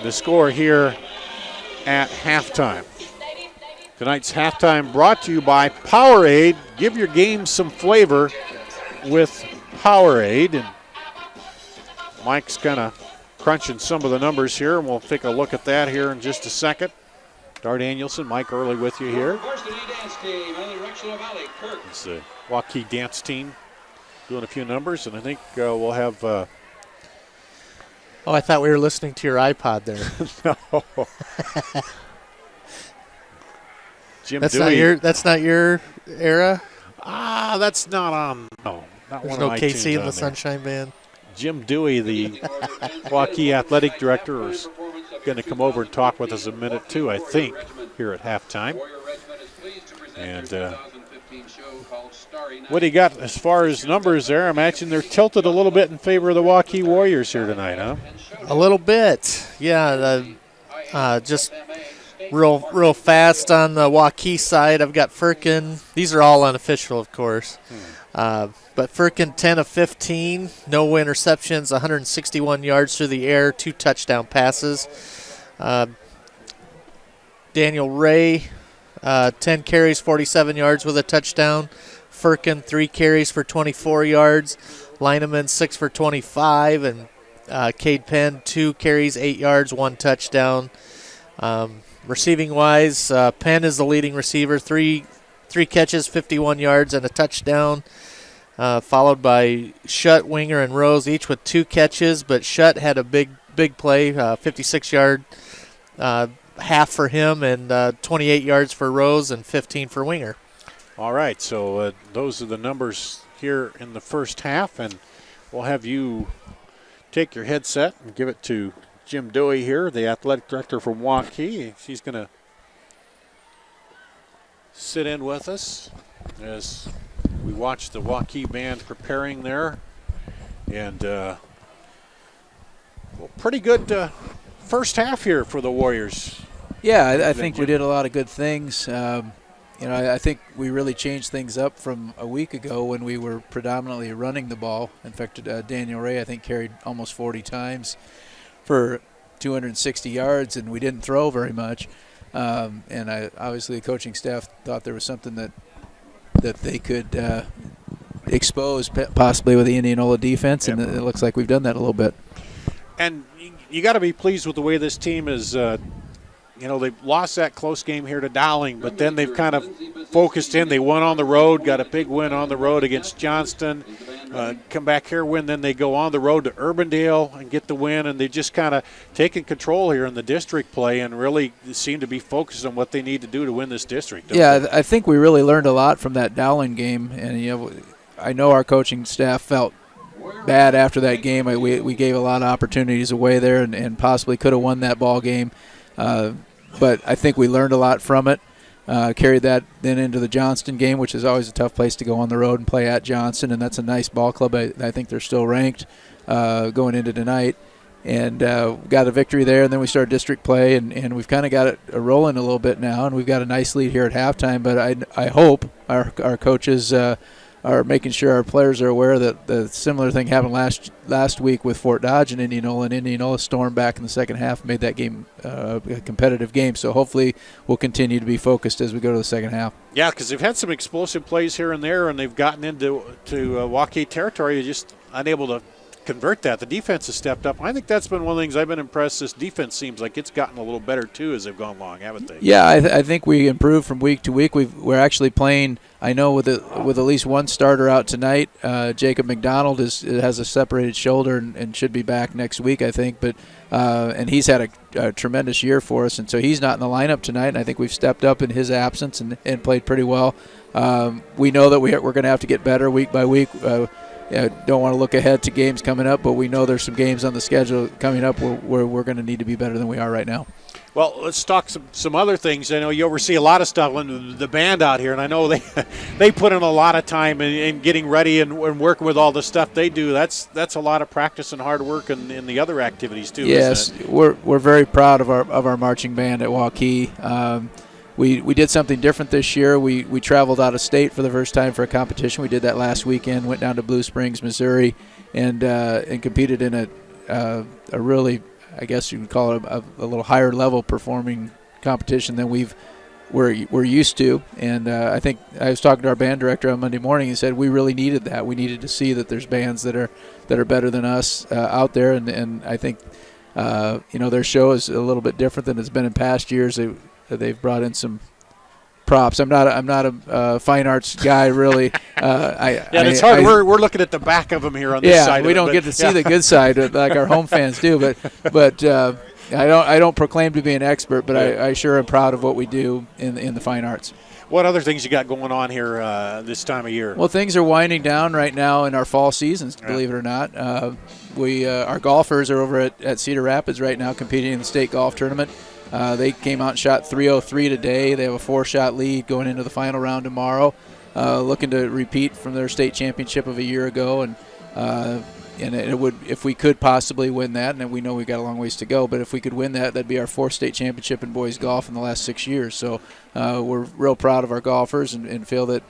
The score here at halftime. Tonight's halftime brought to you by Powerade. Give your game some flavor with Powerade. And Mike's kind of crunching some of the numbers here, and we'll take a look at that here in just a second. Dar Danielson, Mike Early with you here. varsity dance team under the direction of Allie Kirk. It's the Waukee dance team doing a few numbers, and I think we'll have. Oh, I thought we were listening to your iPod there. No. Jim That's Dewey. That's not your era. That's not on. No, not There's one no of KC iTunes and on the there. Sunshine Band. Jim Dewey, the Waukee athletic director, is going to come over and talk with us a minute too, I think, here at halftime. Warrior Regiment is pleased to present And their 2015 show called Starry Night. what do you got as far as numbers there? I imagine they're tilted a little bit in favor of the Waukee Warriors here tonight, huh? A little bit, yeah. Just real fast on the Waukee side. I've got Firkin. These are all unofficial, of course. But Firkin 10 of 15, no interceptions, 161 yards through the air, 2 touchdown passes. Daniel Ray, 10 carries, 47 yards with a touchdown. Firkin, 3 carries for 24 yards. Lineman, 6 for 25. And Cade Penn, 2 carries, 8 yards, 1 touchdown. Receiving-wise, Penn is the leading receiver, 3 catches, 51 yards, and a touchdown. Followed by Shutt, Winger, and Rose, each with 2 catches. But Shutt had a big play, 56-yard half for him, and 28 yards for Rose and 15 for Winger. All right, so those are the numbers here in the first half, and we'll have you take your headset and give it to Jim Dewey here, the athletic director from Waukee. She's going to sit in with us as we watch the Waukee band preparing there. And pretty good first half here for the Warriors. Yeah, I think we did a lot of good things. I think we really changed things up from a week ago when we were predominantly running the ball. In fact, Daniel Ray, I think, carried almost 40 times for 260 yards, and we didn't throw very much. And obviously the coaching staff thought there was something that they could expose possibly with the Indianola defense, and it looks like we've done that a little bit. And you got to be pleased with the way this team is. They've lost that close game here to Dowling, but then they've kind of focused in. They won on the road, got a big win on the road against Johnston. Come back here, win, then they go on the road to Urbandale and get the win, and they've just kind of taken control here in the district play and really seem to be focused on what they need to do to win this district. I think we really learned a lot from that Dowling game, and I know our coaching staff felt bad after that game. We gave a lot of opportunities away there and possibly could have won that ball game. But I think we learned a lot from it, carried that then into the Johnston game, which is always a tough place to go on the road and play at Johnston, and that's a nice ball club. I think they're still ranked going into tonight. And got a victory there, and then we started district play, and we've kind of got it rolling a little bit now, and we've got a nice lead here at halftime. But I hope our coaches are making sure our players are aware that the similar thing happened last week with Fort Dodge and Indianola. And Indianola stormed back in the second half, made that game a competitive game. So hopefully we'll continue to be focused as we go to the second half. Yeah, because they've had some explosive plays here and there, and they've gotten into Waukee territory, just unable to convert that. The defense has stepped up. I think that's been one of the things I've been impressed. This defense seems like it's gotten a little better too as they've gone along, haven't they? Yeah, I think we improved from week to week. We're actually playing, I know, with at least one starter out tonight. Jacob McDonald has a separated shoulder and should be back next week, I think. But and he's had a tremendous year for us, and so he's not in the lineup tonight. And I think we've stepped up in his absence and played pretty well. We know that we're going to have to get better week by week. Don't want to look ahead to games coming up, but we know there's some games on the schedule coming up where we're going to need to be better than we are right now. Well, let's talk some other things. I know you oversee a lot of stuff in the band out here, and I know they put in a lot of time in getting ready and working with all the stuff they do. That's a lot of practice and hard work in the other activities too. Yes, isn't it? we're very proud of our marching band at Waukee. We did something different this year. We traveled out of state for the first time for a competition. We did that last weekend. Went down to Blue Springs, Missouri, and competed in a really, I guess you would call it a little higher level performing competition than we're used to. And I think I was talking to our band director on Monday morning. He said we really needed that. We needed to see that there's bands that are better than us out there. And I think their show is a little bit different than it's been in past years. They've brought in some props. I'm not a fine arts guy really. It's hard. We're looking at the back of them here on this side. We don't get to see the good side like our home fans do. But I don't proclaim to be an expert, but I sure am proud of what we do in the fine arts. What other things you got going on here this time of year? Well, things are winding down right now in our fall seasons, believe it or not. Our golfers are over at Cedar Rapids right now competing in the state golf tournament. They came out and shot 303 today. They have a 4-shot lead going into the final round tomorrow, looking to repeat from their state championship of a year ago. And it would, if we could possibly win that, and we know we've got a long ways to go, but if we could win that, that'd be our 4th state championship in boys golf in the last 6 years. So we're real proud of our golfers and feel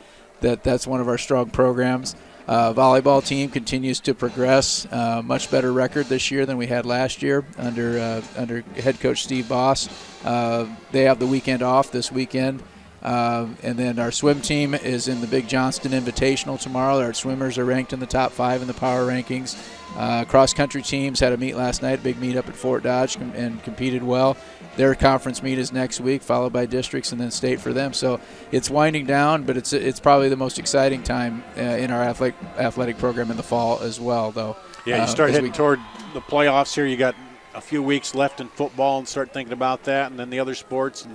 that's one of our strong programs. Volleyball team continues to progress. Much better record this year than we had last year under head coach Steve Boss. They have the weekend off this weekend. And then our swim team is in the Big Johnston Invitational tomorrow. Our swimmers are ranked in the top 5 in the power rankings. Cross-country teams had a meet last night, big meet up at Fort Dodge, and competed well. Their conference meet is next week, followed by districts and then state for them. So it's winding down, but it's probably the most exciting time in our athletic program in the fall as well, though. Yeah, you start heading toward the playoffs here. You got a few weeks left in football and start thinking about that, and then the other sports.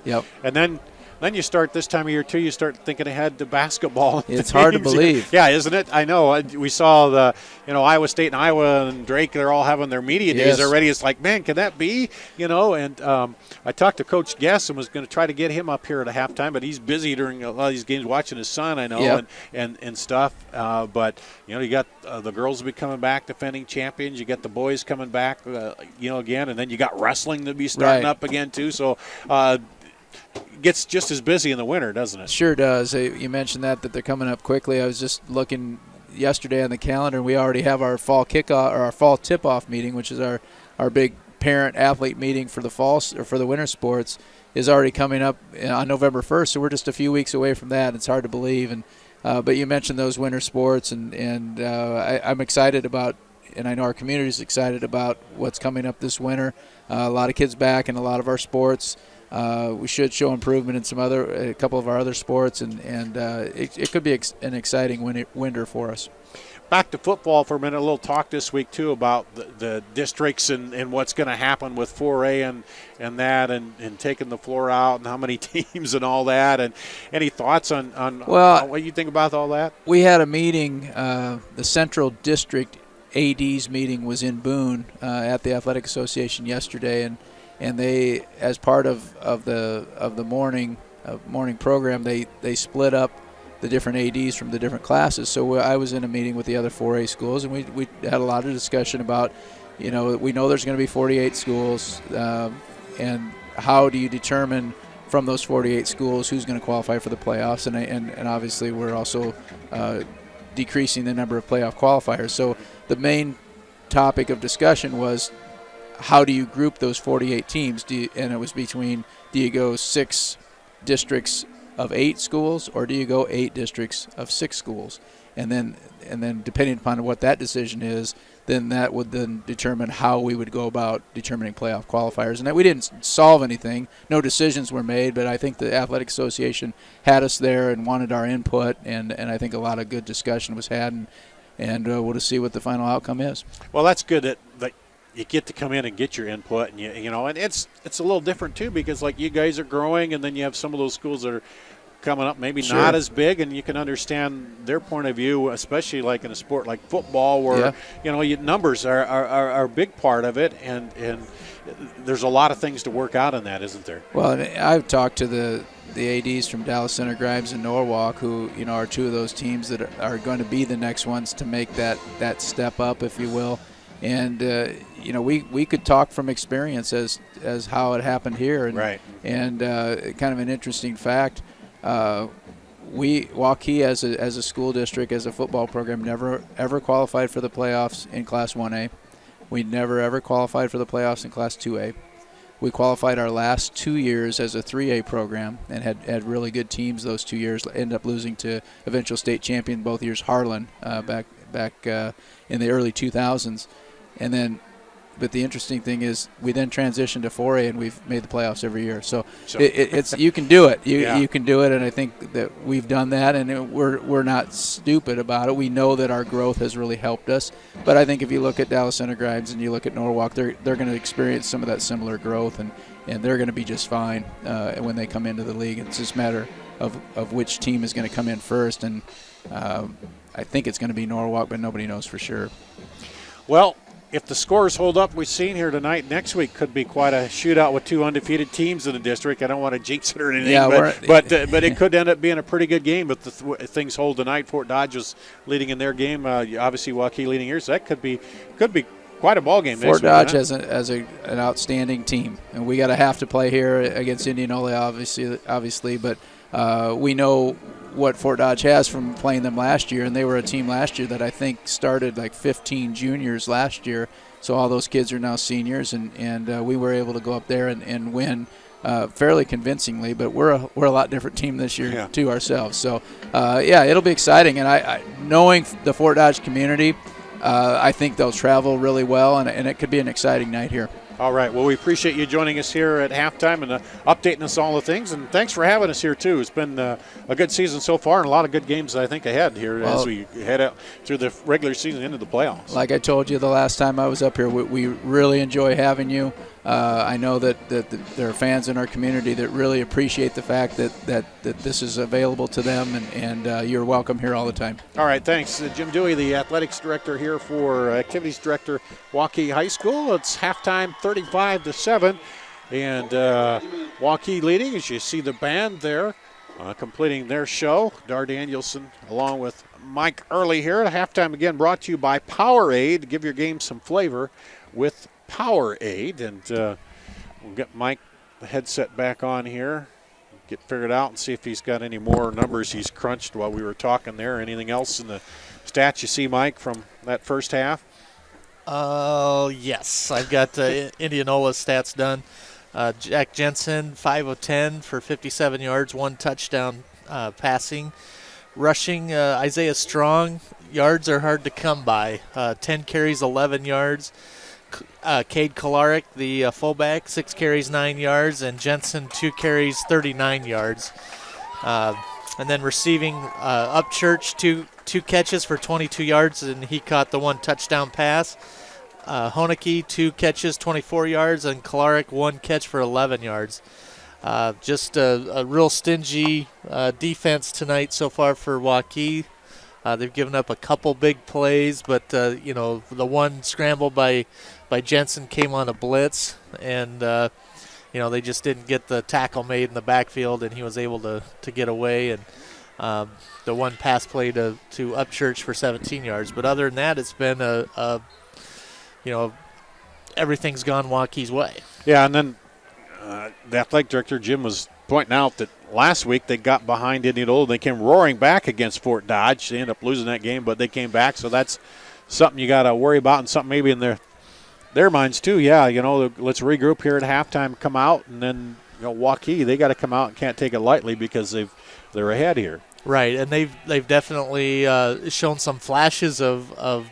And then you start this time of year, too, you start thinking ahead to basketball. It's hard to believe. Yeah, isn't it? I know. We saw Iowa State and Iowa and Drake, they're all having their media days already. It's like, man, can that be? And I talked to Coach Guess and was going to try to get him up here at a halftime, but he's busy during a lot of these games watching his son, I know, and stuff. But, you got the girls will be coming back, defending champions. You got the boys coming back, again, and then you got wrestling to be starting up again, too. So, gets just as busy in the winter, doesn't it? Sure does. You mentioned that they're coming up quickly. I was just looking yesterday on the calendar, and we already have our fall kickoff or our fall tip-off meeting, which is our big parent-athlete meeting for the fall or for the winter sports. is already coming up on November 1st, so we're just a few weeks away from that. It's hard to believe. And but you mentioned those winter sports, and I'm excited about, and I know our community is excited about what's coming up this winter. A lot of kids back in a lot of our sports. We should show improvement in a couple of our other sports, and it could be an exciting winter for us. Back to football for a minute. A little talk this week, too, about the districts and what's going to happen with 4A and that and taking the floor out and how many teams and all that. And any thoughts on what you think about all that? We had a meeting, the Central District AD's meeting was in Boone at the Athletic Association yesterday, and they, as part of the morning program, they split up the different ADs from the different classes. So I was in a meeting with the other 4A schools, and we had a lot of discussion about, we know there's going to be 48 schools, and how do you determine from those 48 schools who's going to qualify for the playoffs, and obviously we're also decreasing the number of playoff qualifiers. So the main topic of discussion was, how do you group those 48 teams? And it was between, do you go 6 districts of 8 schools, or do you go 8 districts of 6 schools? And then depending upon what that decision is, then that would then determine how we would go about determining playoff qualifiers. And that we didn't solve anything. No decisions were made, but I think the Athletic Association had us there and wanted our input, and I think a lot of good discussion was had, and we'll just see what the final outcome is. Well, that's good that you get to come in and get your input, and and it's a little different too, because like you guys are growing, and then you have some of those schools that are coming up maybe Sure. not as big, and you can understand their point of view, especially like in a sport like football, where numbers are a big part of it, and there's a lot of things to work out in that, isn't there? Well, I've talked to the ADs from Dallas Center, Grimes, and Norwalk, who are two of those teams that are going to be the next ones to make that step up, if you will. And we could talk from experience as how it happened here, and right. And kind of an interesting fact. Waukee as a school district, as a football program, never ever qualified for the playoffs in Class 1A. We never ever qualified for the playoffs in Class 2A. We qualified our last 2 years as a 3A program and had really good teams those 2 years. Ended up losing to eventual state champion both years, Harlan, back in the early 2000s. And then, but the interesting thing is, we then transitioned to 4A, and we've made the playoffs every year. So it's you can do it. You can do it, and I think that we've done that, and we're not stupid about it. We know that our growth has really helped us. But I think if you look at Dallas Center Grimes and you look at Norwalk, they're going to experience some of that similar growth, and they're going to be just fine when they come into the league. It's just a matter of which team is going to come in first, and I think it's going to be Norwalk, but nobody knows for sure. Well, if the scores hold up we've seen here tonight, next week could be quite a shootout with 2 undefeated teams in the district. I don't want to jinx it or anything, but it could end up being a pretty good game. But things hold tonight. Fort Dodge is leading in their game. Obviously, Waukee leading here, so that could be quite a ball game. Fort Dodge has an outstanding team, and we got to have to play here against Indianola, obviously. But we know what Fort Dodge has from playing them last year, and they were a team last year that I think started like 15 juniors last year. So all those kids are now seniors, and we were able to go up there and win fairly convincingly. But we're a lot different team this year too ourselves. So it'll be exciting. And I knowing the Fort Dodge community, I think they'll travel really well, and it could be an exciting night here. All right. Well, we appreciate you joining us here at halftime and updating us on all the things. And thanks for having us here, too. It's been a good season so far, and a lot of good games, I think, ahead here as we head out through the regular season into the playoffs. Like I told you the last time I was up here, we really enjoy having you. I know that there are fans in our community that really appreciate the fact that this is available to them, and you're welcome here all the time. All right, thanks. Jim Dewey, the athletics director here for activities director, Waukee High School. It's halftime, 35-7, and Waukee leading, as you see the band there completing their show. Dar Danielson along with Mike Early here at halftime, again brought to you by Powerade. Give your game some flavor with Powerade, and we'll get Mike the headset back on here, get figured out, and see if he's got any more numbers he's crunched while we were talking there. Anything else in the stats you see, Mike, from that first half? Yes, I've got Indianola stats done. Jack Jensen, 5 of 10 for 57 yards, 1 touchdown passing. Rushing, Isaiah Strong, yards are hard to come by. 10 carries, 11 yards. Cade Kolarik, the fullback, 6 carries, 9 yards, and Jensen, 2 carries, 39 yards. And then receiving, Upchurch, two catches for 22 yards, and he caught the 1 touchdown pass. Honeke, 2 catches, 24 yards, and Kolarik, 1 catch for 11 yards. Just a real stingy defense tonight so far for Waukee. They've given up a couple big plays, but the one scramble by Jensen came on a blitz, and they just didn't get the tackle made in the backfield, and he was able to get away. And the one pass play to Upchurch for 17 yards. But other than that, it's been everything's gone Waukee's way. Yeah, and then the athletic director, Jim, was pointing out that last week they got behind Indianola. They came roaring back against Fort Dodge. They ended up losing that game, but they came back. So that's something you got to worry about, and something maybe in their minds too. Yeah, let's regroup here at halftime, come out, and then Waukee, they got to come out and can't take it lightly because they're ahead here. Right, and they've definitely shown some flashes of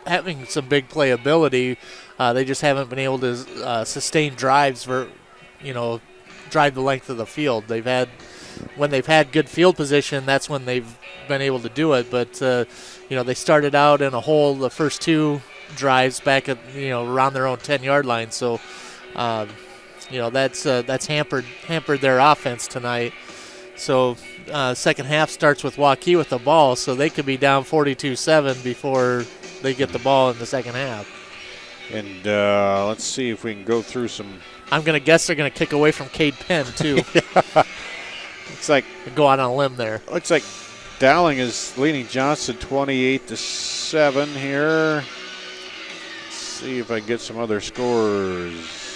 having some big playability. They just haven't been able to sustain drives for, drive the length of the field. When they've had good field position, that's when they've been able to do it. But they started out in a hole the first 2 drives back at around their own 10-yard line. So that's hampered their offense tonight. So second half starts with Waukee with the ball, so they could be down 42-7 before they get the ball in the second half. And let's see if we can go through some. I'm going to guess they're going to kick away from Cade Penn, too. Looks like go out on a limb there. Looks like Dowling is leading Johnson 28-7 here. Let's see if I get some other scores.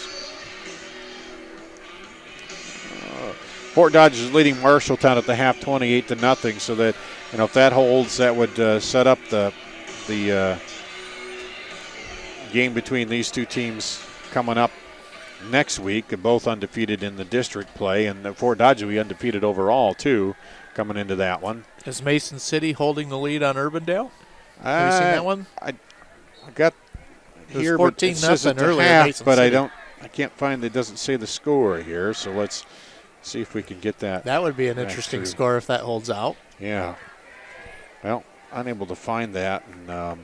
Fort Dodge is leading Marshalltown at the half 28-0. So that if that holds, that would set up the game between these two teams coming up next week. They're both undefeated in the district play, and Fort Dodge will be undefeated overall too coming into that one. Is Mason City holding the lead on Urbandale? Have you seen that one? I got it was here, 14-0 earlier. Half, but City. I can't find. It doesn't say the score here. So let's see if we can get that. That would be an interesting score if that holds out. Yeah. Well, unable to find that, and I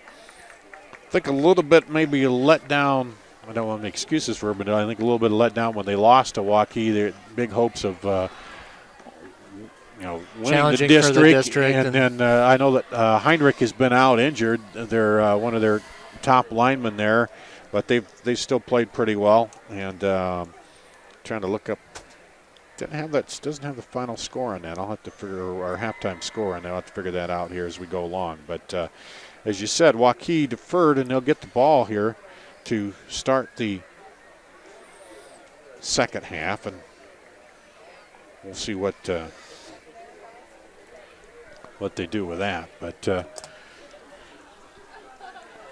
think a little bit maybe a letdown. I don't want to make excuses for it, but I think a little bit of letdown when they lost to Waukee. They had big hopes of winning the district. And then I know that Heinrich has been out injured. They're one of their top linemen there, but they still played pretty well. And trying to look up. Doesn't have the final score on that. I'll have to figure our halftime score on that. I'll have to figure that out here as we go along. But as you said, Waukee deferred, and they'll get the ball here to start the second half, and we'll see what they do with that. But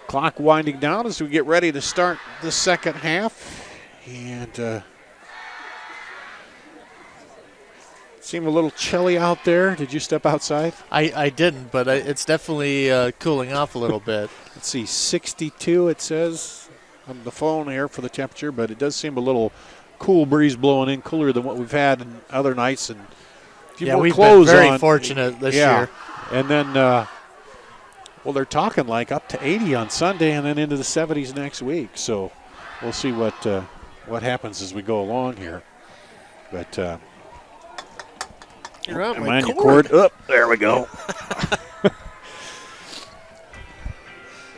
clock winding down as we get ready to start the second half, and seemed a little chilly out there. Did you step outside? I didn't, but it's definitely cooling off a little bit. Let's see, 62 it says on the phone here for the temperature, but it does seem a little cool breeze blowing in, cooler than what we've had in other nights. And we've been very fortunate this year. And then, they're talking like up to 80 on Sunday and then into the 70s next week. So we'll see what happens as we go along here. But you're on am my I on your cord? Oh, there we go.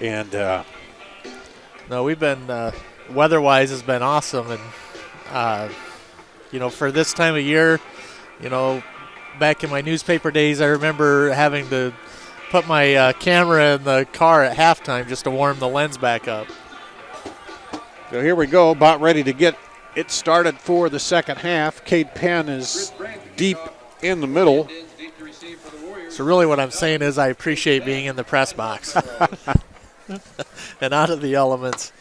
And no, we've been weather-wise has been awesome, and for this time of year, back in my newspaper days, I remember having to put my camera in the car at halftime just to warm the lens back up. So here we go, about ready to get it started for the second half. Cade Penn is deep in the middle. So really what I'm saying is I appreciate being in the press box and out of the elements.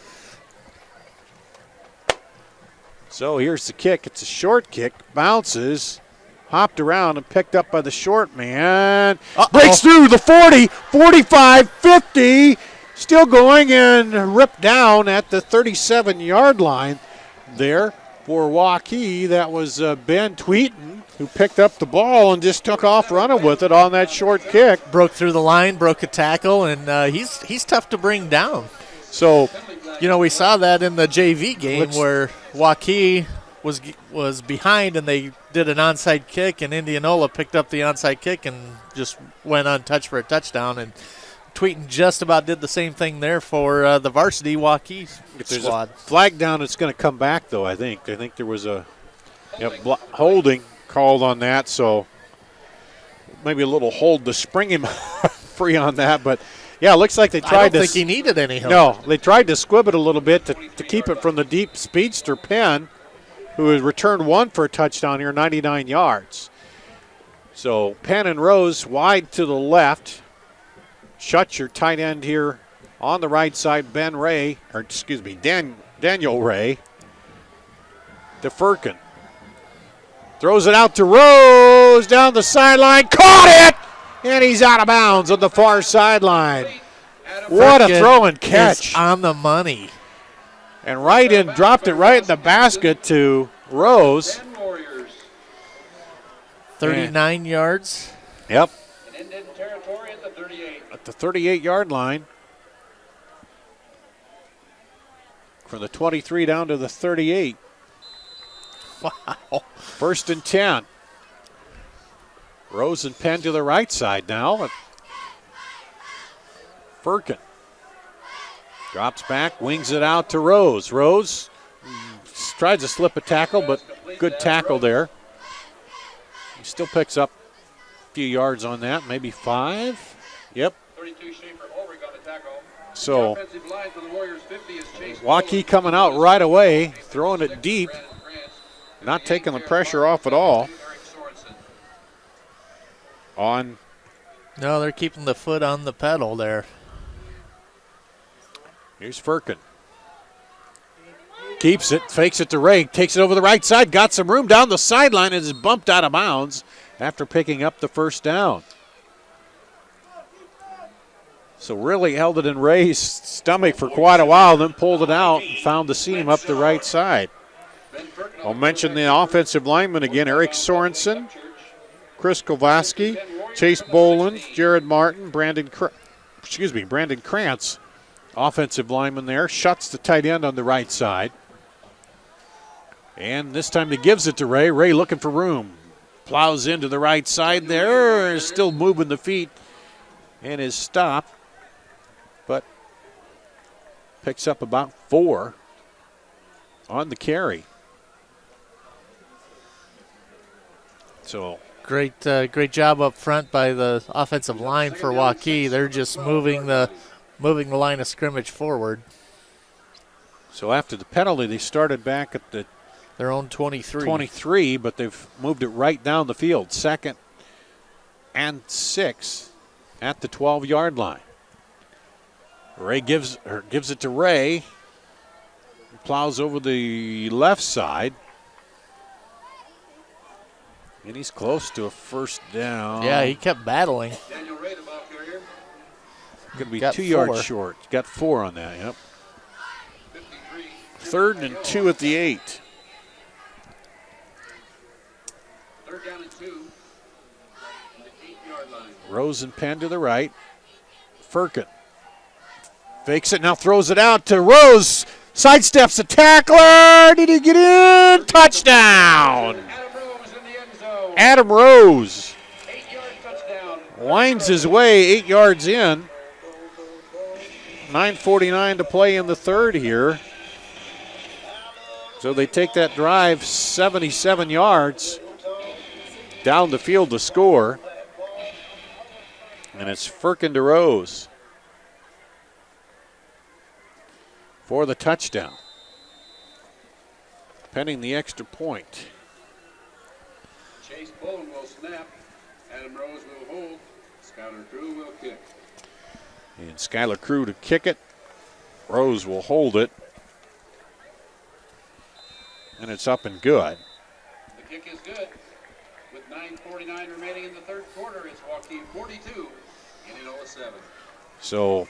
So here's the kick. It's a short kick, bounces, hopped around and picked up by the short man. Breaks through the 40, 45, 50. Still going and ripped down at the 37-yard line there for Waukee. That was Ben Tweeten, who picked up the ball and just took off running with it on that short kick. Broke through the line, broke a tackle, and he's tough to bring down. So, we saw that in the JV game where Waukee was behind and they did an onside kick, and Indianola picked up the onside kick and just went untouched for a touchdown. And Tweeten just about did the same thing there for the varsity Waukee squad. A flag down, it's going to come back, though, I think. I think there was a holding called on that, so maybe a little hold to spring him free on that. But, yeah, it looks like they tried to. I don't think he needed any help. No, they tried to squib it a little bit to keep it from the deep speedster Penn, who has returned one for a touchdown here, 99 yards. So Penn and Rose wide to the left. Shut your tight end here on the right side, Daniel Ray to Firkin. Throws it out to Rose down the sideline, caught it, and he's out of bounds on the far sideline. What a throw and catch. On the money. And dropped it right in the basket to Rose. 39 yards. Yep. Indian territory at the 38. At the 38-yard line. From the 23 down to the 38. Wow. 1st and 10. Rose and Penn to the right side now. Firkin drops back, wings it out to Rose. Rose tries to slip a tackle, but good tackle there. He still picks up a few yards on that, maybe 5. Yep. 32 Schaefer Ulrich on the tackle. So The offensive line for the Warriors 50 is Chase Waukee coming out right away, throwing it deep, not taking the pressure off at all. No, they're keeping the foot on the pedal there. Here's Firkin. Keeps it, fakes it to Ray, takes it over the right side, got some room down the sideline and is bumped out of bounds after picking up the first down. So really held it in Ray's stomach for quite a while, then pulled it out and found the seam up the right side. I'll mention the offensive linemen again, Eric Sorensen, Chris Kovaski, Chase Boland, Jared Martin, Brandon Krantz, offensive lineman there, shuts the tight end on the right side. And this time he gives it to Ray. Ray looking for room. Plows into the right side there, still moving the feet and is stopped, but picks up about 4 on the carry. So great job up front by the offensive line for Waukee. They're just moving the line of scrimmage forward. So after the penalty, they started back at their own 23, but they've moved it right down the field. 2nd and 6 at the 12-yard line. Ray gives it to Ray. He plows over the left side. And he's close to a first down. Yeah, he kept battling. Daniel Ray, the ball carrier. Going to be 2 yards short. Got 4 on that, yep. 3rd and 2 at the 8. 3rd down and 2. On the 8-yard line. Rose and Penn to the right. Firkin fakes it, now throws it out to Rose. Sidesteps a tackler. Did he get in? Touchdown. Adam Rose 8-yard touchdown. winds his way 8 yards in. 9:49 to play in the third here. So they take that drive 77 yards down the field to score. And it's Firkin to Rose for the touchdown, pending the extra point. Chase Bowen will snap. Adam Rose will hold. Skylar Crew will kick. And Skylar Crew to kick it. Rose will hold it. and it's up and good. The kick is good. With 9:49 remaining in the third quarter, it's Waukee 42, Indianola 7. So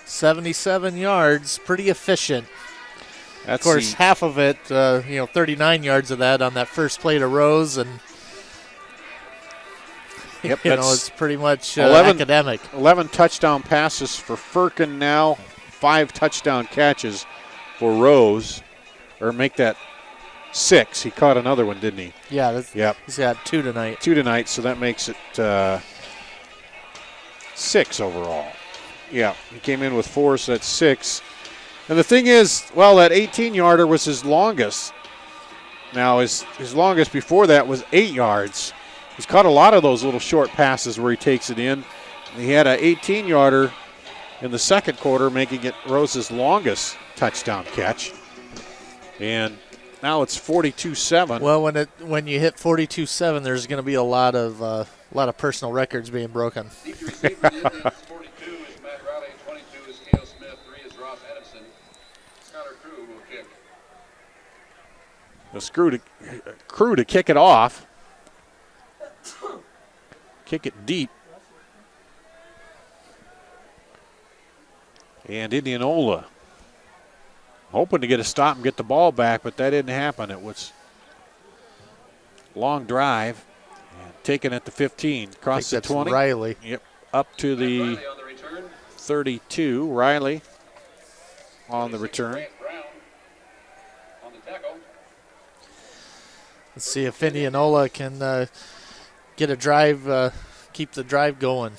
77 yards, pretty efficient. that's Of course, half of it, 39 yards of that on that first play to Rose, and Yep, it's pretty much 11 academic. 11 touchdown passes for Firkin now, 5 touchdown catches for Rose, or make that 6. He caught another one, didn't he? Yeah, Yep. He's got 2 tonight. 2 tonight, so that makes it 6 overall. Yeah, he came in with 4, so that's 6. And the thing is, well, that 18-yarder was his longest. Now, his longest before that was 8 yards. He's caught a lot of those little short passes where he takes it in. He had an 18-yarder in the second quarter, making it Rose's longest touchdown catch. And now it's 42-7. Well, when you hit 42-7, there's going to be a lot of personal records being broken. Deep receiver in the 42 is Matt Riley, 22 is Cale Smith, 3 is Ross Edison. Skylar Crew will kick. The crew to kick it off. Kick it deep. And Indianola hoping to get a stop and get the ball back, but that didn't happen. It was a long drive. And taken at the 15, across the 20. Riley. Yep, up to the 32. Riley on the return. On the tackle. Let's see if Indianola can get a drive, keep the drive going.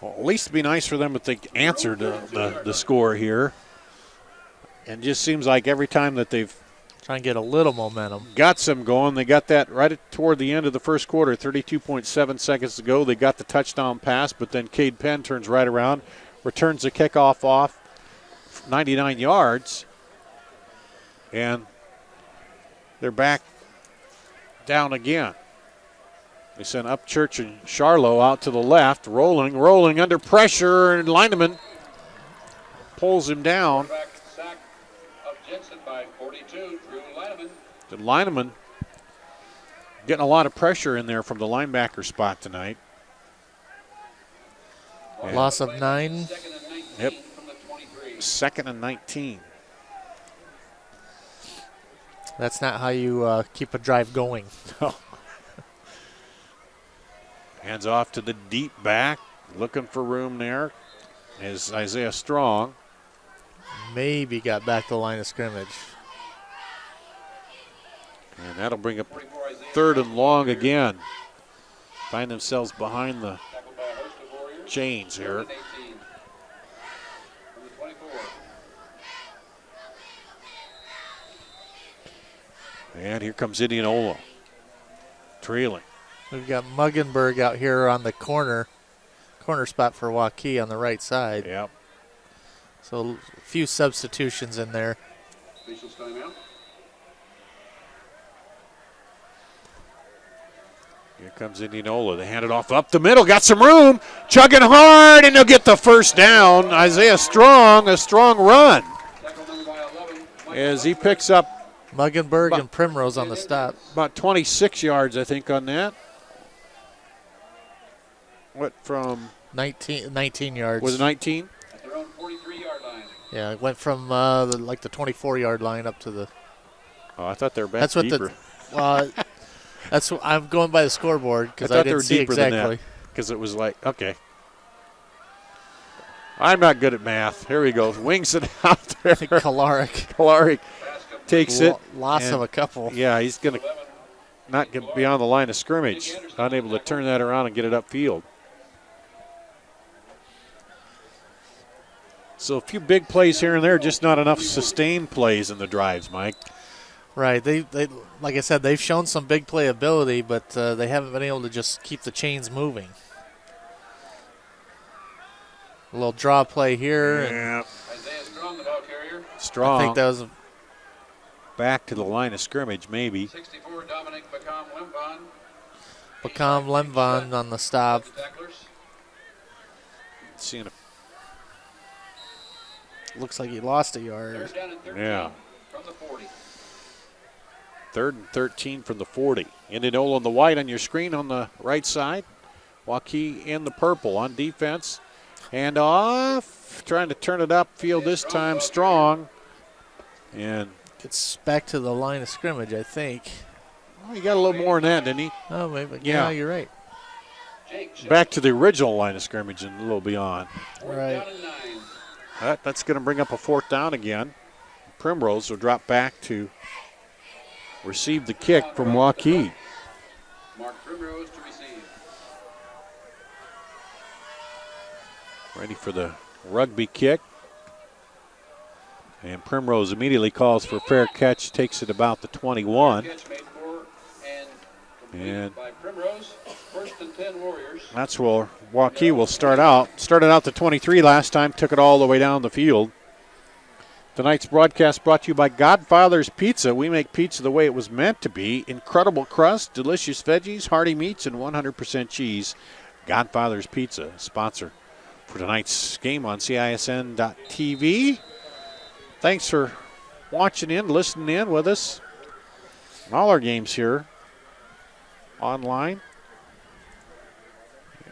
Well, at least it'd be nice for them if they answered the score here. And just seems like every time that they've trying to get a little momentum, got some going, they got that right toward the end of the first quarter, 32.7 seconds to go. They got the touchdown pass, but then Cade Penn turns right around, returns the kickoff off 99 yards, and they're back down again. They send Upchurch and Charlo out to the left, rolling under pressure, and Lineman pulls him down. Sack of Jensen by 42, Drew Lineman. The Lineman getting a lot of pressure in there from the linebacker spot tonight. Loss of 9. Second and 19 Yep. from the 23. 2nd and 19. That's not how you keep a drive going. Hands off to the deep back, looking for room there is Isaiah Strong. Maybe got back to the line of scrimmage. And that'll bring up 3rd and long again. Find themselves behind the Tackled by a host of Warriors. chains here. 18 from the 24. And here comes Indianola, trailing. We've got Muggenberg out here on the corner spot for Waukee on the right side. Yep. So a few substitutions in there. Officials timeout. Here comes Indianola. They hand it off up the middle. Got some room. Chugging hard, and they'll get the first down. Isaiah Strong, a strong run Tackle number by 11. as he picks up Muggenberg and Primrose on the stop. about 26 yards, I think, on that. What from? 19 yards. Was it 19? At their own 43-yard line. Yeah, it went from the 24-yard line up to the. Oh, I thought they were back That's what deeper. That's what I'm going by the scoreboard because I thought they didn't were see deeper exactly. than that because it was like, okay. I'm not good at math. Here he goes. Wings it out there. Kalaric. Kalaric takes it. Loss and of a couple. Yeah, he's going to not get beyond the line of scrimmage. Unable to turn that around and get it upfield. So a few big plays here and there, just not enough sustained plays in the drives, Mike. Right. They like I said, they've shown some big play ability, but they haven't been able to just keep the chains moving. A little draw play here. Yeah. Isaiah Strong, the ball carrier. Strong. I think that was back to the line of scrimmage, maybe. 64, Dominic Bacam-Wemban. Bacam Lemvan on the stop. Tacklers. Seeing a Looks like he lost a yard. Third down and 13 Yeah. from the 40. 3rd and 13 from the 40. Indianola in the white on your screen on the right side. Waukee in the purple on defense. Hand off, trying to turn it upfield this time, strong. And gets back to the line of scrimmage, I think. well, he got a little more than that, didn't he? Oh, maybe. Yeah. Yeah, you're right. Back to the original line of scrimmage and a little beyond. Right. That's going to bring up a 4th down again. Primrose will drop back to receive the kick from Waukee. Mark Primrose to receive. Ready for the rugby kick. And Primrose immediately calls for a fair catch, takes it about the 21. Catch made for and completed And by Primrose. 1st and 10 Warriors. that's where Waukee will start out. Started out the 23 last time, took it all the way down the field. Tonight's broadcast brought to you by Godfather's Pizza. We make pizza the way it was meant to be. Incredible crust, delicious veggies, hearty meats, and 100% cheese. Godfather's Pizza, sponsor for tonight's game on CISN.TV. Thanks for watching in, listening in with us. All our games here online.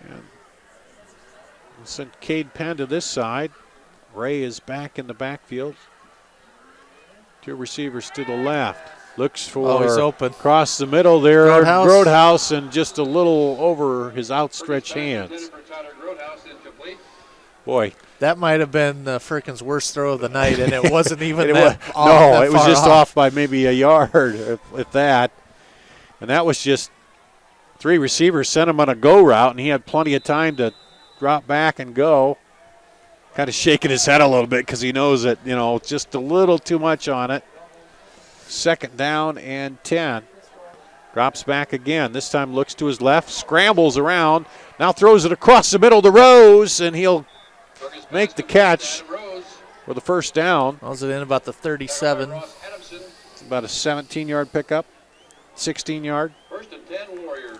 And we'll send Cade Penn to this side. Ray is back in the backfield. 2 receivers to the left. Looks for he's open. Across the middle there. Grodehouse. Grodehouse and just a little over his outstretched hands. Boy. That might have been Firkin's worst throw of the night, and it wasn't even It that was just off by maybe a yard, if that. And that was just 3 receivers sent him on a go route, and he had plenty of time to drop back and go. Kind of shaking his head a little bit because he knows that, just a little too much on it. 2nd down and 10. Drops back again. This time looks to his left, scrambles around, now throws it across the middle to Rose, and he'll make the catch for the 1st down. Was it in about the 37? It's about a 17-yard pickup, 16-yard. 1st and 10 Warriors.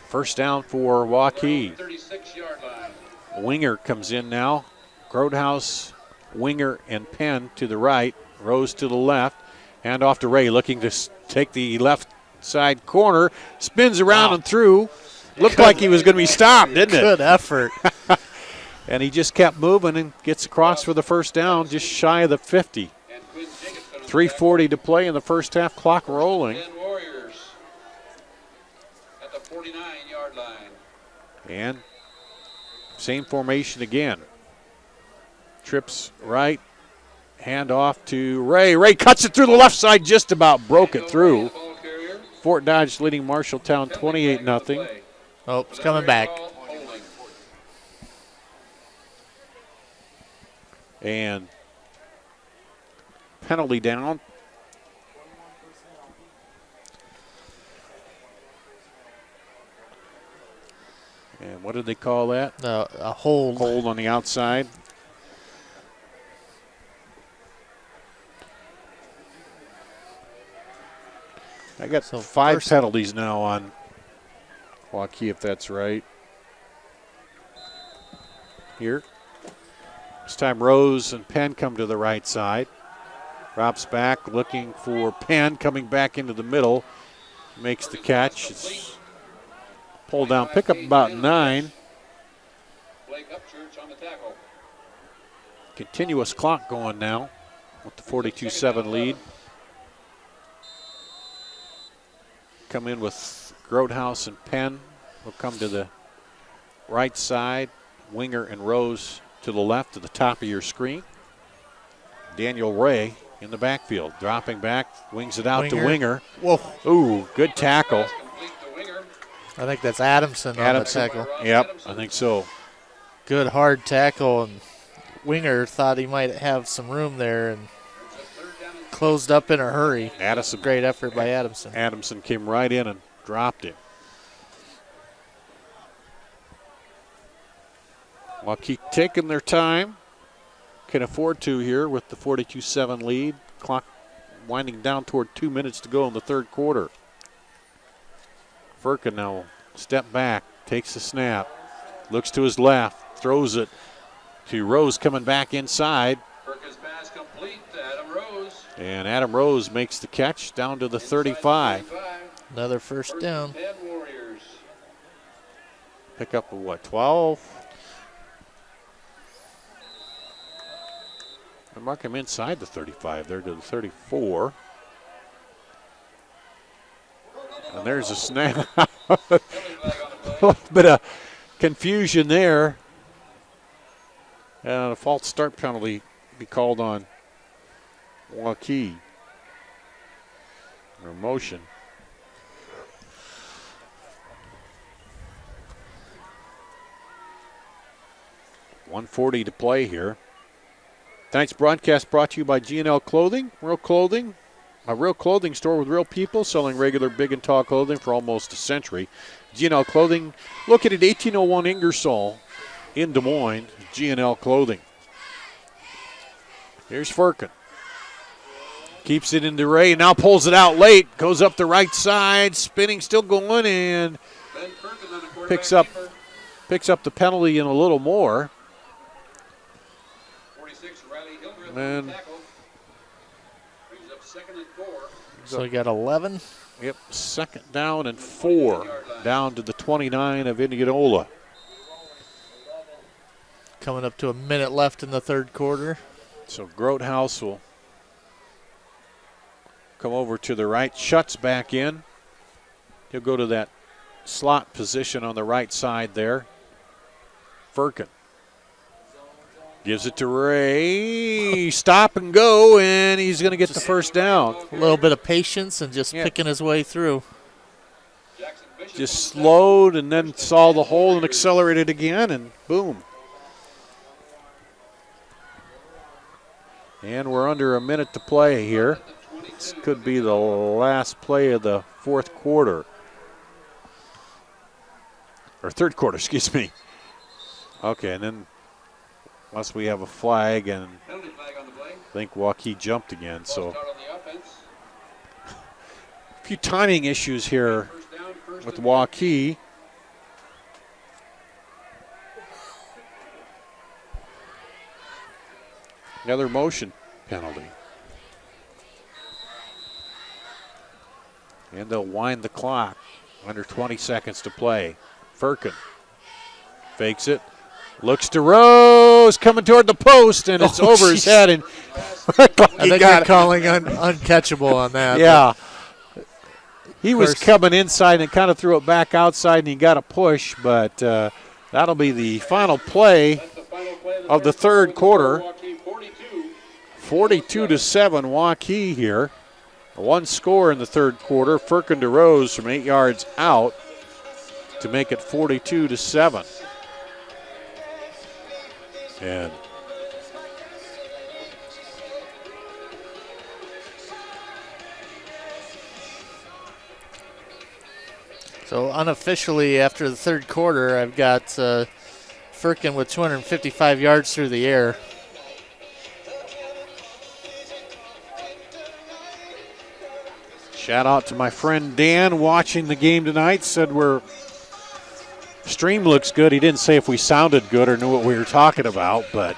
1st down for Waukee. 36-yard line. Winger comes in now. Grodehouse, Winger, and Penn to the right. Rose to the left. Hand off to Ray, looking to take the left side corner. Spins around and through. Looked like he was going to be stopped, didn't it? Good effort. And he just kept moving and gets across for the 1st down, just shy of the 50. 3:40 to play in the first half, clock rolling. 10 Warriors at the 49-yard line. And same formation again. Trips right, hand off to Ray. Ray cuts it through the left side, just about broke it through. Fort Dodge leading Marshalltown 28-0. Oh, it's coming back. And penalty down. And what did they call that? A hold. Hold on the outside. I got 5 penalties now on Waukee, if that's right. Here. This time Rose and Penn come to the right side. Drops back, looking for Penn, coming back into the middle. Makes the catch. It's pulled down, pick up about 9. Continuous clock going now with the 42-7 lead. Come in with Grodehouse and Penn. Will come to the right side. Winger and Rose to the left, to the top of your screen. Daniel Ray in the backfield, dropping back, wings it out to Winger. Whoa. Ooh, good tackle. I think that's Adamson on the tackle. Yep, I think so. Good hard tackle, and Winger thought he might have some room there and closed up in a hurry. Addison. Great effort by Adamson. Adamson came right in and dropped him. Waukee taking their time. Can afford to here with the 42-7 lead. Clock winding down toward 2 minutes to go in the 3rd quarter. Firkin now step back, takes the snap, looks to his left, throws it to Rose coming back inside. Firkin's pass complete to Adam Rose. And Adam Rose makes the catch down to the 35. Another first down. 10 Warriors. Pick up, what, 12? I mark him inside the 35 there to the 34. And there's a snap. A little bit of confusion there. And a false start penalty be called on Waukee. Or motion. .140 to play here. Tonight's broadcast brought to you by G&L Clothing. Real clothing. A real clothing store with real people selling regular big and tall clothing for almost a century. G&L Clothing, located 1801 Ingersoll in Des Moines. G&L Clothing. Here's Firkin. Keeps it into Ray, now pulls it out late. Goes up the right side, spinning, still going, and picks up the penalty and a little more. And So we got 11. Yep, second down and 4 down to the 29 of Indianola. Coming up to a minute left in the third quarter. So Grothaus will come over to the right, shuts back in. He'll go to that slot position on the right side there. Firkin gives it to Ray. Stop and go, and he's going to get the first down. A little bit of patience and just picking his way through. Just slowed and then saw the hole and accelerated again, and boom. And we're under a minute to play here. This could be the last play of the fourth quarter. Or third quarter, excuse me. Okay, and then unless we have a flag, and I think Waukee jumped again. So a few timing issues here with Waukee. Another motion penalty. And they'll wind the clock. Under 20 seconds to play. Firkin fakes it. Looks to Rose, coming toward the post, and it's over his head. And I think they're calling uncatchable on that. Yeah. He was coming inside and kind of threw it back outside, and he got a push, but that'll be the final play of the third quarter. 42-7 Waukee here. One score in the third quarter. Firkin to Rose from 8 yards out to make it 42-7. And so unofficially after the third quarter, I've got Firkin with 255 yards through the air. shout out to my friend Dan watching the game tonight. Said stream looks good. He didn't say if we sounded good or knew what we were talking about, but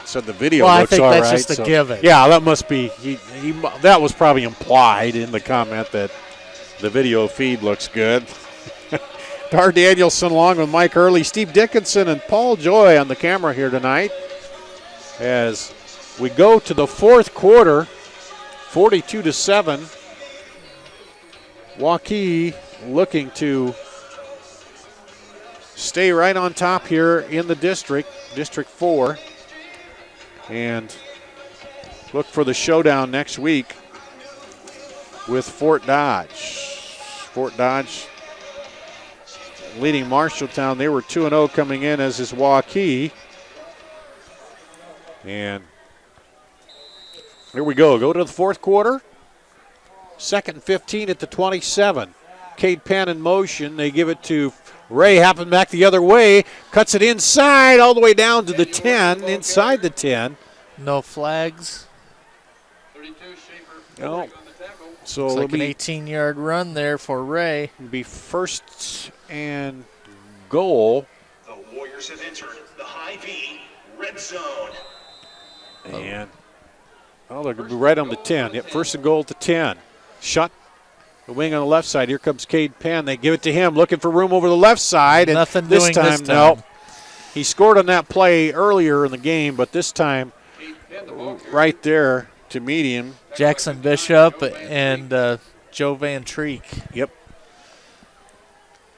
said the video looks all right. I think that's just a given. Yeah, that must be. That was probably implied in the comment that the video feed looks good. Dar Danielson along with Mike Early, Steve Dickinson, and Paul Joy on the camera here tonight as we go to the fourth quarter, 42-7. Waukee looking to stay right on top here in the District 4, and look for the showdown next week with Fort Dodge. Fort Dodge leading Marshalltown. They were 2-0 coming in, as is Waukee. And here we go. Go to the fourth quarter. Second and 15 at the 27. Cade Penn in motion. They give it to Ray, hopping back the other way. Cuts it inside all the way down to the 10, inside the 10. No flags. 32 Schaefer. No. So Looks it'll like an 18-yard run there for Ray. Be first and goal. The Warriors have entered the high V red zone. And Oh, they're going to be right on the 10. Yep, first and goal at the 10. Shut the wing on the left side. Here comes Cade Penn. They give it to him, looking for room over the left side. And Nothing this doing time, this time. no. He scored on that play earlier in the game, but this time right there to meet him. Jackson Bishop and Joe Van Treek. Yep.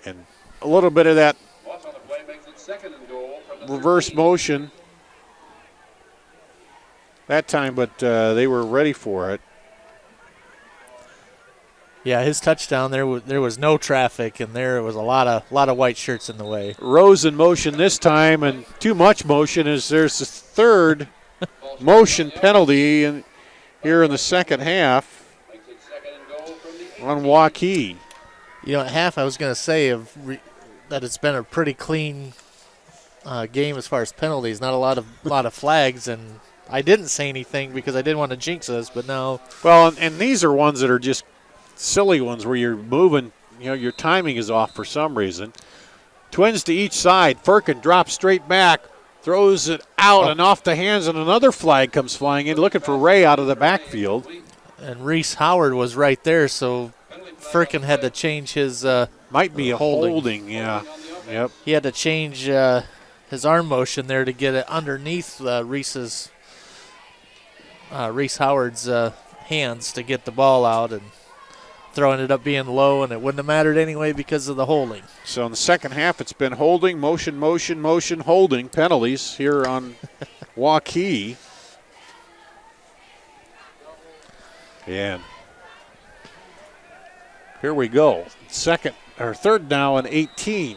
And a little bit of that reverse motion that time, but they were ready for it. Yeah, his touchdown, there was no traffic, and there was a lot of white shirts in the way. Rose in motion this time, and too much motion as there's the third motion penalty here in the second half on Waukee. You know, at half I was going to say that it's been a pretty clean game as far as penalties, not a lot of flags, and I didn't say anything because I didn't want to jinx us, but now. Well, and these are ones that are just silly ones where you're moving, your timing is off for some reason. Twins to each side. Firkin drops straight back, throws it out and off the hands, and another flag comes flying in, looking for Ray out of the backfield. And Reese Howard was right there, so Firkin had to change his might be a holding, yeah. Yep. He had to change his arm motion there to get it underneath Reese Howard's hands to get the ball out, and throw ended up being low, and it wouldn't have mattered anyway because of the holding. So in the second half, it's been holding, motion, holding penalties here on Waukee. And here we go. Third now and 18.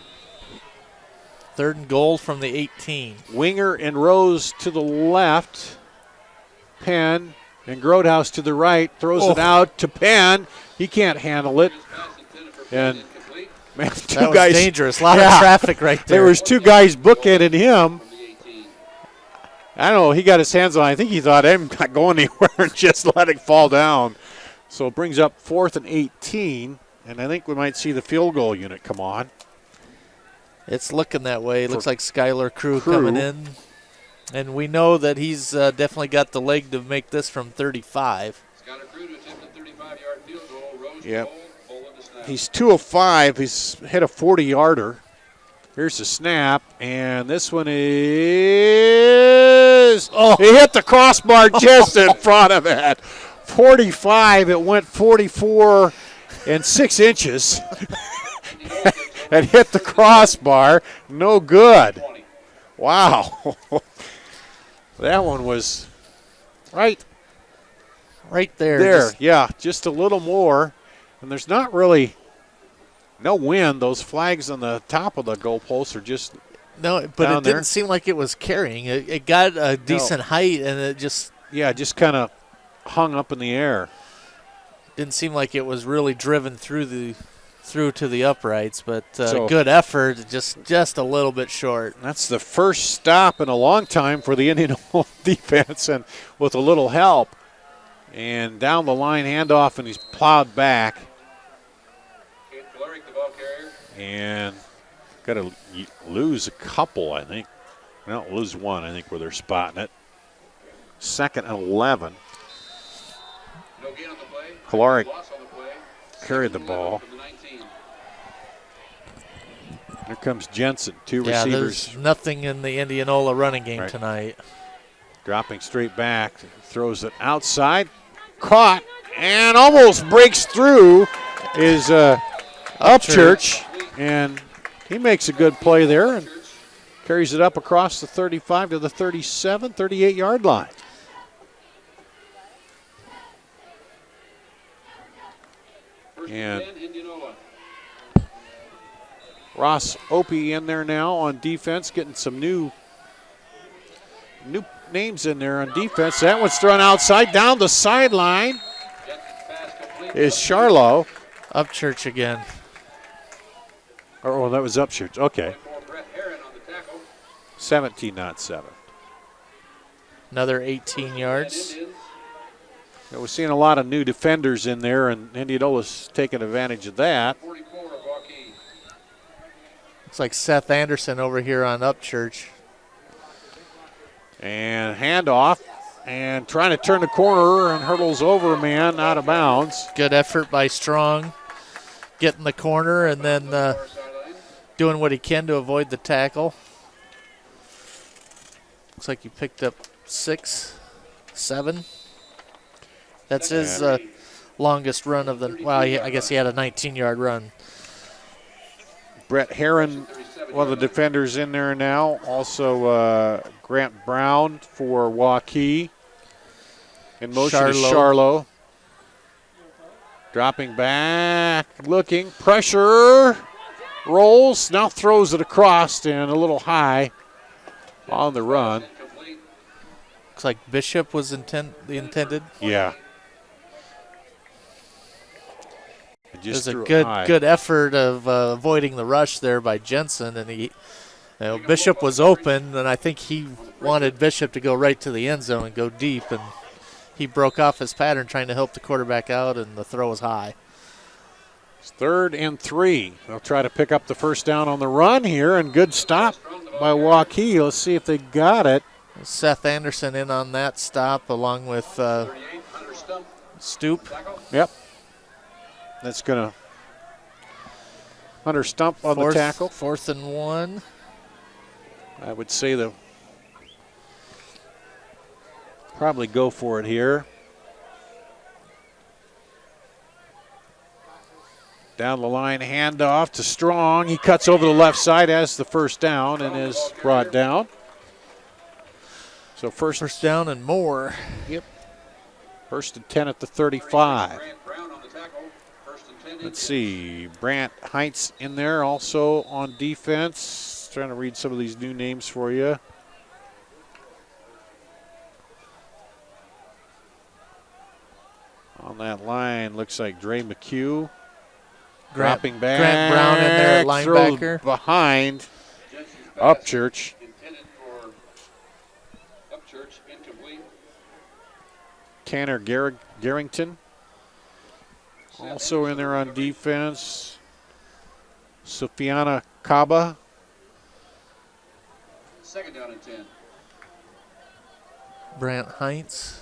Third and goal from the 18. Winger and Rose to the left. Penn and Grotehouse to the right. Throws it out to Penn. He can't handle it. And, man, that was dangerous. A lot of traffic right there. There was two guys bookending him. I don't know. He got his hands on it. I think he thought, I'm not going anywhere, and just let it fall down. So it brings up 4th and 18. And I think we might see the field goal unit come on. It's looking that way. It looks like Skylar Crew coming in. And we know that he's definitely got the leg to make this from 35. Skylar Crew to attempt a 35-yard field goal. Rose yep. He's 2 of 5. He's hit a 40-yarder. Here's the snap, and this one is he hit the crossbar just in front of it. 45. It went 44 and 6 inches. And hit the crossbar. No good. Wow. That one was right there. Just a little more. And there's not really no wind. Those flags on the top of the goalposts are just no, but it didn't seem like it was carrying. It got a decent height, and it just kind of hung up in the air. Didn't seem like it was really driven through to the uprights, but good effort, just a little bit short. That's the first stop in a long time for the Indianola defense, and with a little help. And down the line, handoff, and he's plowed back. And got to lose a couple, I think. No, lose one, I think, where they're spotting it. 2nd and 11. No gain on the play. Kalarick Loss on the play. carried the ball. Here comes Jensen, 2 yeah, receivers. There's nothing in the Indianola running game tonight. Dropping straight back, throws it outside, caught, and almost breaks through is Upchurch, and he makes a good play there and carries it up across the 35 to the 37, 38-yard line. And Ross Opie in there now on defense, getting some new names in there on defense. That one's thrown outside. Down the sideline is Charlo. Upchurch again. Oh, that was Upchurch. Okay. 17, not 7. Another 18 yards. Yeah, we're seeing a lot of new defenders in there, and Indianola's taking advantage of that. Looks like Seth Anderson over here on Upchurch. And handoff. and trying to turn the corner and hurdles over a man out of bounds. Good effort by Strong, getting the corner and then doing what he can to avoid the tackle. Looks like he picked up 6, 7. That's his longest run of the, well, I guess he had a 19-yard run. Brett Herron, one of the defenders in there now. Also Grant Brown for Waukee. In motion is Charlo. Dropping back, looking, pressure, rolls, now throws it across and a little high on the run. Looks like Bishop was the intended. Yeah. It was a good effort of avoiding the rush there by Jensen, and Bishop was open, and I think he wanted Bishop to go right to the end zone and go deep, and he broke off his pattern trying to help the quarterback out, and the throw was high. It's 3rd and 3. They'll try to pick up the first down on the run here, and good stop by Waukee. Let's see if they got it. Seth Anderson in on that stop along with Stoop. Yep. That's going to Hunter Stump on the tackle. 4th and 1. I would say they'll probably go for it here. Down the line, handoff to Strong. He cuts over the left side as the first down and is brought down. So first down and more. Yep. 1st and 10 at the 35. Let's see, Brant Heintz in there also on defense. Trying to read some of these new names for you. On that line, looks like Dre McHugh. Dropping back. Grant Brown in there at linebacker. Behind Upchurch. Tanner Garrington. Also in there on defense. Sofiana Kaba. 2nd down and 10. Brant Heintz.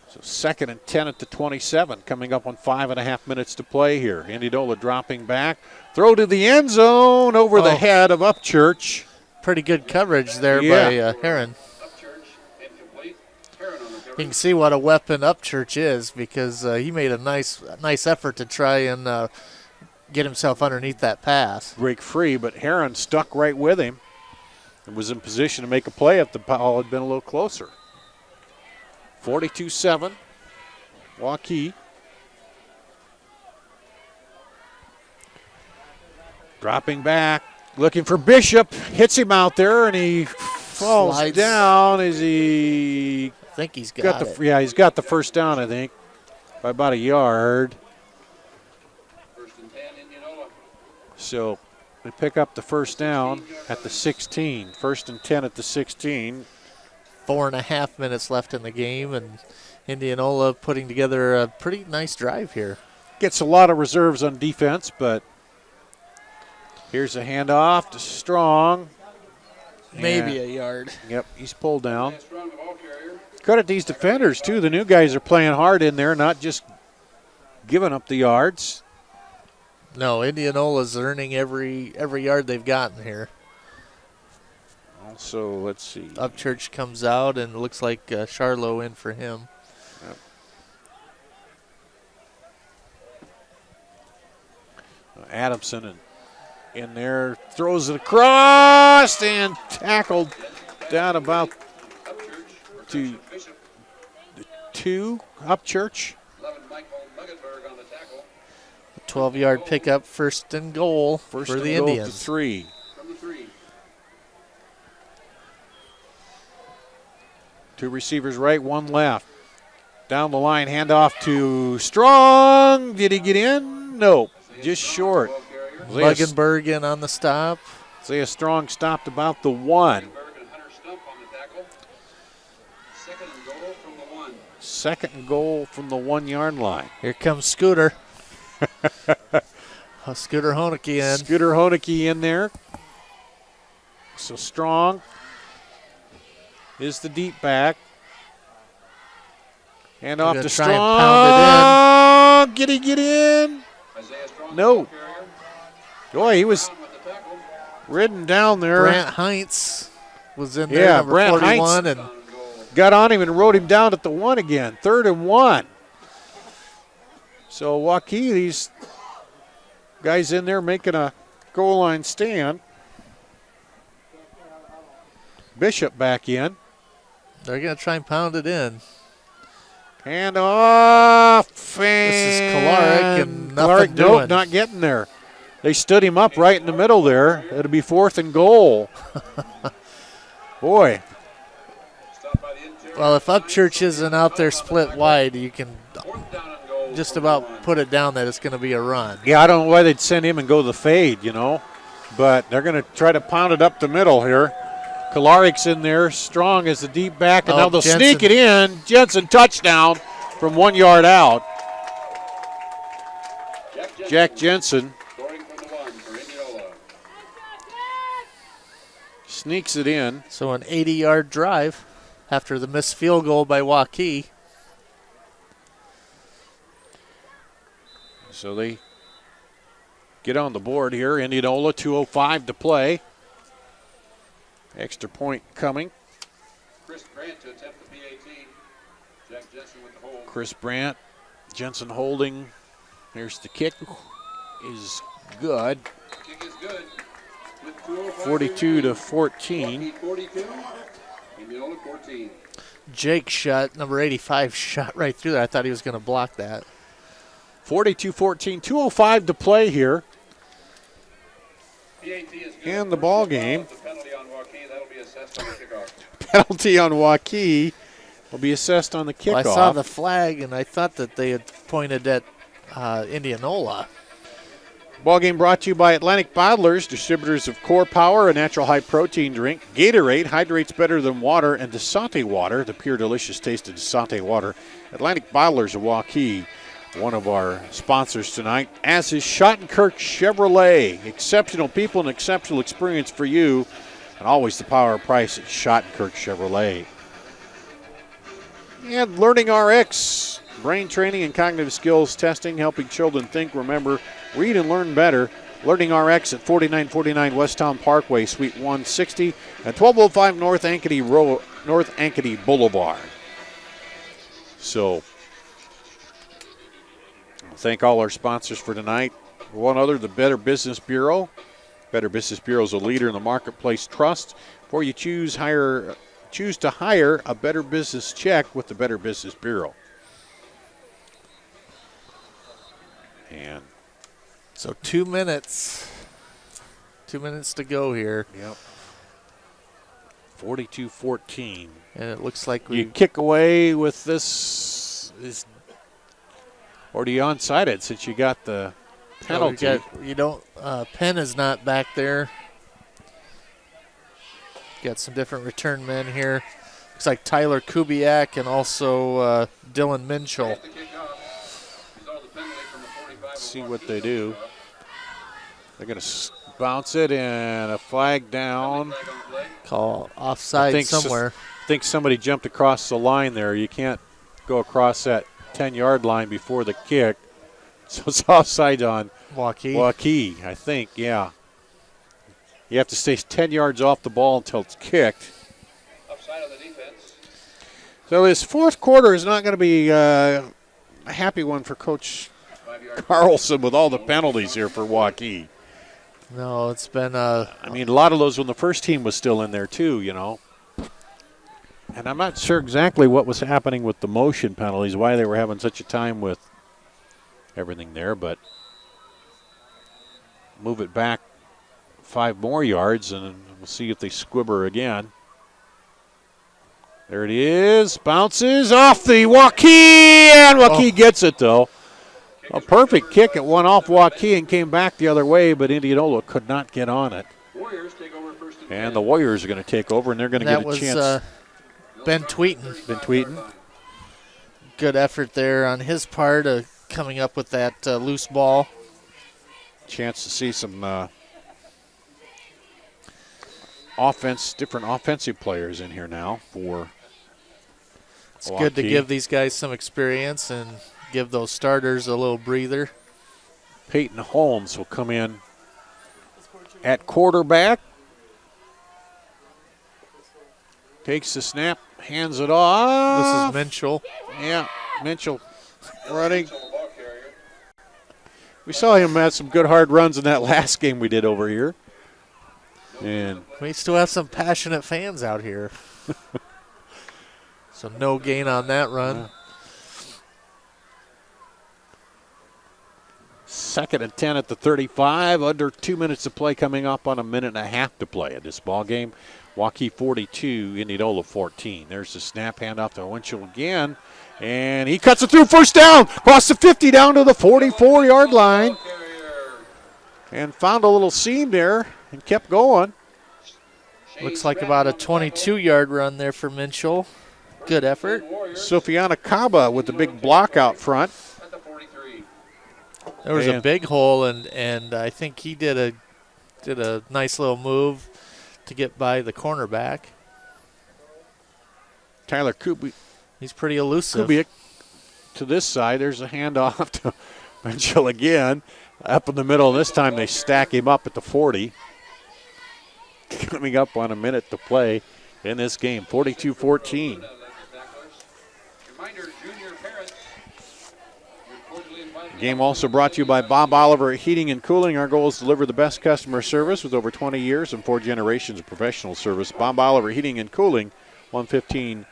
So 2nd and 10 at the 27, coming up on 5.5 minutes to play here. Indianola dropping back. Throw to the end zone over the head of Upchurch. Pretty good coverage there by Herron. You can see what a weapon Upchurch is because he made a nice effort to try and get himself underneath that pass. Break free, but Herron stuck right with him and was in position to make a play if the ball had been a little closer. 42-7, Waukee. Dropping back, looking for Bishop, hits him out there, and he falls down as he... I think he's got it. Yeah, he's got the first down, I think, by about a yard. 1st and 10, Indianola. So we pick up the first down at the 16. 1st and 10 at the 16. 4.5 minutes left in the game, and Indianola putting together a pretty nice drive here. Gets a lot of reserves on defense, but here's a handoff to Strong. Maybe a yard. Yep, he's pulled down. Credit these defenders, too. The new guys are playing hard in there, not just giving up the yards. No, Indianola's earning every yard they've gotten here. Also, let's see. Upchurch comes out, and it looks like Charlo in for him. Yep. Adamson in there, throws it across and tackled down about to the 2, Upchurch. 12-yard pickup, 1st and goal for the Indians. To 3. From the 3. 2 receivers right, 1 left. Down the line, handoff to Strong. Did he get in? No, just short. Muggenberg in on the stop. Isaiah Strong stopped about the 1. 2nd and goal from the 1-yard line. Here comes Scooter. Scooter Hoeneke in. Scooter Hoeneke in there. So Strong is the deep back. Hand They're off gonna to try and Strong. Get in? No. Boy, he was ridden down there. Brant Heinz was in there, Yeah, number Brant 41. Heinz And got on him and rode him down at the 1 again. 3rd and 1. So Waukee, these guys in there making a goal line stand. Bishop back in. they're going to try and pound it in. Hand off. This is Kolarik and nothing Kolarik, nope, doing. not getting there. They stood him up right in the middle there. It'll be 4th and goal. Boy. Well, if Upchurch isn't out there split wide, you can just about put it down that it's going to be a run. Yeah, I don't know why they'd send him and go the fade, you know. But they're going to try to pound it up the middle here. Kolarik's in there, Strong as the deep back, and now they'll Jensen. sneak it in. Jensen touchdown from 1 yard out. Jack Jensen Scoring from the 1 for Indianola. sneaks it in. So an 80-yard drive after the missed field goal by Waukee. So they get on the board here. Indianola, 2:05 to play. Extra point coming. Chris Grant to attempt the PAT. Jack Jensen with the hold. Chris Brandt, Jensen holding. Here's the kick. Is good. Kick is good. With 2:05 42 to 14. Waukee 42. Indianola 14. Jake shot, number 85, shot right through there. I thought he was going to block that. 42-14. 2:05 to play here. PAT is good. In the ball game. The penalty on Waukee, that'll be assessed on the kickoff. Penalty on Waukee will be assessed on the kickoff. Well, I saw the flag, and I thought that they had pointed at Indianola. Ball game brought to you by Atlantic Bottlers, distributors of Core Power, a natural high-protein drink. Gatorade hydrates better than water, and Desante water, the pure, delicious taste of Desante water. Atlantic Bottlers of Waukee, one of our sponsors tonight, as is Schottenkirk Chevrolet. Exceptional people and exceptional experience for you, and always the power of price at Schottenkirk Chevrolet. And Learning RX, brain training and cognitive skills testing, helping children think, remember, read, and learn better. Learning RX at 4949 Westtown Parkway, Suite 160, at 1205 North Ankeny Boulevard. So, thank all our sponsors for tonight. One other, the Better Business Bureau. Better Business Bureau is a leader in the marketplace trust. Before you choose to hire a Better Business, check with the Better Business Bureau. And So 2 minutes. 2 minutes to go here. yep, 42-14. And it looks like You we kick away with this, or do you onside it since you got the penalty? Penn is not back there. Got some different return men here. Looks like Tyler Kubiak and also Dylan Minchell. The kickoff. He's on the penalty from the 45. Let's see what they do. They're going to bounce it and a flag down. Flag on the play. Call offside somewhere. I think somebody jumped across the line there. You can't go across that 10-yard line before the kick. So it's offside on Waukee, I think, yeah. You have to stay 10 yards off the ball until it's kicked. Upside on the defense. So this fourth quarter is not going to be a happy one for Coach 5-yard. Carlson with all the penalties here for Waukee. No, it's been I mean, a lot of those when the first team was still in there too, you know. And I'm not sure exactly what was happening with the motion penalties, why they were having such a time with everything there, but move it back 5 more yards and we'll see if they squibber again. There it is. Bounces off the Waukee, and Waukee gets it though. A perfect kick. It went off Waukee and came back the other way, but Indianola could not get on it. Warriors take over first and 10. And the Warriors are going to take over, and they're going to get a chance. That was Ben Tweeten. Been tweeting. Good effort there on his part of coming up with that loose ball. Chance to see some different offensive players in here now for It's good to give these guys some experience and give those starters a little breather. Peyton Holmes will come in at quarterback. Takes the snap, hands it off. This is Minchell. Yeah, Minchell running. We saw him have some good hard runs in that last game we did over here. And we still have some passionate fans out here. So no gain on that run. Second and 10 at the 35. Under 2 minutes to play, coming up on a minute and a half to play in this ball game. Waukee 42, Indianola 14. There's the snap, handoff to Winchell again. And he cuts it through, first down. Across the 50 down to the 44-yard line. And found a little seam there and kept going. Looks like about a 22-yard run there for Minchell. Good effort. Sofiana Kaba with the big block out front. There was a big hole, and I think he did a nice little move to get by the cornerback. Tyler Kubiak. He's pretty elusive. Kubiak to this side. There's a handoff to Minchell again. Up in the middle. This time they stack him up at the 40. Coming up on a minute to play in this game. 42-14. Game also brought to you by Bob Oliver Heating and Cooling. Our goal is to deliver the best customer service with over 20 years and 4 generations of professional service. Bob Oliver Heating and Cooling, 115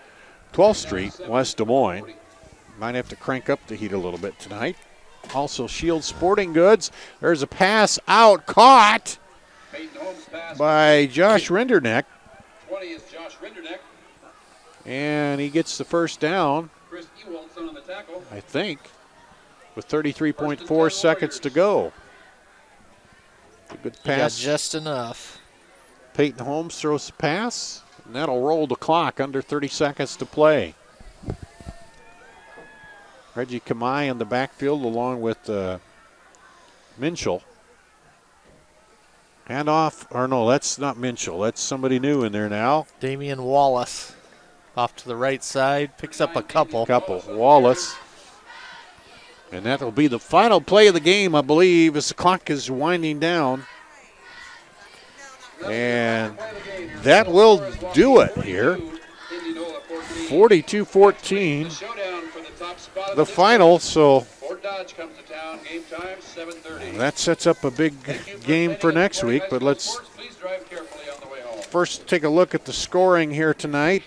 12th Street, West Des Moines. Might have to crank up the heat a little bit tonight. Also, Shield Sporting Goods. There's a pass out, caught by Josh Rinderneck. 20 is Josh Rinderneck. And he gets the first down, Chris Ewaldson on the tackle. I think, with 33.4 seconds to go. A good pass. Just enough. Peyton Holmes throws the pass, and that'll roll the clock. Under 30 seconds to play. Reggie Kamai in the backfield along with Minchell. Handoff, or no, that's not Minchell. That's somebody new in there now. Damian Wallace off to the right side, picks up a couple. Wallace. And that will be the final play of the game, I believe, as the clock is winding down. And that will do it here. 42-14. The final, so that sets up a big game for next week. But let's first take a look at the scoring here tonight.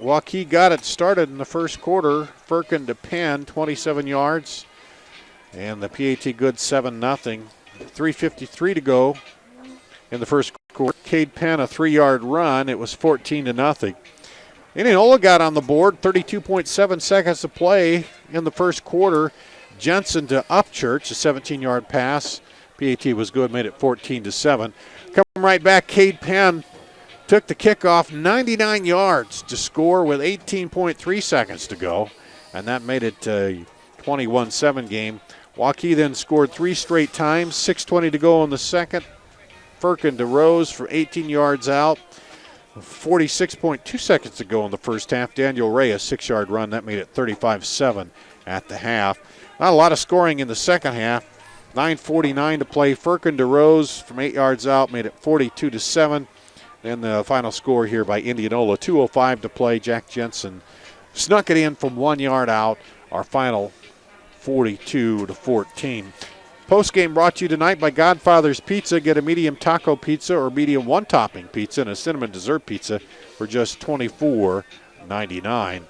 Waukee got it started in the first quarter. Firkin to Penn, 27 yards. And the PAT good 7-0. 3:53 to go in the first quarter. Cade Penn, a 3-yard run. It was 14-0. Indianola got on the board, 32.7 seconds to play in the first quarter. Jensen to Upchurch, a 17-yard pass. PAT was good, made it 14-7. Come right back, Cade Penn took the kickoff 99 yards to score with 18.3 seconds to go, and that made it a 21-7 game. Waukee then scored 3 straight times, 6:20 to go in the second. Firkin to Rose for 18 yards out. 46.2 seconds to go in the first half. Daniel Ray, a 6-yard run. That made it 35-7 at the half. Not a lot of scoring in the second half. 9:49 to play. Firkin to Rose from 8 yards out made it 42-7. Then the final score here by Indianola. 2:05 to play. Jack Jensen snuck it in from 1 yard out. Our final 42-14. Postgame brought to you tonight by Godfather's Pizza. Get a medium taco pizza or medium one-topping pizza and a cinnamon dessert pizza for just $24.99.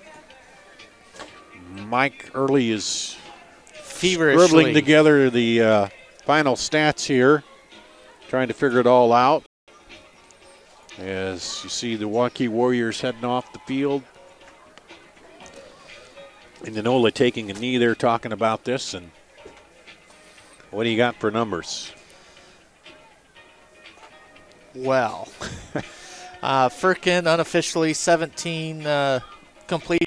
Mike Early is scribbling together the final stats here, trying to figure it all out. As you see the Waukee Warriors heading off the field. Indianola taking a knee there talking about this. And what do you got for numbers? Well, Firkin unofficially 17 complete.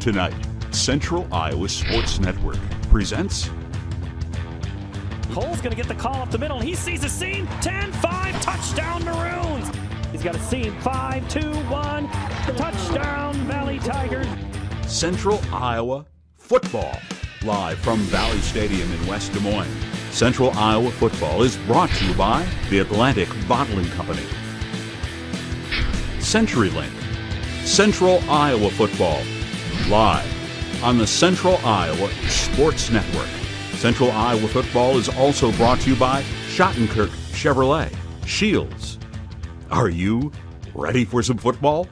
Tonight, Central Iowa Sports Network presents Cole's going to get the call up the middle. He sees a seam. 10-5, touchdown Maroons. He's got a seam. 5-2-1, touchdown Valley Tigers. Central Iowa Football, live from Valley Stadium in West Des Moines. Central Iowa Football is brought to you by the Atlantic Bottling Company, CenturyLink, Central Iowa Football, live on the Central Iowa Sports Network. Central Iowa Football is also brought to you by Schottenkirk Chevrolet, Shields. Are you ready for some football?